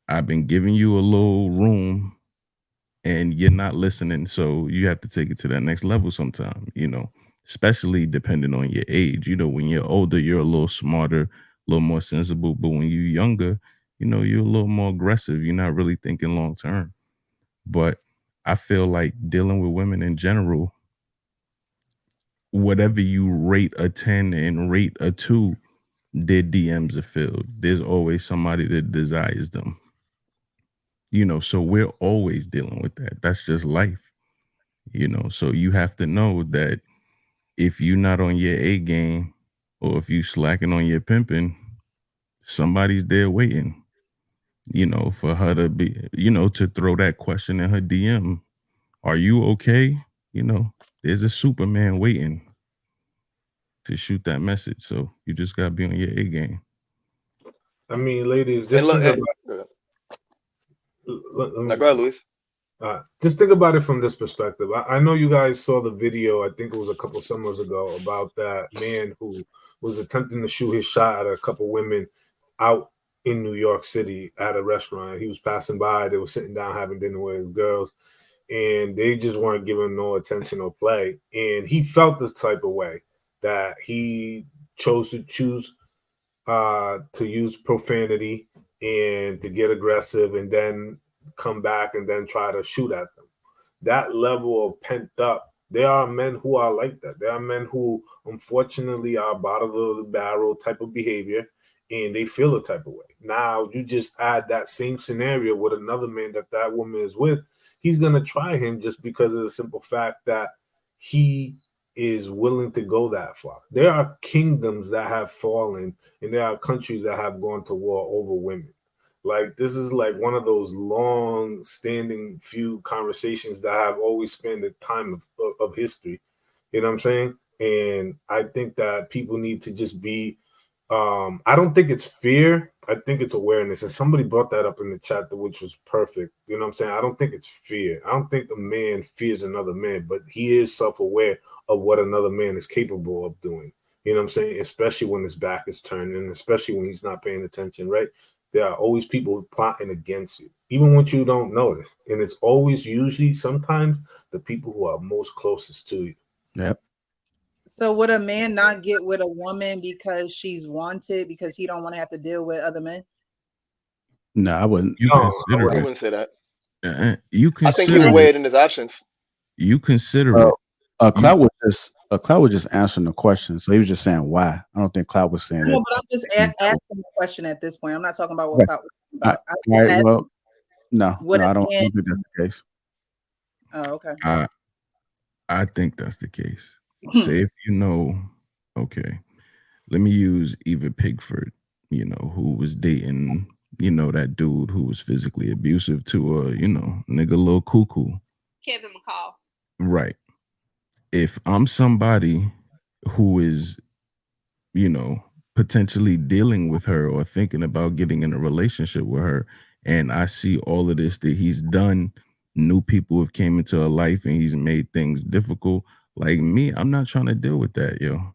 I've been giving you a little room and you're not listening, so you have to take it to that next level sometime, especially depending on your age. When you're older, you're a little smarter, a little more sensible, but when you're younger, you're a little more aggressive. You're not really thinking long term. But I feel like dealing with women in general, whatever you rate a 10 and rate a 2, their DMs are filled. There's always somebody that desires them. So we're always dealing with that. That's just life. So you have to know that if you're not on your A game or if you slacking on your pimping, somebody's there waiting, for her to be, to throw that question in her DM. Are you okay? There's a Superman waiting to shoot that message. So you just gotta be on your A game. I mean, ladies, And just look, think about. go ahead, Luis. Just think about it from this perspective. I know you guys saw the video, I think it was a couple summers ago, about that man who was attempting to shoot his shot at a couple women out in New York City at a restaurant. He was passing by, they were sitting down having dinner with his girls, and they just weren't giving no attention or play. And he felt this type of way that he chose to use profanity and to get aggressive and then come back and then try to shoot at them. That level of pent up, there are men who are like that. There are men who unfortunately are bottom of the barrel type of behavior and they feel a type of way. Now you just add that same scenario with another man that woman is with. He's going to try him just because of the simple fact that he is willing to go that far. There are kingdoms that have fallen and there are countries that have gone to war over women. Like, this is like one of those long standing few conversations that have always spanned the time of history. You know what I'm saying? And I think that people need to just be, I don't think it's fear. I think it's awareness. And somebody brought that up in the chat, which was perfect. You know what I'm saying? I don't think it's fear. I don't think a man fears another man, but he is self-aware of what another man is capable of doing. You know what I'm saying? Especially when his back is turned and especially when he's not paying attention, right? There are always people plotting against you, even when you don't notice. And it's always usually sometimes the people who are most closest to you. Yep. So would a man not get with a woman because she's wanted because he don't want to have to deal with other men? No, I wouldn't. I wouldn't say that. You I think he would weigh it in his options. You consider it. Cloud was just answering the question, so he was just saying why. I don't think Cloud was saying that. No, but I'm just asking the question at this point. I'm not talking about what Cloud was talking about. Right, well, no, I don't think that's the case. Oh, okay. I think that's the case. Say if okay, let me use Eva Pigford, who was dating, that dude who was physically abusive to a, nigga little cuckoo. Kevin McCall. Right. If I'm somebody who is, potentially dealing with her or thinking about getting in a relationship with her, and I see all of this that he's done, new people have came into her life and he's made things difficult. Like me, I'm not trying to deal with that, yo.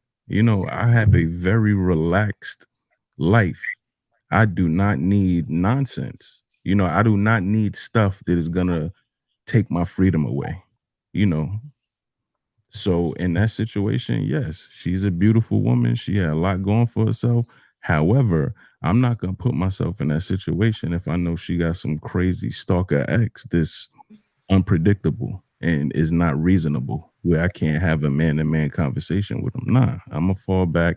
I have a very relaxed life. I do not need nonsense. I do not need stuff that is gonna take my freedom away. So in that situation, yes, she's a beautiful woman. She had a lot going for herself. However, I'm not going to put myself in that situation if I know she got some crazy stalker ex that's unpredictable and is not reasonable, where I can't have a man-to-man conversation with him. Nah, I'm going to fall back.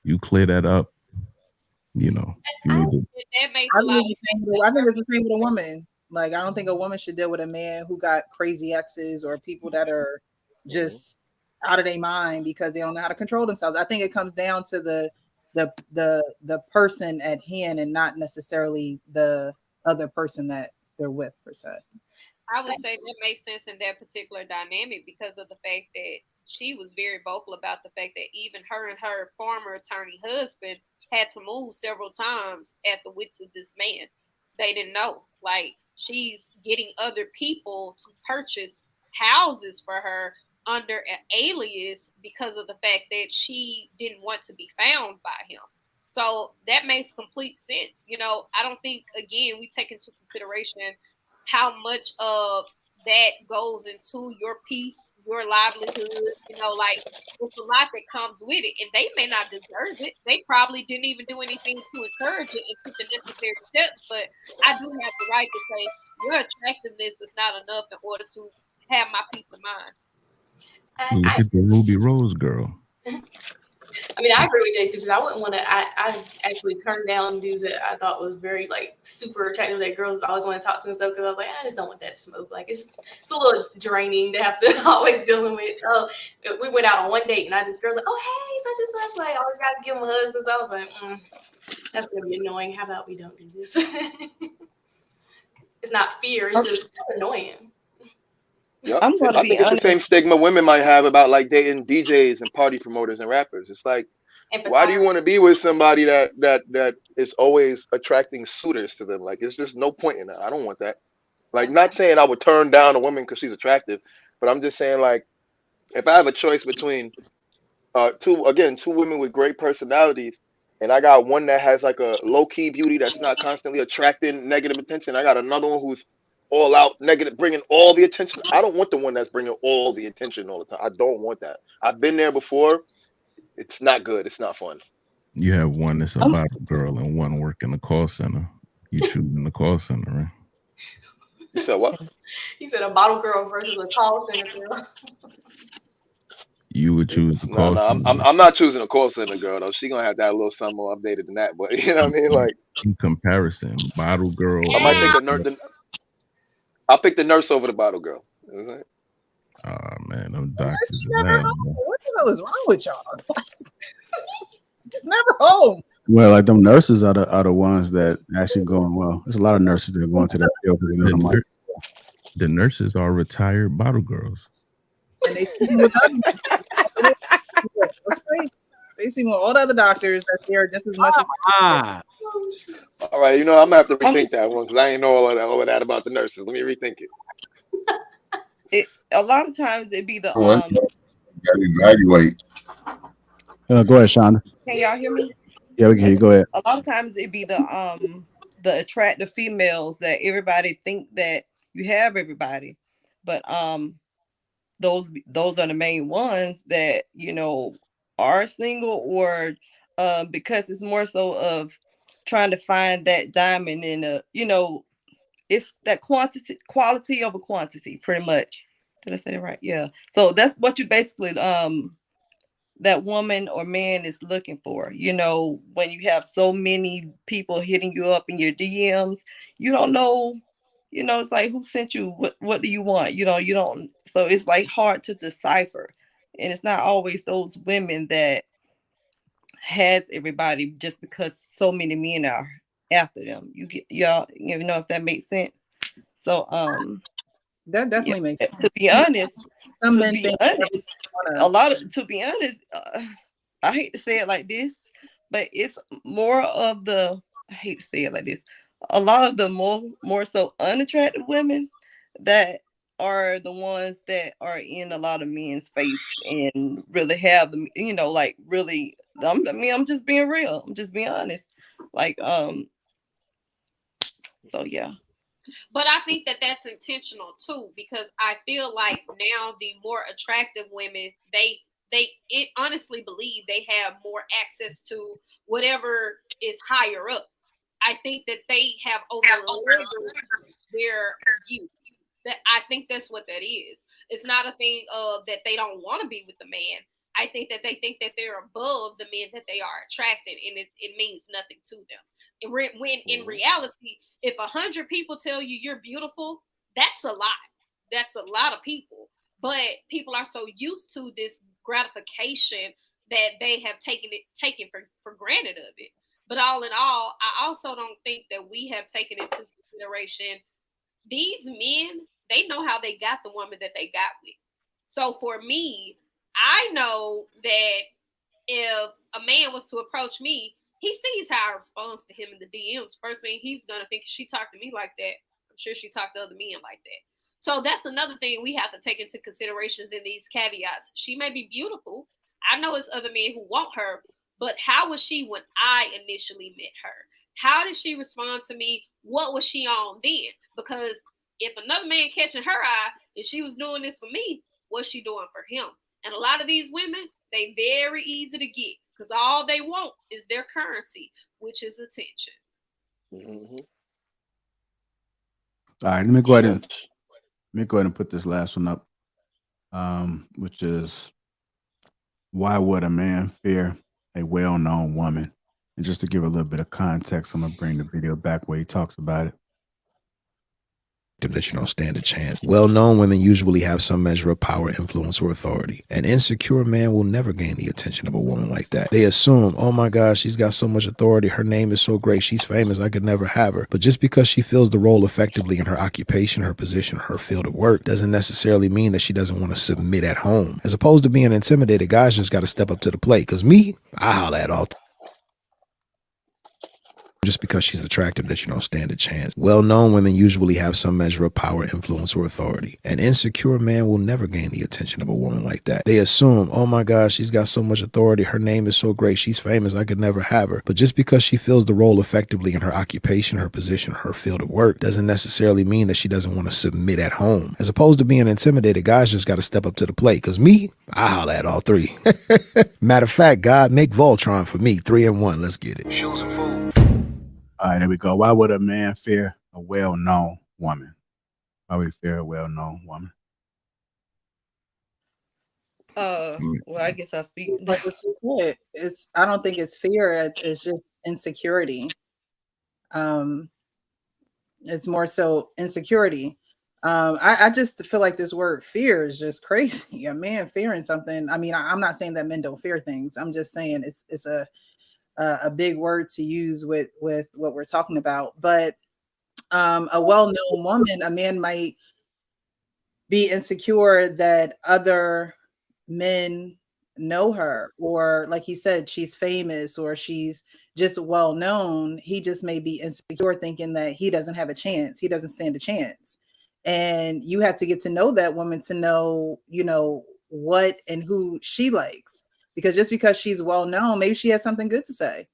You clear that up. If you need to. That makes I think it's the same with a woman. Like, I don't think a woman should deal with a man who got crazy exes or people that are just out of their mind because they don't know how to control themselves. I think it comes down to the person at hand and not necessarily the other person that they're with, per se. I would say that makes sense in that particular dynamic because of the fact that she was very vocal about the fact that even her and her former attorney husband had to move several times at the wits of this man. They didn't know. Like, she's getting other people to purchase houses for her under an alias because of the fact that she didn't want to be found by him. So that makes complete sense. I don't think, again, we take into consideration how much of that goes into your peace, your livelihood. You know, like it's a lot that comes with it, and they may not deserve it. They probably didn't even do anything to encourage it and took the necessary steps. But I do have the right to say your attractiveness is not enough in order to have my peace of mind. Look at the Ruby Rose girl. I mean, I agree with Jay too, because I wouldn't want to. I actually turned down dudes that I thought was very like super attractive that girls always want to talk to and stuff. Because I was like, I just don't want that smoke. Like it's a little draining to have to always dealing with. We went out on one date and I just girls like, oh hey, such and such. Like I always got to give them hugs and stuff. I was like, that's gonna be annoying. How about we don't do this? It's not fear. It's just annoying. Yep. I'm going to I be think it's the honest. same stigma women might have about like dating DJs and party promoters and rappers. It's like, why do you want to be with somebody that is always attracting suitors to them? Like, it's just no point in that. I don't want that. Like, not saying I would turn down a woman because she's attractive, but I'm just saying, like, if I have a choice between two women with great personalities, and I got one that has like a low key beauty that's not constantly attracting negative attention, I got another one who's all out negative, bringing all the attention. I don't want the one that's bringing all the attention all the time. I don't want that. I've been there before. It's not good. It's not fun. You have one that's a bottle girl and one working the call center. You choosing the call center, right? You said what? He said a bottle girl versus a call center girl. You would choose the call No, center. I'm not choosing a call center girl though. She gonna have to have a little something more updated than that. But you know what I mean? Like in comparison, bottle girl. I might take the nurse. I'll pick the nurse over the bottle girl. Oh man, them doctors. What the hell is wrong with y'all? She's never home. Well, like them nurses are the ones that actually going well. There's a lot of nurses that go into that field because they know the money. The nurses are retired bottle girls. And they see with they see with all the other doctors that they're just as much as. All right, you know I'm gonna have to rethink that one because I ain't know all of that about the nurses. Let me rethink it. A lot of times it be the you gotta evaluate. Go ahead, Shonda. Can y'all hear me? Yeah, we can hear you. Go ahead. A lot of times it be the attractive females that everybody think that you have everybody, but those are the main ones that are single or because it's more so of trying to find that diamond in it's that quality over quantity pretty much. Did I say it right? Yeah. So that's what you basically that woman or man is looking for. When you have so many people hitting you up in your DMs, you don't know, it's like, who sent you? What do you want? You don't. So it's like hard to decipher. And it's not always those women that has everybody just because so many men are after them. Y'all, if that makes sense. So that definitely makes sense. To be honest, I hate to say it like this, but it's more of the, I hate to say it like this, a lot of the more so unattractive women that are the ones that are in a lot of men's face and really have them, like really, I'm just being real. I'm just being honest. Like, so yeah. But I think that that's intentional too, because I feel like now the more attractive women, they honestly believe they have more access to whatever is higher up. I think that they have overloaded their youth. That I think that's what that is. It's not a thing of that they don't want to be with the man. I think that they think that they're above the men that they are attracting, and it means nothing to them. When in reality, if 100 people tell you you're beautiful, that's a lot. That's a lot of people. But people are so used to this gratification that they have taken for granted of it. But all in all, I also don't think that we have taken into consideration these men. They know how they got the woman that they got with. So for me, I know that if a man was to approach me, he sees how I respond to him in the DMs. First thing he's going to think, she talked to me like that. I'm sure she talked to other men like that. So that's another thing we have to take into considerations in these caveats. She may be beautiful. I know it's other men who want her, but how was she when I initially met her? How did she respond to me? What was she on then? Because if another man catching her eye and she was doing this for me, what's she doing for him? And a lot of these women, they very easy to get because all they want is their currency, which is attention. Mm-hmm. All right, let me go ahead and put this last one up, which is, why would a man fear a well-known woman? And just to give a little bit of context, I'm gonna bring the video back where he talks about it. That you don't stand a chance. Well-known women usually have some measure of power, influence, or authority. An insecure man will never gain the attention of a woman like that. They assume, oh my gosh, she's got so much authority. Her name is so great. She's famous. I could never have her. But just because she fills the role effectively in her occupation, her position, her field of work, doesn't necessarily mean that she doesn't want to submit at home. As opposed to being intimidated, guys just got to step up to the plate. Because me, I holler at all. Just because she's attractive that you don't stand a chance. Well-known women usually have some measure of power, influence, or authority. An insecure man will never gain the attention of a woman like that. They assume, oh my gosh, she's got so much authority. Her name is so great. She's famous. I could never have her. But just because she fills the role effectively in her occupation, her position, her field of work, doesn't necessarily mean that she doesn't want to submit at home. As opposed to being intimidated, guys just got to step up to the plate. Because me, I holler at all three. Matter of fact, God, make Voltron for me. 3 and 1. Let's get it. Shows and food. All right, there we go. Why would a man fear a well-known woman? Why would he fear a well-known woman? Well, I guess I'll speak. But this is it. I don't think it's fear. It's just insecurity. It's more so insecurity. I just feel like this word fear is just crazy. A man fearing something. I mean, I'm not saying that men don't fear things. I'm just saying it's a big word to use with what we're talking about. But a well-known woman, a man might be insecure that other men know her, or like he said, she's famous or she's just well known. He just may be insecure thinking that he doesn't have a chance, he doesn't stand a chance. And you have to get to know that woman to know, what and who she likes. Because just because she's well known, maybe she has something good to say.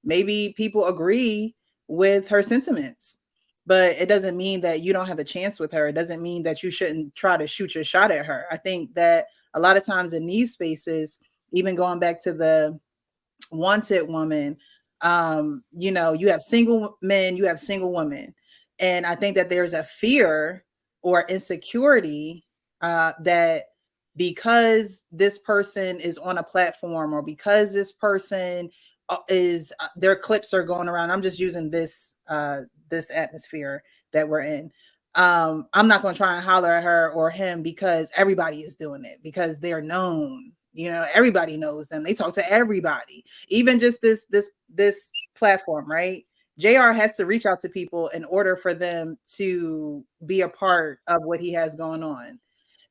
Maybe people agree with her sentiments, but it doesn't mean that you don't have a chance with her. It doesn't mean that you shouldn't try to shoot your shot at her. I think that a lot of times in these spaces, even going back to the wanted woman, you have single men, you have single women. And I think that there's a fear or insecurity that because this person is on a platform, or because this person is their clips are going around. I'm just using this this atmosphere that we're in. I'm not going to try and holler at her or him because everybody is doing it, because they're known. Everybody knows them. They talk to everybody, even just this platform, right? JR has to reach out to people in order for them to be a part of what he has going on.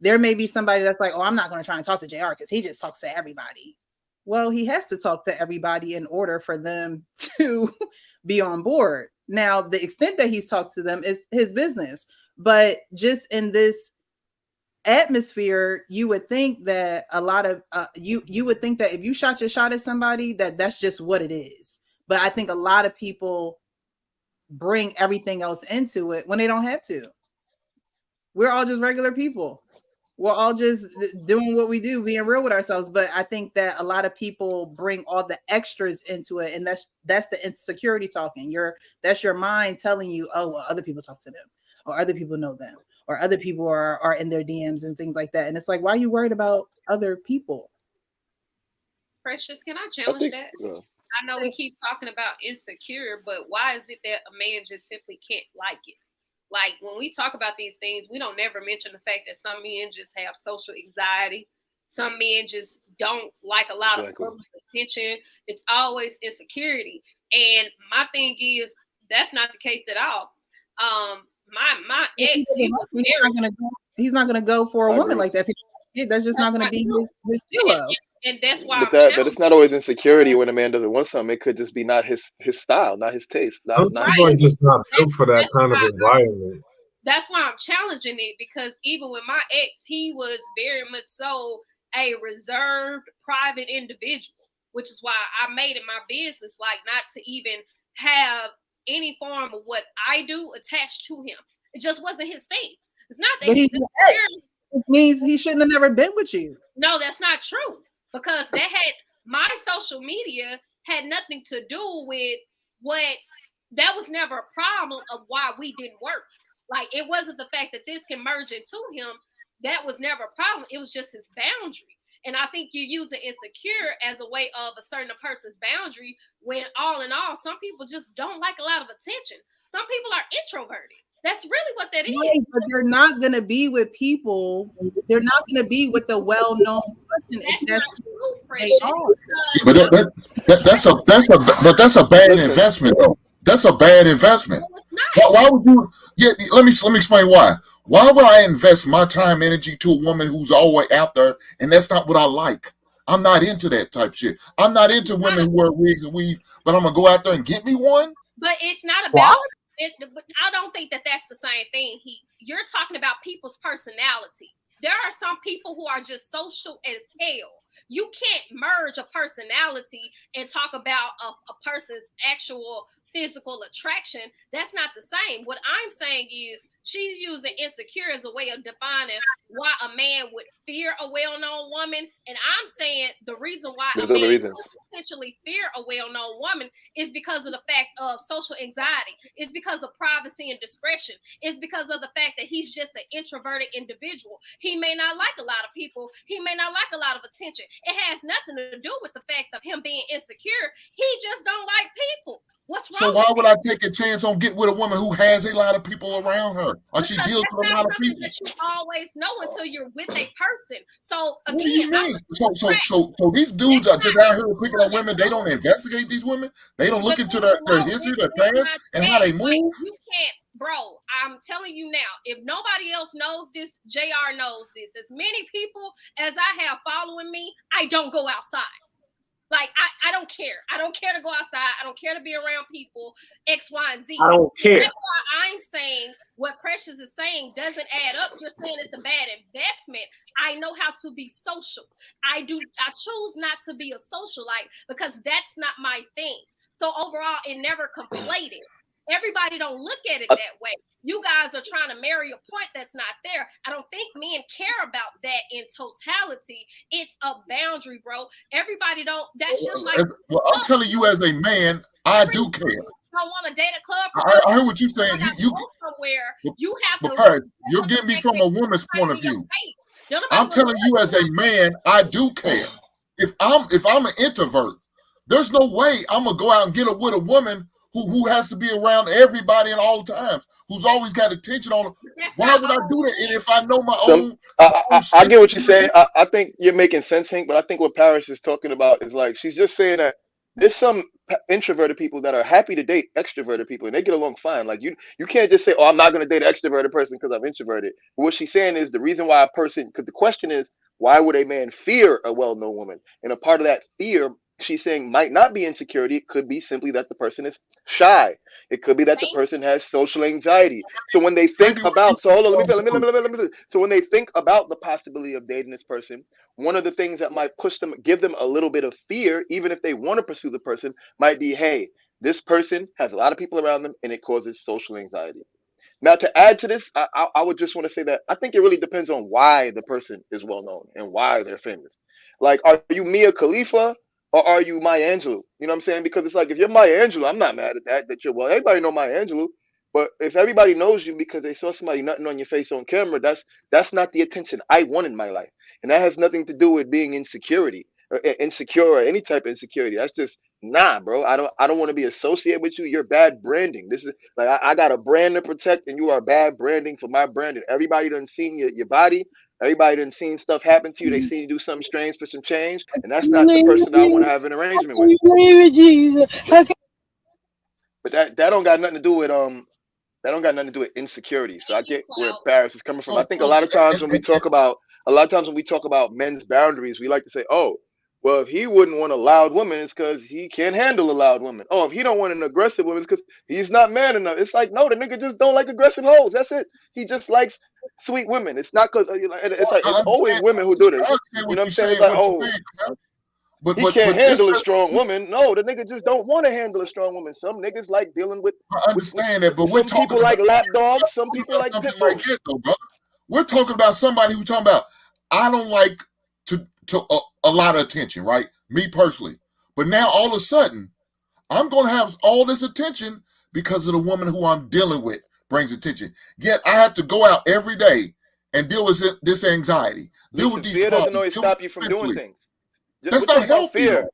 There may be somebody that's like, oh, I'm not going to try and talk to JR because he just talks to everybody. Well, he has to talk to everybody in order for them to be on board. Now, the extent that he's talked to them is his business. But just in this atmosphere, you would think that a lot of you would think that if you shot your shot at somebody, that's just what it is. But I think a lot of people bring everything else into it when they don't have to. We're all just regular people. We're all just doing what we do, being real with ourselves. But I think that a lot of people bring all the extras into it, and that's the insecurity talking. That's your mind telling you, oh, well, other people talk to them, or other people know them, or other people are in their DMs and things like that. And it's like, why are you worried about other people? Precious, can I challenge that? I know we keep talking about insecure, but why is it that a man just simply can't like it? Like, when we talk about these things, we don't never mention the fact that some men just have social anxiety. Some men just don't like a lot of public attention. It's always insecurity. And my thing is, that's not the case at all. My ex, he's not gonna go for a woman like that. That's just not gonna be his stilo. And that's why but it's not always insecurity when a man doesn't want something. It could just be not his style, not his taste. Some people are just not built for that kind of environment. That's why I'm challenging it, because even with my ex, he was very much so a reserved, private individual, which is why I made it my business, like, not to even have any form of what I do attached to him. It just wasn't his thing. It's not that But he's he's insecure. it means he shouldn't have never been with you. No, that's not true, because that had my social media had nothing to do with what. That was never a problem of why we didn't work. Like, it wasn't the fact that this can merge into him. That was never a problem. It was just his boundary. And I think you're using insecure as a way of asserting a person's boundary, when all in all, some people just don't like a lot of attention. Some people are introverted. That's really what that is. Right, but they're not going to be with people. They're not going to be with the well-known person. That's not true, They Precious. Yeah, but that's a bad investment though. That's a bad investment. Why would you? Yeah, let me explain why. Why would I invest my time, energy to a woman who's always out there, and that's not what I like? I'm not into that type of shit. I'm not into women who wear wigs and weave, but I'm gonna go out there and get me one. But it's not about it. But I don't think that that's the same thing. You're talking about people's personality. There are some people who are just social as hell. You can't merge a personality and talk about a person's actual physical attraction. That's not the same. What I'm saying is she's using insecure as a way of defining why a man would fear a well-known woman. And I'm saying the reason why a man would potentially fear a well-known woman is because of the fact of social anxiety. It's because of privacy and discretion. It's because of the fact that he's just an introverted individual. He may not like a lot of people. He may not like a lot of attention. It has nothing to do with the fact of him being insecure. He just don't like people. What's wrong? So why would I take a chance on get with a woman who has a lot of people around her, or she deals with a lot of people? That you always know until you're with a person. So again, what do you mean? So these dudes are just out here picking on women. They don't investigate these women. They don't look into their history, their past, and how they move. You can't, bro. I'm telling you now. If nobody else knows this, JR knows this. As many people as I have following me, I don't go outside. Like, I don't care. I don't care to go outside. I don't care to be around people, X, Y, and Z. I don't care. That's why I'm saying what Precious is saying doesn't add up. You're saying it's a bad investment. I know how to be social. I choose not to be a socialite because that's not my thing. So overall, it never conflated. Everybody don't look at it that way. You guys are trying to marry a point that's not there. I don't think men care about that in totality. It's a boundary, bro. Everybody don't. That's just like. Well, I'm telling you, as a man, I do care. I want to date a club. I heard what you're saying. You somewhere. You have to. Because you're getting me from a woman's point of view. I'm telling you, as a man, I do care. If I'm an introvert, there's no way I'm gonna go out and get with a woman who has to be around everybody at all times, who's always got attention on them. Why would I do that? And if I know my own... I get what you're saying. I think you're making sense, Hank, but I think what Paris is talking about is like, she's just saying that there's some introverted people that are happy to date extroverted people, and they get along fine. Like, you can't just say, oh, I'm not going to date an extroverted person because I'm introverted. But what she's saying is the reason why a person... Because the question is, why would a man fear a well-known woman? And a part of that fear, she's saying, might not be insecurity. It could be simply that the person is shy. It could be that the person has social anxiety. So when they think about, so hold on, let me. So when they think about the possibility of dating this person, one of the things that might push them, give them a little bit of fear, even if they want to pursue the person, might be, hey, this person has a lot of people around them and it causes social anxiety. Now, to add to this, I would just want to say that I think it really depends on why the person is well known and why they're famous. Like, are you Mia Khalifa? Or are you Maya Angelou? You know what I'm saying? Because it's like, if you're Maya Angelou, I'm not mad at that you're, well, everybody know Maya Angelou. But if everybody knows you because they saw somebody nutting on your face on camera, that's not the attention I want in my life. And that has nothing to do with being insecure or any type of insecurity. That's just, nah, bro. I don't want to be associated with you. You're bad branding. This is like, I got a brand to protect, and you are bad branding for my branding. Everybody done seen your body. Everybody done seen stuff happen to you. They seen you do something strange for some change, and that's not the person I want to have an arrangement with. But that don't got nothing to do with insecurity. So I get where Paris is coming from. I think a lot of times when we talk about men's boundaries, we like to say, oh, well, if he wouldn't want a loud woman, it's because he can't handle a loud woman. Oh, if he don't want an aggressive woman, it's because he's not man enough. It's like, no, the nigga just don't like aggressive hoes. That's it. He just likes sweet women. It's not because it's like it's always women who do this. You know what I'm saying? It's like, oh, But He can't it's handle a strong woman. No, the nigga just don't want to handle a strong woman. Some niggas like dealing with. I understand that, but we're Some talking people like about lap dogs. Some people like something pit like bulls. that, though, brother. We're talking about somebody who's talking about. I don't like to a lot of attention, right? Me personally, but now all of a sudden, I'm going to have all this attention because of the woman who I'm dealing with brings attention. Yet I have to go out every day and deal with this anxiety, deal with these Fear doesn't problems, always deal with stop you this from doing mentally. things. That's We're not talking about healthy, fear. though.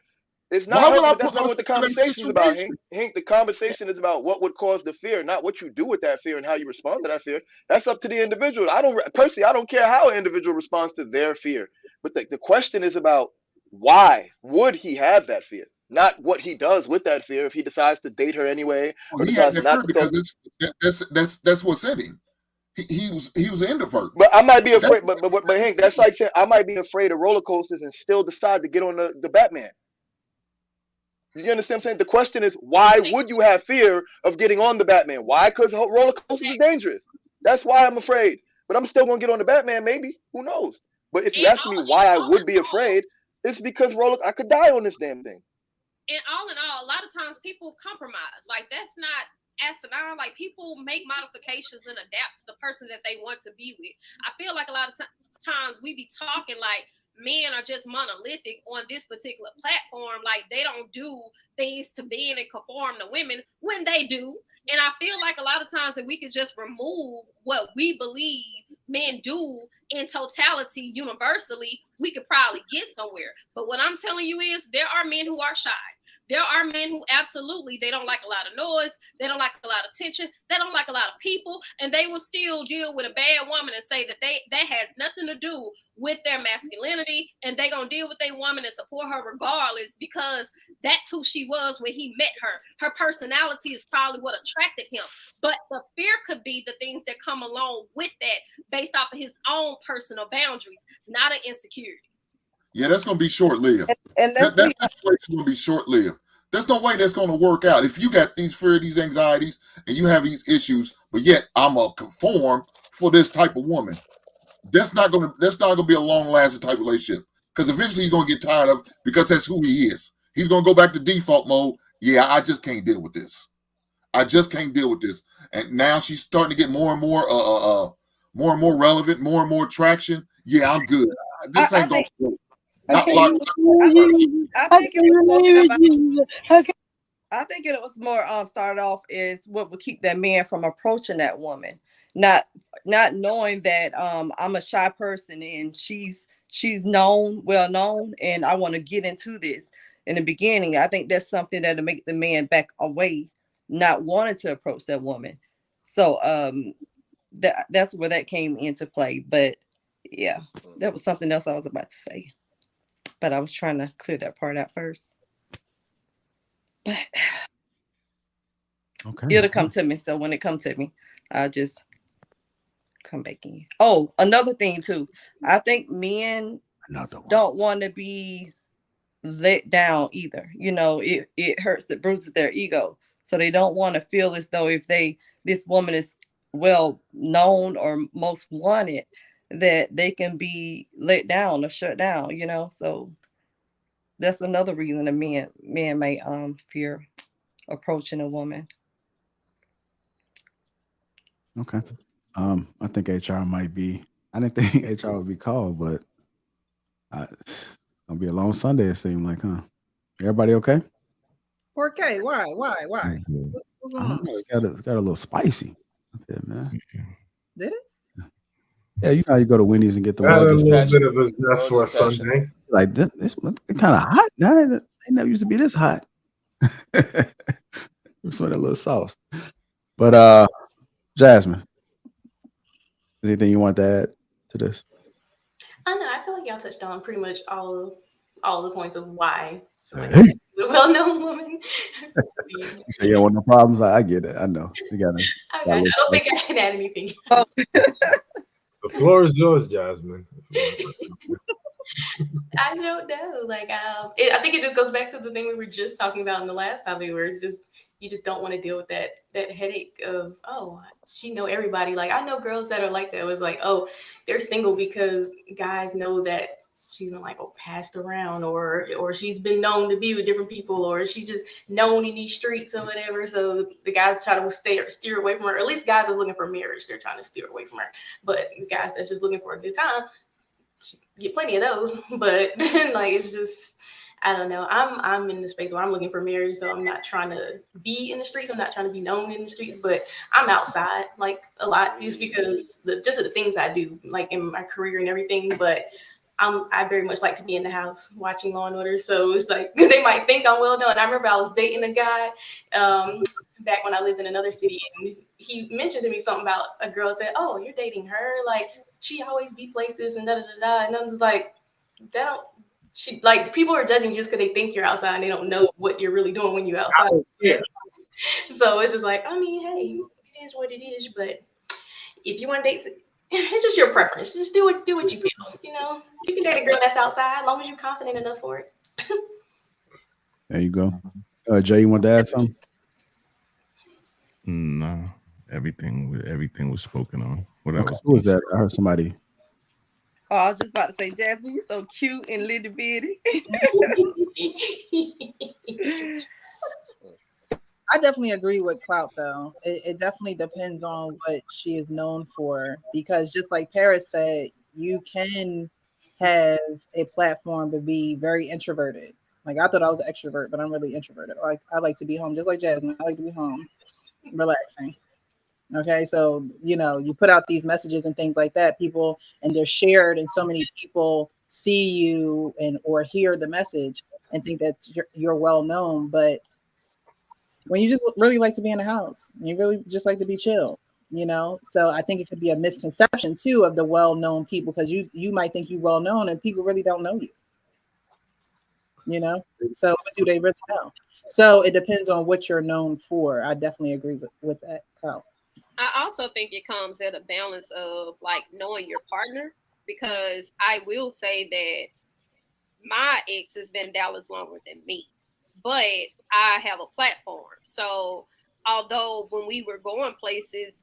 It's not Why would healthy, I but that's put not what the myself in that conversation is about, situation? Hank. The conversation is about what would cause the fear, not what you do with that fear and how you respond to that fear. That's up to the individual. I don't care how an individual responds to their fear. But the question is about why would he have that fear? Not what he does with that fear if he decides to date her anyway Well, or he had decides that not fear to talk. because that's what's in him. He was an introvert. But I might be That's afraid. But Hank, that's like saying I might be afraid of roller coasters and still decide to get on the Batman. You understand what I'm saying? The question is, why would you have fear of getting on the Batman? Why? Because roller coasters are dangerous. That's why I'm afraid. But I'm still gonna get on the Batman, maybe. Who knows? But if you And ask me why I would be afraid, it's because I could die on this damn thing. And all in all, a lot of times people compromise. Like, that's not asinine. Like, people make modifications and adapt to the person that they want to be with. I feel like a lot of times we be talking like men are just monolithic on this particular platform. Like, they don't do things to men and conform to women when they do. And I feel like a lot of times that we could just remove what we believe men do in totality, universally, we could probably get somewhere. But what I'm telling you is there are men who are shy. There are men who absolutely, they don't like a lot of noise. They don't like a lot of tension. They don't like a lot of people. And they will still deal with a bad woman and say that that has nothing to do with their masculinity. And they're going to deal with their woman and support her regardless because that's who she was when he met her. Her personality is probably what attracted him. But the fear could be the things that come along with that based off of his own personal boundaries, not an insecurity. Yeah, that's going to be short-lived. And That situation will be short-lived. There's no way that's going to work out. If you got these fear, these anxieties, and you have these issues, but yet I'm going to conform for this type of woman, that's not going to be a long-lasting type of relationship. Because eventually he's going to get tired of it because that's who he is. He's going to go back to default mode. Yeah, I just can't deal with this. I just can't deal with this. And now she's starting to get more and more relevant, more and more traction. Yeah, I'm good. This ain't going to not lock. I think it was more started off as what would keep that man from approaching that woman, not knowing that I'm a shy person and she's well known, and I want to get into this. In the beginning, I think that's something that'll make the man back away, not wanting to approach that woman. So that's where that came into play. But yeah, that was something else I was about to say. But I was trying to clear that part out first. But okay, it'll come to me. So when it comes to me, I'll just come back in. Oh, another thing too. I think men don't want to be let down either. You know, it hurts, that bruises their ego. So they don't want to feel as though if this woman is well known or most wanted, that they can be let down or shut down, you know. So that's another reason a man may fear approaching a woman. okay. I think HR might be. I didn't think HR would be called, but it's gonna be a long Sunday. It seemed like, huh? Everybody okay? Okay, why? What's I going on? don't know. It got a little spicy up there, man. Did it? Yeah, you know how you go to Wendy's and get the Had a Wagyu. little bit of a zest for a Sunday. Like this kind of hot. Nah, it never used to be this hot. It's sort of a little soft. But Jasmine, anything you want to add to this? I know. I feel like y'all touched on pretty much all the points of why Hey. a well-known woman. You say you don't want no problems. I get it. I know. You got I don't think I can add anything. The floor is yours, Jasmine. I don't know. Like, I think it just goes back to the thing we were just talking about in the last topic, where it's just you just don't want to deal with that headache of, oh, she know everybody. Like, I know girls that are like that. It was like, oh, they're single because guys know that she's been like passed around, or she's been known to be with different people, or she's just known in these streets or whatever. So the guys try to steer away from her. Or at least guys that's looking for marriage, they're trying to steer away from her. But the guys that's just looking for a good time, get plenty of those. But like it's just, I don't know. I'm in the space where I'm looking for marriage, so I'm not trying to be in the streets. I'm not trying to be known in the streets, but I'm outside like a lot just because just the things I do, like in my career and everything. But I very much like to be in the house watching Law and Order. So it's like they might think I'm well known. I remember I was dating a guy back when I lived in another city, and he mentioned to me something about a girl said, "Oh, you're dating her? Like she always be places and da da da da." And I was like, "That don't." She like people are judging just because they think you're outside and they don't know what you're really doing when you're outside. Yeah. So it's just like, I mean, hey, it is what it is. But if you want to date, it's just your preference. Just do what you feel. You know, you can date a girl that's outside as long as you're confident enough for it. There you go. Jay, you want to add something? No, everything was spoken on. What else? Who was that? I heard somebody. Oh, I was just about to say, Jasmine, you're so cute and little bitty. I definitely agree with Clout, though. It definitely depends on what she is known for, because just like Paris said, you can have a platform to be very introverted. Like I thought I was an extrovert, but I'm really introverted. Like I like to be home, just like Jasmine. I like to be home, relaxing. Okay, so you put out these messages and things like that, people, and they're shared, and so many people see you or hear the message and think that you're well known. But when you just really like to be in the house, you really just like to be chill, So I think it could be a misconception too of the well-known people, because you might think you're well known and people really don't know you. So what do they really know? So it depends on what you're known for. I definitely agree with that, Kyle. I also think it comes at a balance of like knowing your partner, because I will say that my ex has been in Dallas longer than me, but I have a platform. So although when we were going places,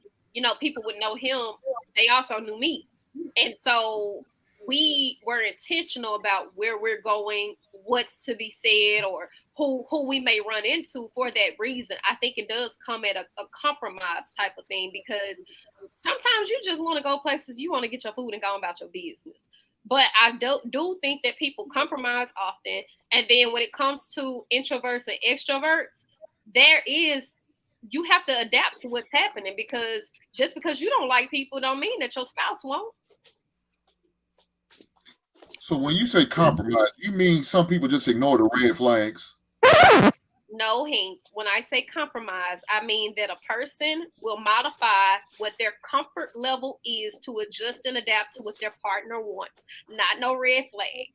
people would know him, they also knew me. And so we were intentional about where we're going, what's to be said, or who we may run into for that reason. I think it does come at a compromise type of thing, because sometimes you just want to go places, you want to get your food and go about your business. But I do think that people compromise often. And then when it comes to introverts and extroverts, you have to adapt to what's happening, because just because you don't like people don't mean that your spouse won't. So when you say compromise, you mean some people just ignore the red flags? No, Hank. When I say compromise, I mean that a person will modify what their comfort level is to adjust and adapt to what their partner wants. Not no red flag.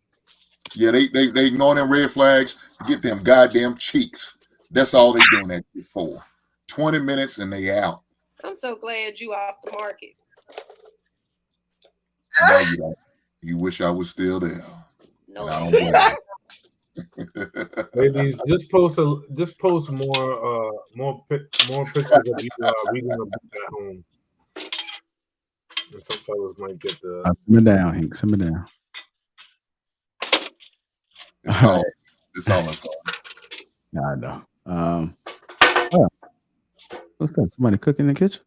Yeah, they ignore them red flags to get them goddamn cheeks. That's all they doing that for. 20 minutes and they out. I'm so glad you off the market. No, you don't. You wish I was still there. No, and I don't blame you. Ladies, just post more pictures of you reading a book at home. And some fellas might get the. Simmer down, Hank. Simmer down. It's all in fun. Yeah, I know. What's that? Somebody cooking in the kitchen?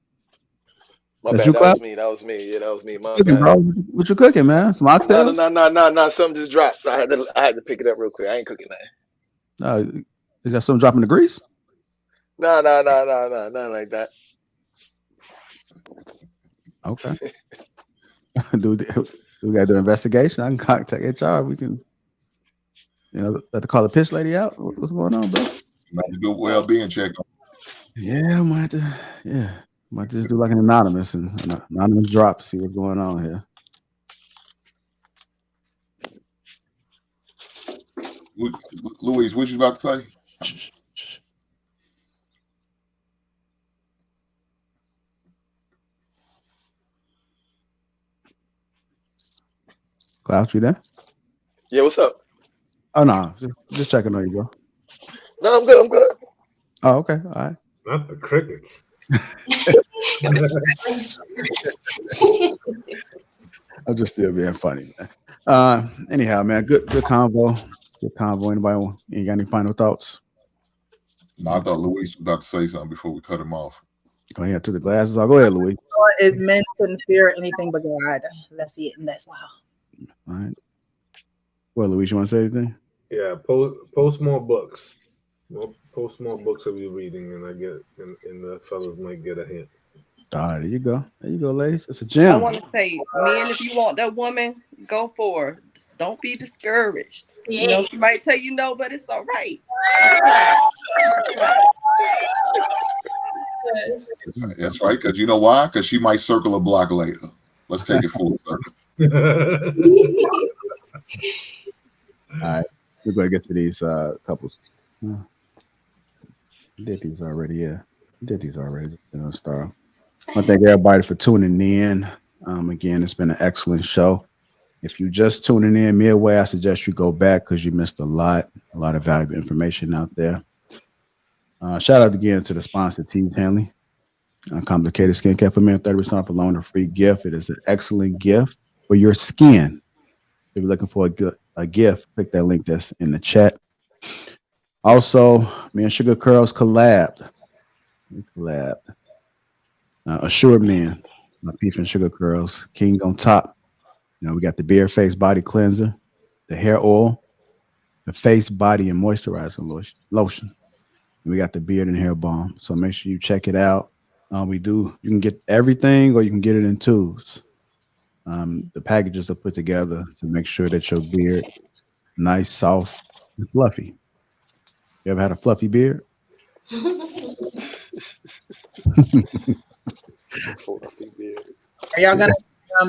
My bad. That was me. Yeah, that was me. My cooking, bad. bro. What you cooking, man? Some oxtails? No. Something just dropped. I had to pick it up real quick. I ain't cooking that. No, is that something dropping the grease? No, nothing like that. Okay. Do we gotta do an investigation? I can contact HR. We can, have to call the pitch lady out. What's going on, bro? Might have to do well-being check. Yeah, I might have to. Yeah, might just do like an anonymous drop to see what's going on here. Louise, what you about to say? Klaus, you there? Yeah, what's up? Oh no, just checking on you, bro. No, I'm good. Oh, okay, all right. Not the crickets. I'm just still being funny. Anyhow, man, good convo. Good convo. Anybody you got any final thoughts? No, I thought Luis was about to say something before we cut him off. Go ahead, to the glasses. I'll go ahead, Louis. Is men couldn't fear anything but God. That's it, and that's why. All right. Well, Louis, you want to say anything? Yeah, post more books. Post more books of you reading, and and the fellas might get a hint. All right, there you go. There you go, ladies. It's a I gem. want to say, men, if you want that woman, go for her. Just don't be discouraged. You know, she might tell you no, but it's all right. That's right, because you know why? Because she might circle a block later. Let's take it full circle. All right, we're going to get to these couples. Did these already? Yeah, did these already. Star. I want to thank everybody for tuning in. Again, it's been an excellent show. If you're just tuning in midway, I suggest you go back because you missed a lot of valuable information out there. Shout out again to the sponsor, Team Hanley. Complicated skincare for men, 30% off alone, a free gift. It is an excellent gift for your skin. If you're looking for a gift, click that link that's in the chat. Also, me and Sugar Curls collabed. We collabed. Assured Men, Lapeef-ing Sugar Curls, King on top. You know, we got the beard, face, body cleanser, the hair oil, the face, body, and moisturizing lotion. And we got the beard and hair balm. So make sure you check it out. You can get everything or you can get it in tubes. The packages are put together to make sure that your beard nice, soft, and fluffy. You ever had a fluffy beard? Are y'all gonna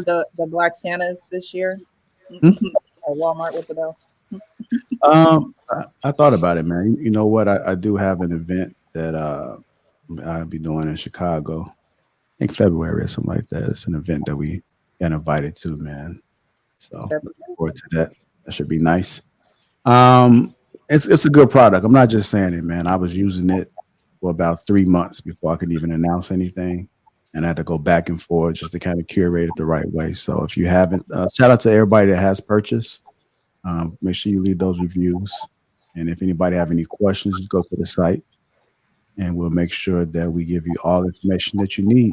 the Black Santas this year at Walmart with the bell? I thought about it, man. You know what? I do have an event that I'll be doing in Chicago. I think February or something like that. It's an event that we got invited to, man. So looking forward to that. That should be nice. It's a good product. I'm not just saying it, man. I was using it for about 3 months before I could even announce anything. And I had to go back and forth just to kind of curate it the right way. So if you haven't, shout out to everybody that has purchased. Make sure you leave those reviews. And if anybody have any questions, just go to the site and we'll make sure that we give you all the information that you need.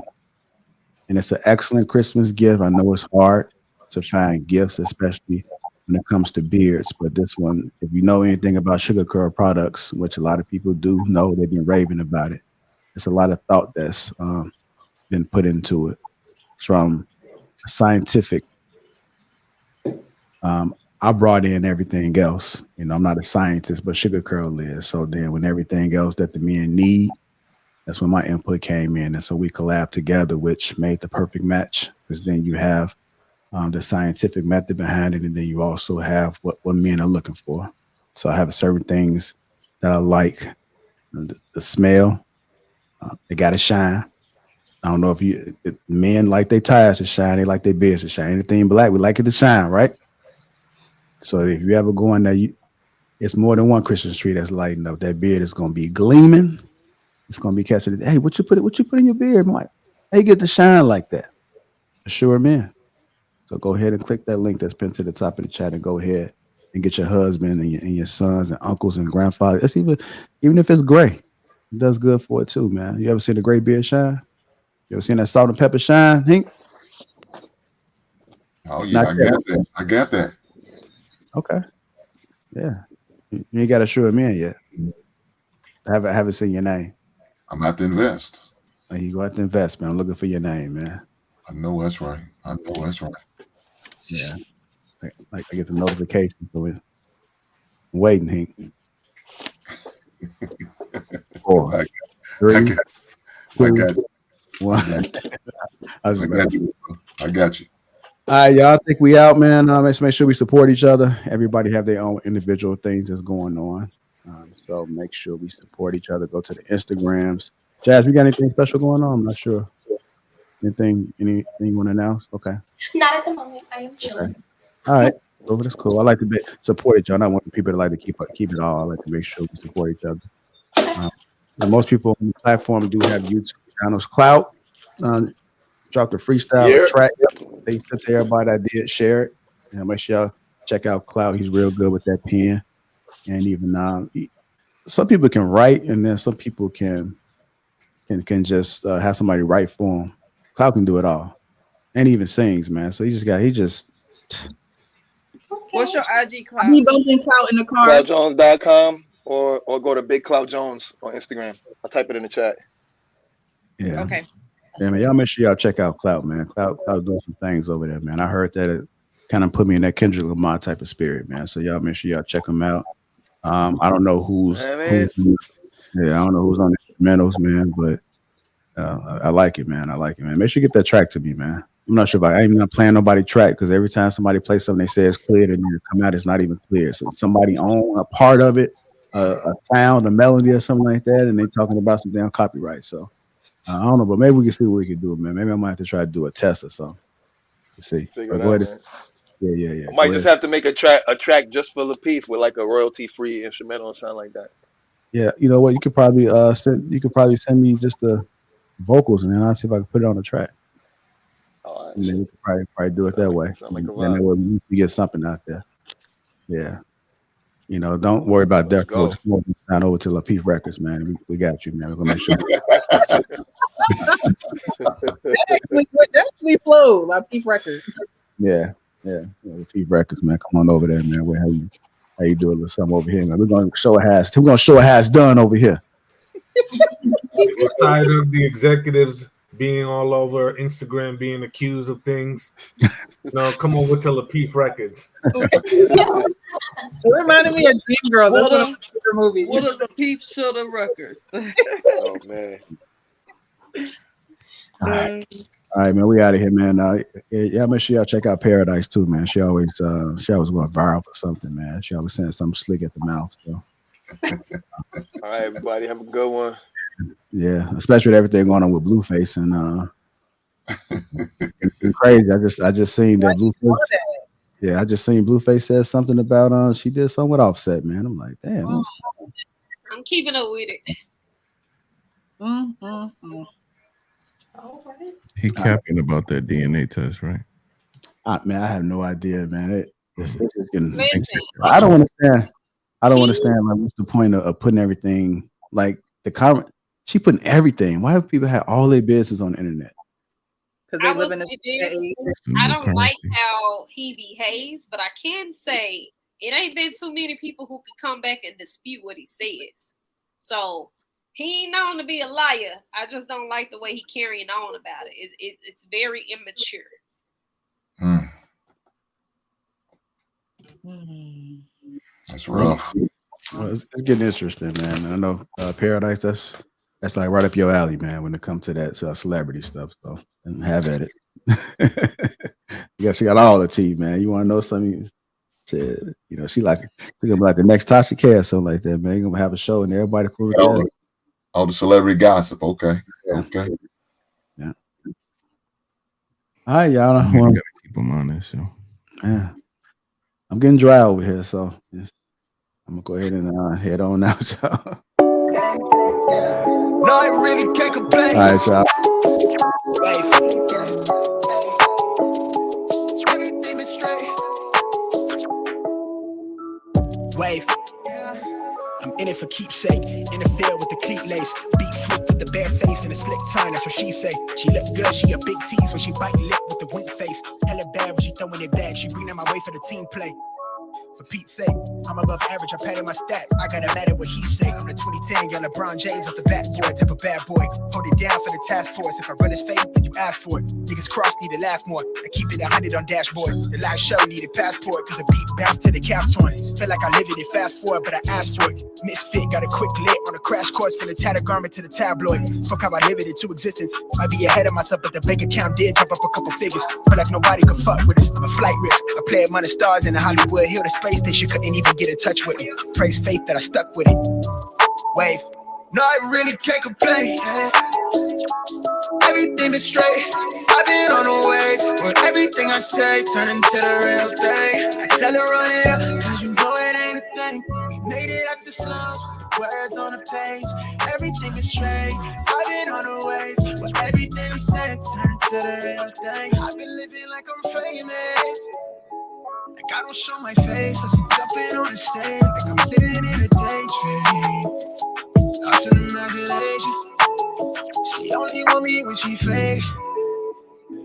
And it's an excellent Christmas gift. I know it's hard to find gifts, especially when it comes to beards. But this one, if you know anything about Sugar Curl products, which a lot of people do know, they've been raving about it. It's a lot of thought that's been put into it from scientific. I brought in everything else. You know, I'm not a scientist, but Sugar Curl is. So then when everything else that the men need, that's when my input came in. And so we collabed together, which made the perfect match, because then you have the scientific method behind it. And then you also have what men are looking for. So I have certain things that I like. The smell, they got to shine. I don't know if men like their tires to shine, they like their beards to shine. Anything black, we like it to shine, right? So if you ever go in there, it's more than one Christmas tree that's lighting up. That beard is going to be gleaming. It's going to be catching it. Hey, what you put in your beard? I'm like, hey, get to shine like that. Assured Men. So go ahead and click that link that's pinned to the top of the chat and go ahead and get your husband and your sons and uncles and grandfathers. It's even if it's gray, it does good for it too, man. You ever seen a gray beard shine? You ever seen that salt and pepper shine, Hank? Oh yeah, I got that. Okay. Yeah. You ain't got Assured Men yet. I haven't seen your name. I'm at to invest. You go out to invest, man. I'm looking for your name, man. I know that's right. Yeah. Like I get the notification for it. I'm waiting, Hank. 4, 3, 2, 1. I got you. All right, y'all. I think we out, man. Let's make sure we support each other. Everybody have their own individual things that's going on. So make sure we support each other. Go to the Instagrams. Jazz, we got anything special going on? I'm not sure. Anything you want to announce? Okay. Not at the moment. I am chilling. Okay. All right. Well, that's cool. I like to support each other. I want people to like to keep it all. I like to make sure we support each other. And most people on the platform do have YouTube channels. Clout dropped a freestyle track. Thanks to everybody that did share it. Make sure y'all check out Cloud. He's real good with that pen. And even some people can write, and then some people can just have somebody write for him. Cloud can do it all, and he even sings, man. So he just. What's your IG, Cloud? He bumping Cloud in the car. CloudJones.com or go to Big Cloud Jones on Instagram. I'll type it in the chat. Yeah. Okay. Yeah, man. Y'all make sure y'all check out Cloud, man. Cloud doing some things over there, man. I heard that it kind of put me in that Kendrick Lamar type of spirit, man. So y'all make sure y'all check him out. I don't know who's I don't know who's on the instrumentals, man, but I like it, man. I like it, man. Make sure you get that track to me, man. I'm not sure if I ain't gonna plan nobody track because every time somebody plays something, they say it's clear, and then it come out, it's not even clear. So somebody own a part of it, a sound, a melody, or something like that, and they talking about some damn copyright. So I don't know, but maybe we can see what we can do, man. Maybe I might have to try to do a test or something. Let's see. Figure it out, man. Yeah. I might just have to make a track just for Lapeef with like a royalty-free instrumental or something like that. Yeah, you know what? You could probably send me just the vocals, and then I'll see if I can put it on the track. All right. And then we could probably do it that way. Like and that way we get something out there. Yeah. You know, don't worry about Death Row. Just come over and sign over to Lapeef Records, man. We got you, man. We're gonna make sure. that actually flow, Lapeef Records. Yeah. Lapeef Records, man. Come on over there, man. How you do a little something over here, man? We're gonna show it how it's done over here. We're tired of the executives being all over Instagram, being accused of things. No, come over to Lapeef Records. It reminded me of Dreamgirls. That's one of my favorite movies. What are the Lapeef Shoulder Records? Oh man. All right, man. We out of here, man. Yeah, make sure y'all check out Paradise too, man. She always going viral for something, man. She always saying something slick at the mouth. So. All right, everybody, have a good one. Yeah, especially with everything going on with Blueface and it's crazy. I just seen that Blueface. Yeah, I just seen Blueface said something about she did something with Offset, man. I'm like, damn. I'm keeping up with it. He capping about that DNA test, right? Man, I have no idea, man. It's just getting. I don't understand. Like, what's the point of putting everything like the comment? She putting everything. Why have people had all their business on the internet? Because they live in a I don't like how he behaves, but I can say it ain't been too many people who could come back and dispute what he says. So he ain't known to be a liar. I just don't like the way he carrying on about it. It's very immature. That's rough. Well, it's getting interesting, man. I know Paradise. That's like right up your alley, man. When it comes to that celebrity stuff, so and have at it. She got all the tea, man. You want to know something? Shit, you know, she gonna be like the next Tasha K or something like that, man. You're gonna have a show and everybody cool with that. All the celebrity gossip. Okay. Okay. Yeah. All right, y'all. You gotta keep them honest, so. Yeah. I'm getting dry over here, so I'm gonna go ahead and head on out, y'all. No, I really can't complain. All right, y'all. Everything is straight. Wave. I'm in it for keepsake. In the field with the cleat lace. Beat flip with the bare face and a slick tongue. That's what she say. She look good. She a big tease when she bite lip with the wink face. Hella bad when she throwing it back. She bring my way for the team play. For Pete's sake, I'm above average, I patted my stats. I gotta matter what he say. I'm the 2010 young LeBron James off the backboard, type of bad boy. Hold it down for the task force. If I run his face, then you ask for it. Niggas cross need to laugh more. I keep it 100 on dashboard. The live show needed passport, cause the beat bounced to the cap torn. Feel like I live it and fast forward, but I asked for it. Misfit, got a quick lit on a crash course from the tattered garment to the tabloid. Fuck how I live it into existence. Might be ahead of myself, but the bank account did jump up a couple figures. Feel like nobody could fuck with us. I'm a flight risk. I play among the stars in the Hollywood Hill, the space station couldn't even get in touch with me. Praise faith that I stuck with it. Wave. No, I really can't complain. Everything is straight. I've been on the wave. With everything I say, turn into the real thing. I tell her run it up, cause you know it ain't a thing. We made it out the slums, words on the page. Everything is straight. I've been on the wave. With everything we say, turn to the real thing. I've been living like I'm famous. Like I don't show my face, cause I'm jumping on the stage. Like I'm living in a daydream. Lost in imagination. She only want me when she fake.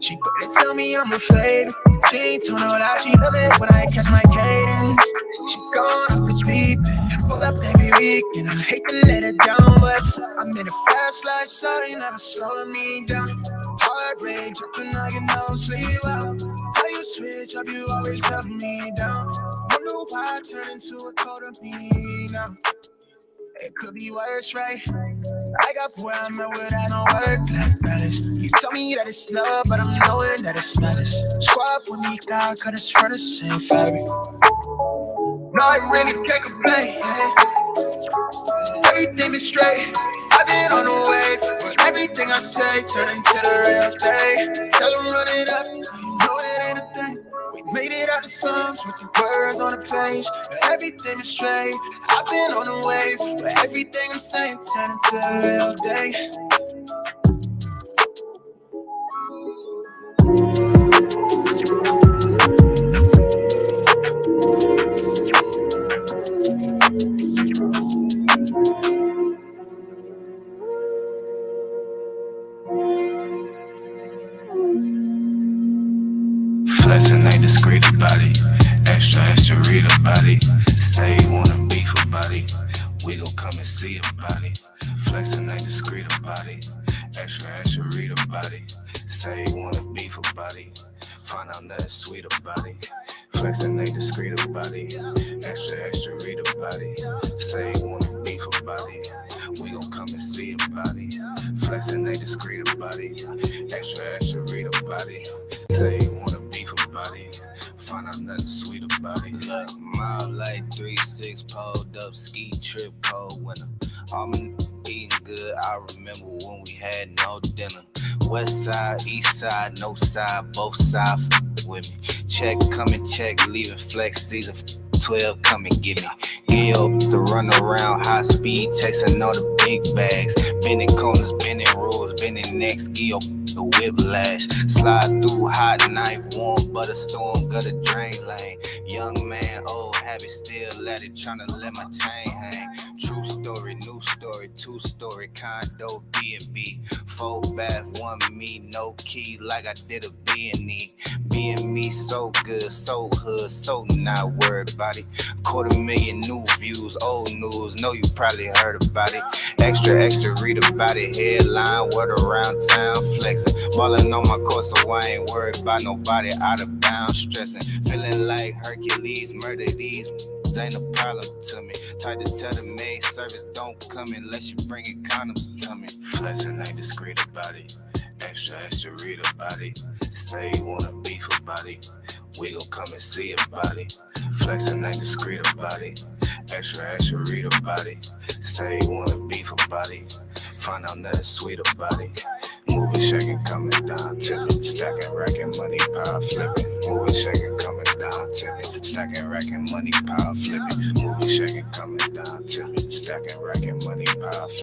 She better tell me I'm a fake. She ain't told no lie, she love it when I catch my cadence. She gone off the deep end, pull up every week, and I hate to let her down, but I'm in a fast life, so you never slowing me down. Heart rate dropping like an no sleep out. How you switch up, you always help me down. Wonder why I turn into a cold of me now. It could be worse, right? I got where I'm at without no work-life balance. You tell me that it's love, but I'm knowing that it's madness. Swap with me, God, cut us from the same fabric. No, I really can't complain. Everything is straight. I've been on the wave, but everything I say turn into the real thing. Tell them run it up, you know it ain't a thing. We made it out of songs with the words on the page. Everything is straight. I've been on the wave, but everything I'm saying turn into the real thing. Flexing ain't discreet about it. Extra read about it. Say you wanna beef about it. We gon' come and see about it. Flexing ain't discreet about it. Extra read about it. Say you wanna beef about it. Find out nothing sweet about it. Flexing ain't discreet about it. Extra read about it. Say you wanna beef about it. We gon' come and see about it. Flexing ain't discreet about it. Extra read about it. Say you wanna beef about it. Find out nothing sweet about it. Look, mild like 3-6 pulled up, ski trip cold winter. All my eating good, I remember when we had no dinner. West side, east side, no side, both sides with me. Check, coming, check, leaving flex season 12, come and get me. Gil to run around high speed, chasing all the big bags. Bending corners, bending rules, bending necks, Gil the whiplash. Slide through hot knife, warm butter storm, gutter drain lane. Young man, old habit, still let it, tryna let my chain hang. True story, new story, 2-story condo, B&B. 4 bath, 1 me, no key, like I did a B&E. Being me, so good, so hood, so not worried about it. 250,000 new views, old news, know you probably heard about it. Extra, read about it. Headline, word around town, flexing. Ballin' on my course, so I ain't worried about nobody out of bounds, stressing. Feeling like Hercules, murder these ain't a problem to me. Tried to tell the maid service don't come unless you bringin' condoms to me. Flexing ain't discreet about it. Extra read about it. Say you wanna beef about it. We gon' come and see about it. Flexing ain't discreet about it. Extra read about it. Say you wanna beef about it. Find out nothing sweet about it. Moving, shaking, coming down to me. Stacking, racking, money, power flipping. Moving, shaking, coming down to me. Stacking, racking, money, power flipping. Moving, shaking, coming down to me. Stacking, racking, money, power flipping.